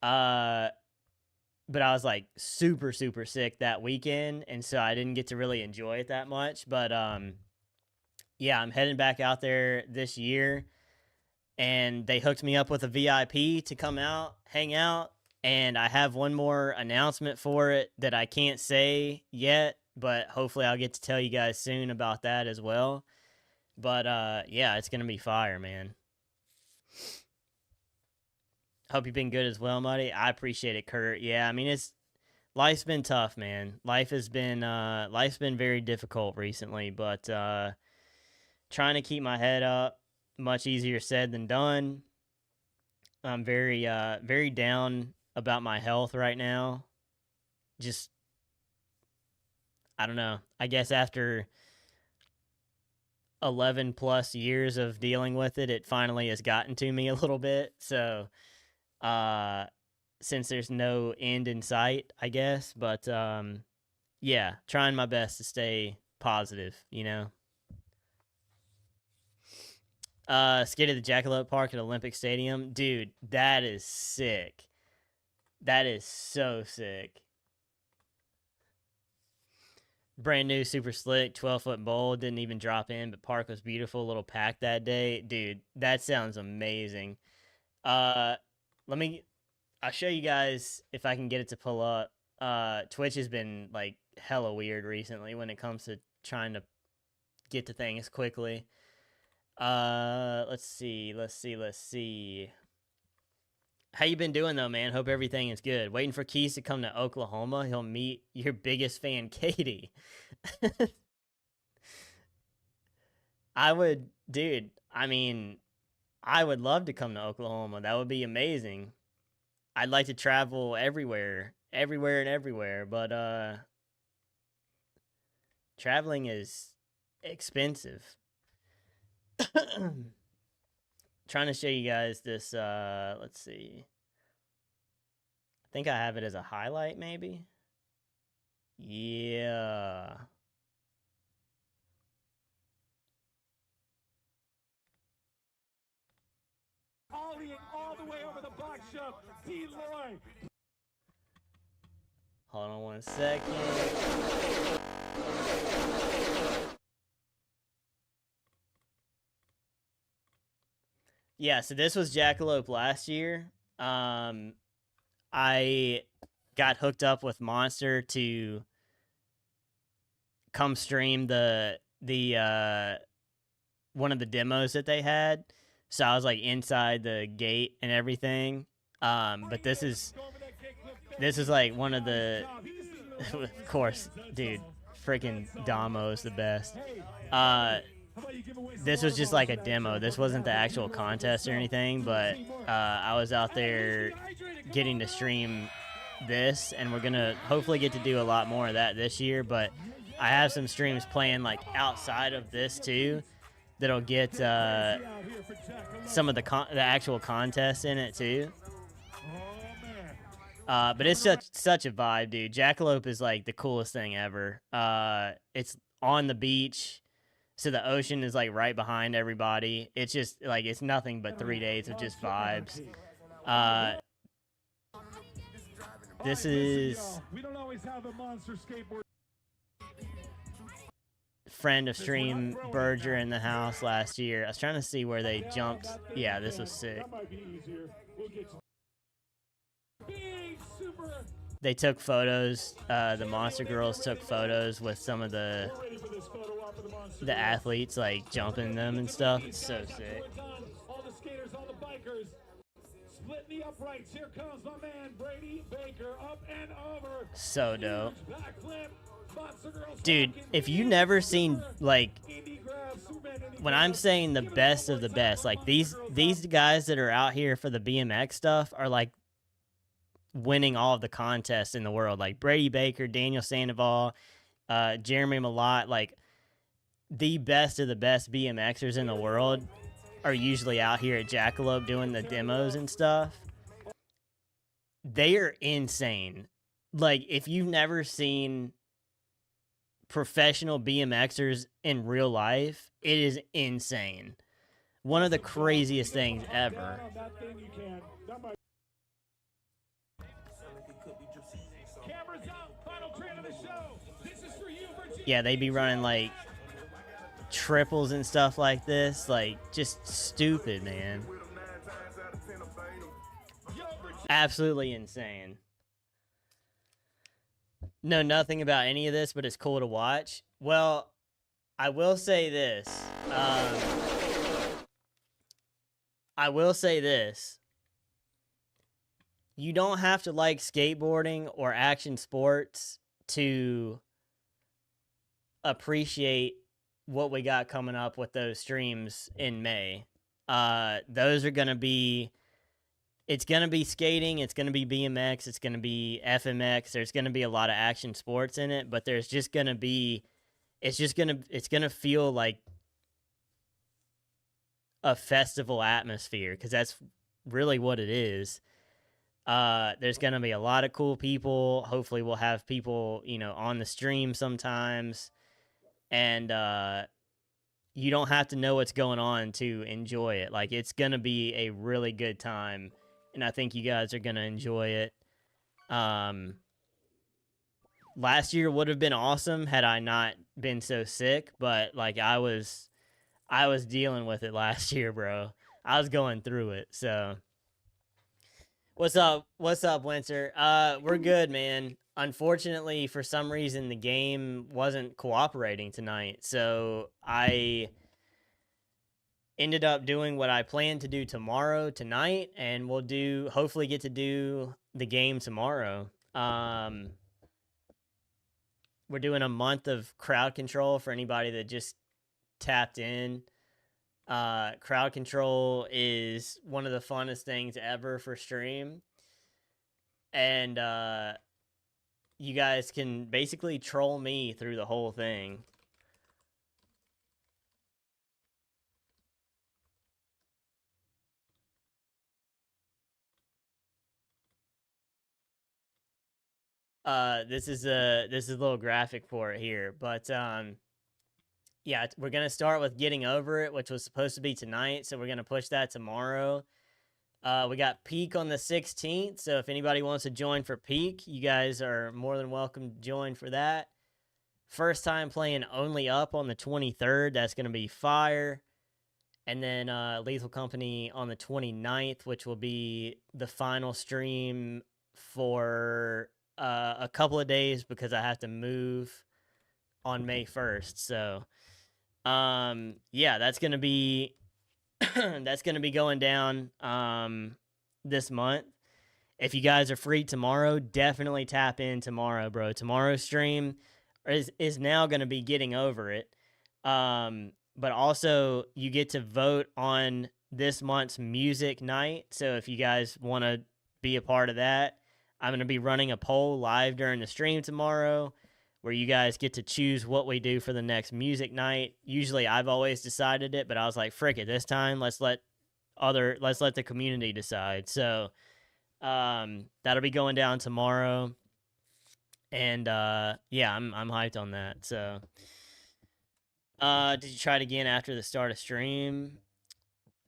But I was like super, super sick that weekend, and so I didn't get to really enjoy it that much. But yeah, I'm heading back out there this year, and they hooked me up with a VIP to come out, hang out, and I have one more announcement for it that I can't say yet, but hopefully I'll get to tell you guys soon about that as well. But yeah, it's gonna be fire, man. Hope you've been good as well, Muddy. I appreciate it, Kurt. Yeah, I mean life's been tough, man. Life's been very difficult recently, but trying to keep my head up, much easier said than done. I'm very down about my health right now. Just I don't know. I guess after 11 plus years of dealing with it, it finally has gotten to me a little bit. So, since there's no end in sight, I guess, but yeah, trying my best to stay positive, you know. Skate at the Jackalope Park at Olympic Stadium. Dude, that is sick. That is so sick. Brand new, super slick, 12-foot bowl. Didn't even drop in, but park was beautiful. A little packed that day. Dude, that sounds amazing. I'll show you guys if I can get it to pull up. Twitch has been like hella weird recently when it comes to trying to get to things quickly. Let's see. How you been doing though, man? Hope everything is good. Waiting for Keys to come to Oklahoma. He'll meet your biggest fan, Katie. I would, dude. I mean, I would love to come to Oklahoma. That would be amazing. I'd like to travel everywhere, everywhere and everywhere, but traveling is expensive. Trying to show you guys this let's see. I think I have it as a highlight maybe. Yeah. Ollieing all the way over the box shove. Deloy. Hold on 1 second. Yeah, so this was Jackalope last year. I got hooked up with Monster to come stream the one of the demos that they had. So I was like inside the gate and everything. But this is like one of the of course, dude, freaking Damo's the best. This was just like a demo. This wasn't the actual contest or anything, but I was out there getting to stream this, and we're gonna hopefully get to do a lot more of that this year. But I have some streams playing like outside of this too, that'll get some of the actual contests in it too. But it's such a vibe, dude. Jackalope is like the coolest thing ever. It's on the beach, so the ocean is like right behind everybody. It's just like it's nothing but 3 days of just vibes. This is friend of stream Berger in the house last year. I was trying to see where they jumped. Yeah, this was sick. They took photos. The Monster Girls took photos with some of the athletes, like jumping them and stuff. It's so sick. All the skaters, all the bikers. Split the uprights. Here comes my man Brady Baker up and over. So dope. Backflip. Dude, if you never seen like when I'm saying the best of the best, like these guys that are out here for the BMX stuff are like winning all of the contests in the world. Like Brady Baker, Daniel Sandoval, Jeremy Malott, like the best of the best BMXers in the world are usually out here at Jackalope doing the demos and stuff. They are insane. Like if you've never seen professional BMXers in real life, it is insane. One of the craziest things ever. Yeah, they be running like triples and stuff like this, like just stupid, man. Absolutely insane. Know nothing about any of this, but it's cool to watch. Well, I will say this. You don't have to like skateboarding or action sports to appreciate what we got coming up with those streams in May. Those are going to be... It's going to be skating, it's going to be BMX, it's going to be FMX, there's going to be a lot of action sports in it, but there's just going to be, it's going to feel like a festival atmosphere, because that's really what it is. There's going to be a lot of cool people. Hopefully we'll have people, on the stream sometimes, and you don't have to know what's going on to enjoy it. Like, it's going to be a really good time. And I think you guys are going to enjoy it. Last year would have been awesome had I not been so sick, but like I was dealing with it last year, bro. I was going through it. So what's up, Winter? We're good, man. Unfortunately, for some reason the game wasn't cooperating tonight. So I ended up doing what I planned to do tonight, and we'll hopefully get to do the game tomorrow. We're doing a month of crowd control for anybody that just tapped in. Crowd control is one of the funnest things ever for stream. And you guys can basically troll me through the whole thing. This is a little graphic for it here, but yeah, we're gonna start with getting over it, which was supposed to be tonight, so we're gonna push that tomorrow. We got Peak on the 16th, so if anybody wants to join for Peak, you guys are more than welcome to join for that. First time playing Only Up on the 23rd, that's gonna be fire. And then Lethal Company on the 29th, which will be the final stream for a couple of days because I have to move on May 1st. So, yeah, that's gonna be that's gonna be going down this month. If you guys are free tomorrow, definitely tap in tomorrow, bro. Tomorrow's stream is now gonna be getting over it. But also you get to vote on this month's music night. So if you guys want to be a part of that, I'm going to be running a poll live during the stream tomorrow where you guys get to choose what we do for the next music night. Usually I've always decided it, but I was like, frick it, this time let's let the community decide. So that'll be going down tomorrow. And yeah, I'm hyped on that. So did you try it again after the start of stream?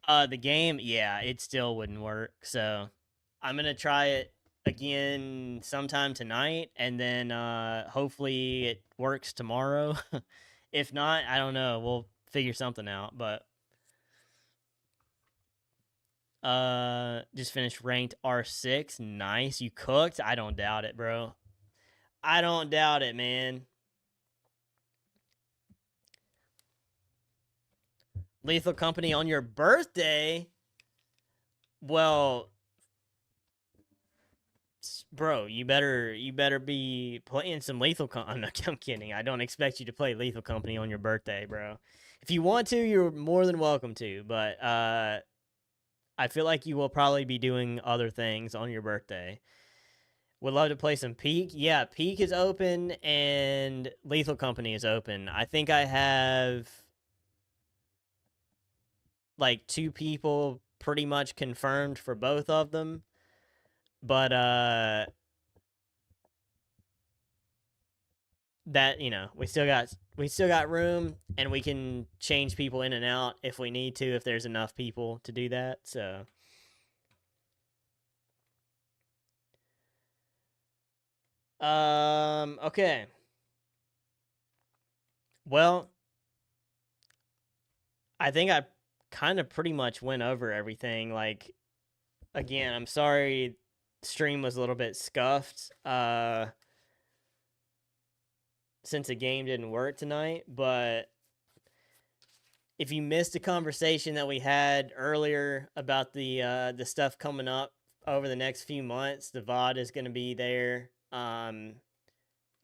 The game, yeah, it still wouldn't work. So I'm gonna try it again sometime tonight, and then hopefully it works tomorrow. If not, I don't know. We'll figure something out. But just finished ranked R6. Nice. You cooked? I don't doubt it, bro. I don't doubt it, man. Lethal Company on your birthday? Well, bro, you better be playing some Lethal Company. I'm kidding. I don't expect you to play Lethal Company on your birthday, bro. If you want to, you're more than welcome to, but I feel like you will probably be doing other things on your birthday. Would love to play some Peak. Yeah, Peak is open and Lethal Company is open. I think I have like 2 people pretty much confirmed for both of them. But that, you know, we still got room, and we can change people in and out if we need to, if there's enough people to do that. So okay. Well, I think I kind of pretty much went over everything. Like, again, I'm sorry stream was a little bit scuffed since the game didn't work tonight, but if you missed a conversation that we had earlier about the stuff coming up over the next few months, the VOD is going to be there, and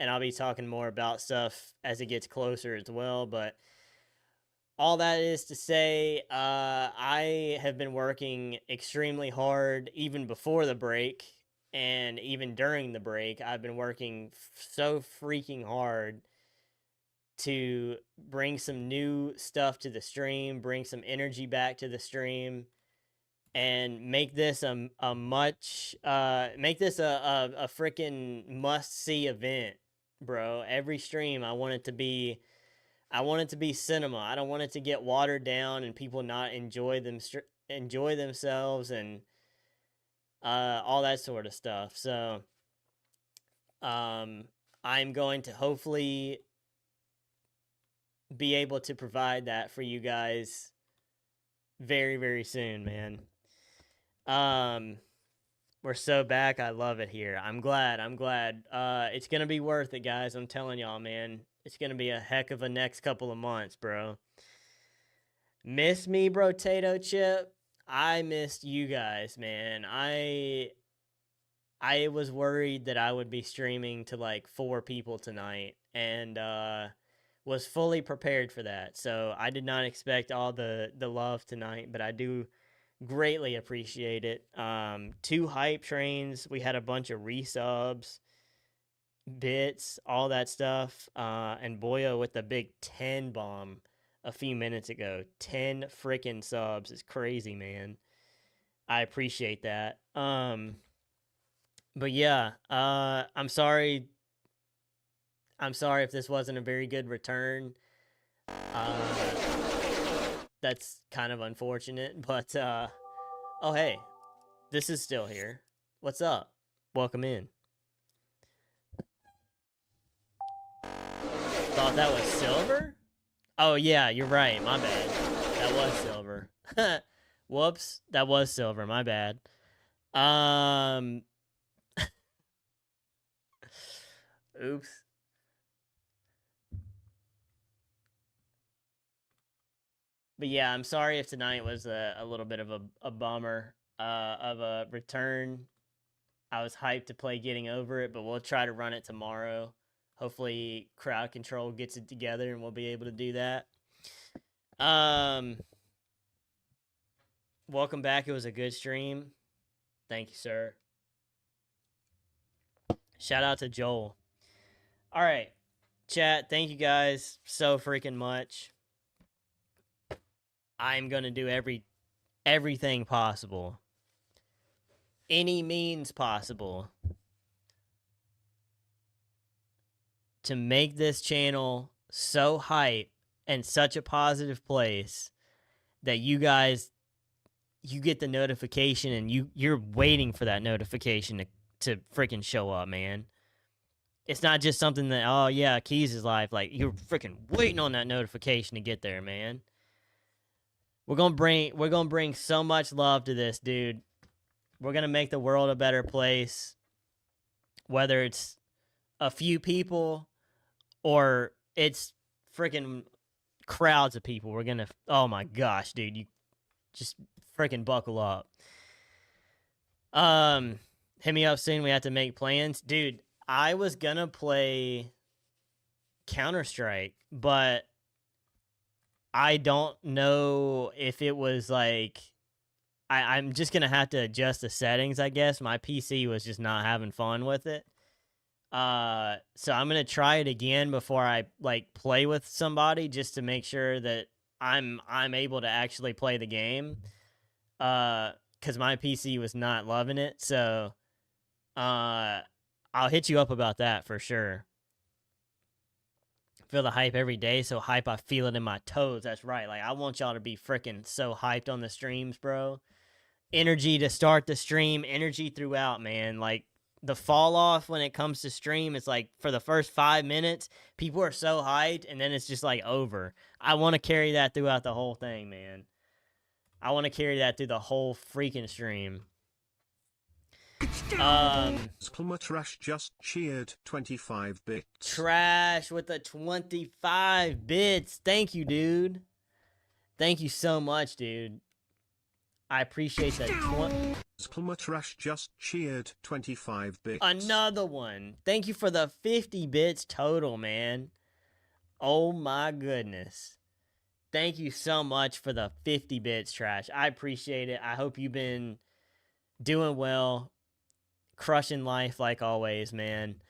I'll be talking more about stuff as it gets closer as well. But all that is to say, I have been working extremely hard even before the break, and even during the break. I've been working so freaking hard to bring some new stuff to the stream, bring some energy back to the stream, and make this a freaking must-see event, bro. Every stream I want it to be cinema. I don't want it to get watered down and people not enjoy themselves and all that sort of stuff. So I'm going to hopefully be able to provide that for you guys very, very soon, man. We're so back. I love it here. I'm glad. It's gonna be worth it, guys. I'm telling y'all, man. It's gonna be a heck of a next couple of months, bro. Miss me, bro, Tato Chip? I missed you guys, man. I was worried that I would be streaming to like 4 people tonight, and was fully prepared for that. So I did not expect all the love tonight, but I do greatly appreciate it. 2 hype trains. We had a bunch of resubs, bits, all that stuff. And Boyo with the big 10 bomb a few minutes ago. 10 freaking subs is crazy, man. I appreciate that. But yeah, I'm sorry. I'm sorry if this wasn't a very good return. That's kind of unfortunate, but oh hey, this is still here. What's up? Welcome in. Thought that was silver? Oh yeah, you're right. My bad. That was silver. Whoops, that was silver. My bad. Oops. But yeah, I'm sorry if tonight was a little bit of a bummer of a return. I was hyped to play Getting Over It, but we'll try to run it tomorrow. Hopefully, Crowd Control gets it together and we'll be able to do that. Welcome back. It was a good stream. Thank you, sir. Shout out to Joel. All right, chat. Thank you guys so freaking much. I'm gonna do everything possible, any means possible, to make this channel so hype and such a positive place that you guys, you get the notification and you're waiting for that notification to freaking show up, man. It's not just something that, oh yeah, Keys is live. Like, you're freaking waiting on that notification to get there, man. We're gonna bring so much love to this, dude. We're gonna make the world a better place. Whether it's a few people or it's freaking crowds of people, we're gonna. Oh my gosh, dude, you just freaking buckle up. Hit me up soon. We have to make plans, dude. I was gonna play Counter-Strike, but I don't know if it was like, I'm just gonna have to adjust the settings, I guess. My PC was just not having fun with it. So I'm gonna try it again before I like play with somebody, just to make sure that I'm able to actually play the game. Because my PC was not loving it. So I'll hit you up about that for sure. Feel the hype every day, so hype I feel it in my toes. That's right. Like, I want y'all to be freaking so hyped on the streams, bro. Energy to start the stream, energy throughout, man. Like, the fall off when it comes to stream, it's like for the first 5 minutes, people are so hyped, and then it's just like over. I want to carry that throughout the whole thing, man. I want to carry that through the whole freaking stream. Trash just cheered 25 bits. Trash with the 25 bits. Thank you, dude. Thank you so much, dude. I appreciate that. Trash just cheered 25 bits. Another one. Thank you for the 50 bits total, man. Oh my goodness. Thank you so much for the 50 bits, Trash. I appreciate it. I hope you've been doing well. Crushing life like always, man.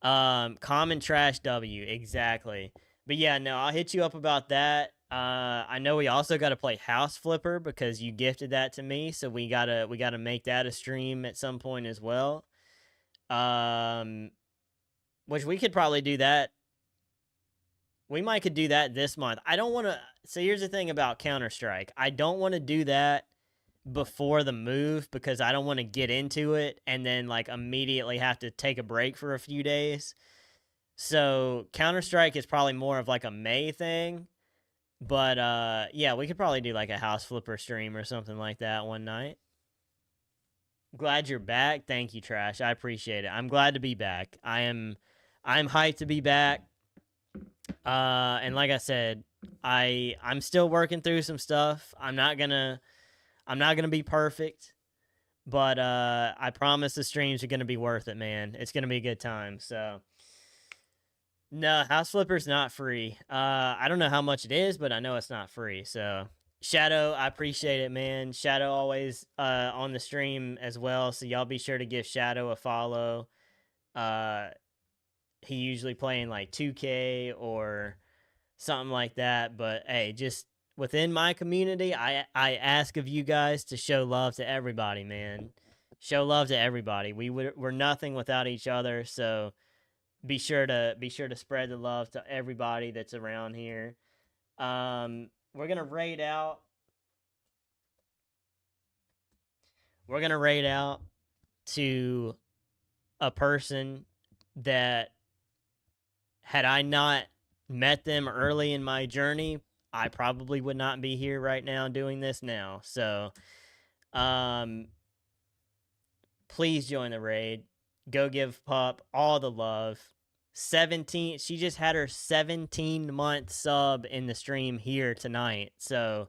Common Trash W, exactly. But yeah, no, I'll hit you up about that. I know we also got to play House Flipper because you gifted that to me, so we gotta make that a stream at some point as well. Which we could probably do that. We could do that this month. I don't want to. So here's the thing about Counter-Strike. I don't want to do that before the move because I don't want to get into it and then like immediately have to take a break for a few days. So Counter-Strike is probably more of like a May thing. But yeah, we could probably do like a House Flipper stream or something like that one night. Glad you're back. Thank you, Trash. I appreciate it. I'm glad to be back. I'm hyped to be back. And like I said, I'm still working through some stuff. I'm not gonna be perfect, but I promise the streams are gonna be worth it, man. It's gonna be a good time. So No, House Flipper's not free. I don't know how much it is, but I know it's not free. So, Shadow, I appreciate it, man. Shadow always on the stream as well. So y'all be sure to give Shadow a follow. Uh, he usually playing like 2K or something like that. But hey, just within my community, I ask of you guys to show love to everybody, man. Show love to everybody. We're nothing without each other. So be sure to spread the love to everybody that's around here. We're gonna raid out. We're gonna raid out to a person that, had I not met them early in my journey, I probably would not be here right now doing this now. So, um, please join the raid. Go give Pup all the love. 17, she just had her 17-month sub in the stream here tonight. So,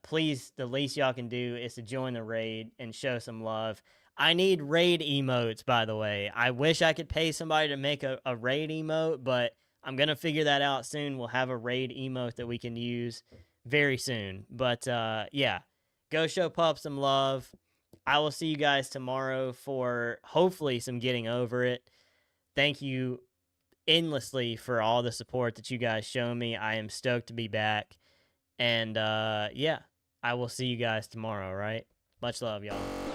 please, the least y'all can do is to join the raid and show some love. I need raid emotes, by the way. I wish I could pay somebody to make a raid emote, but I'm going to figure that out soon. We'll have a raid emote that we can use very soon. But yeah, go show Pup some love. I will see you guys tomorrow for hopefully some getting over it. Thank you endlessly for all the support that you guys show me. I am stoked to be back. And yeah, I will see you guys tomorrow, right? Much love, y'all.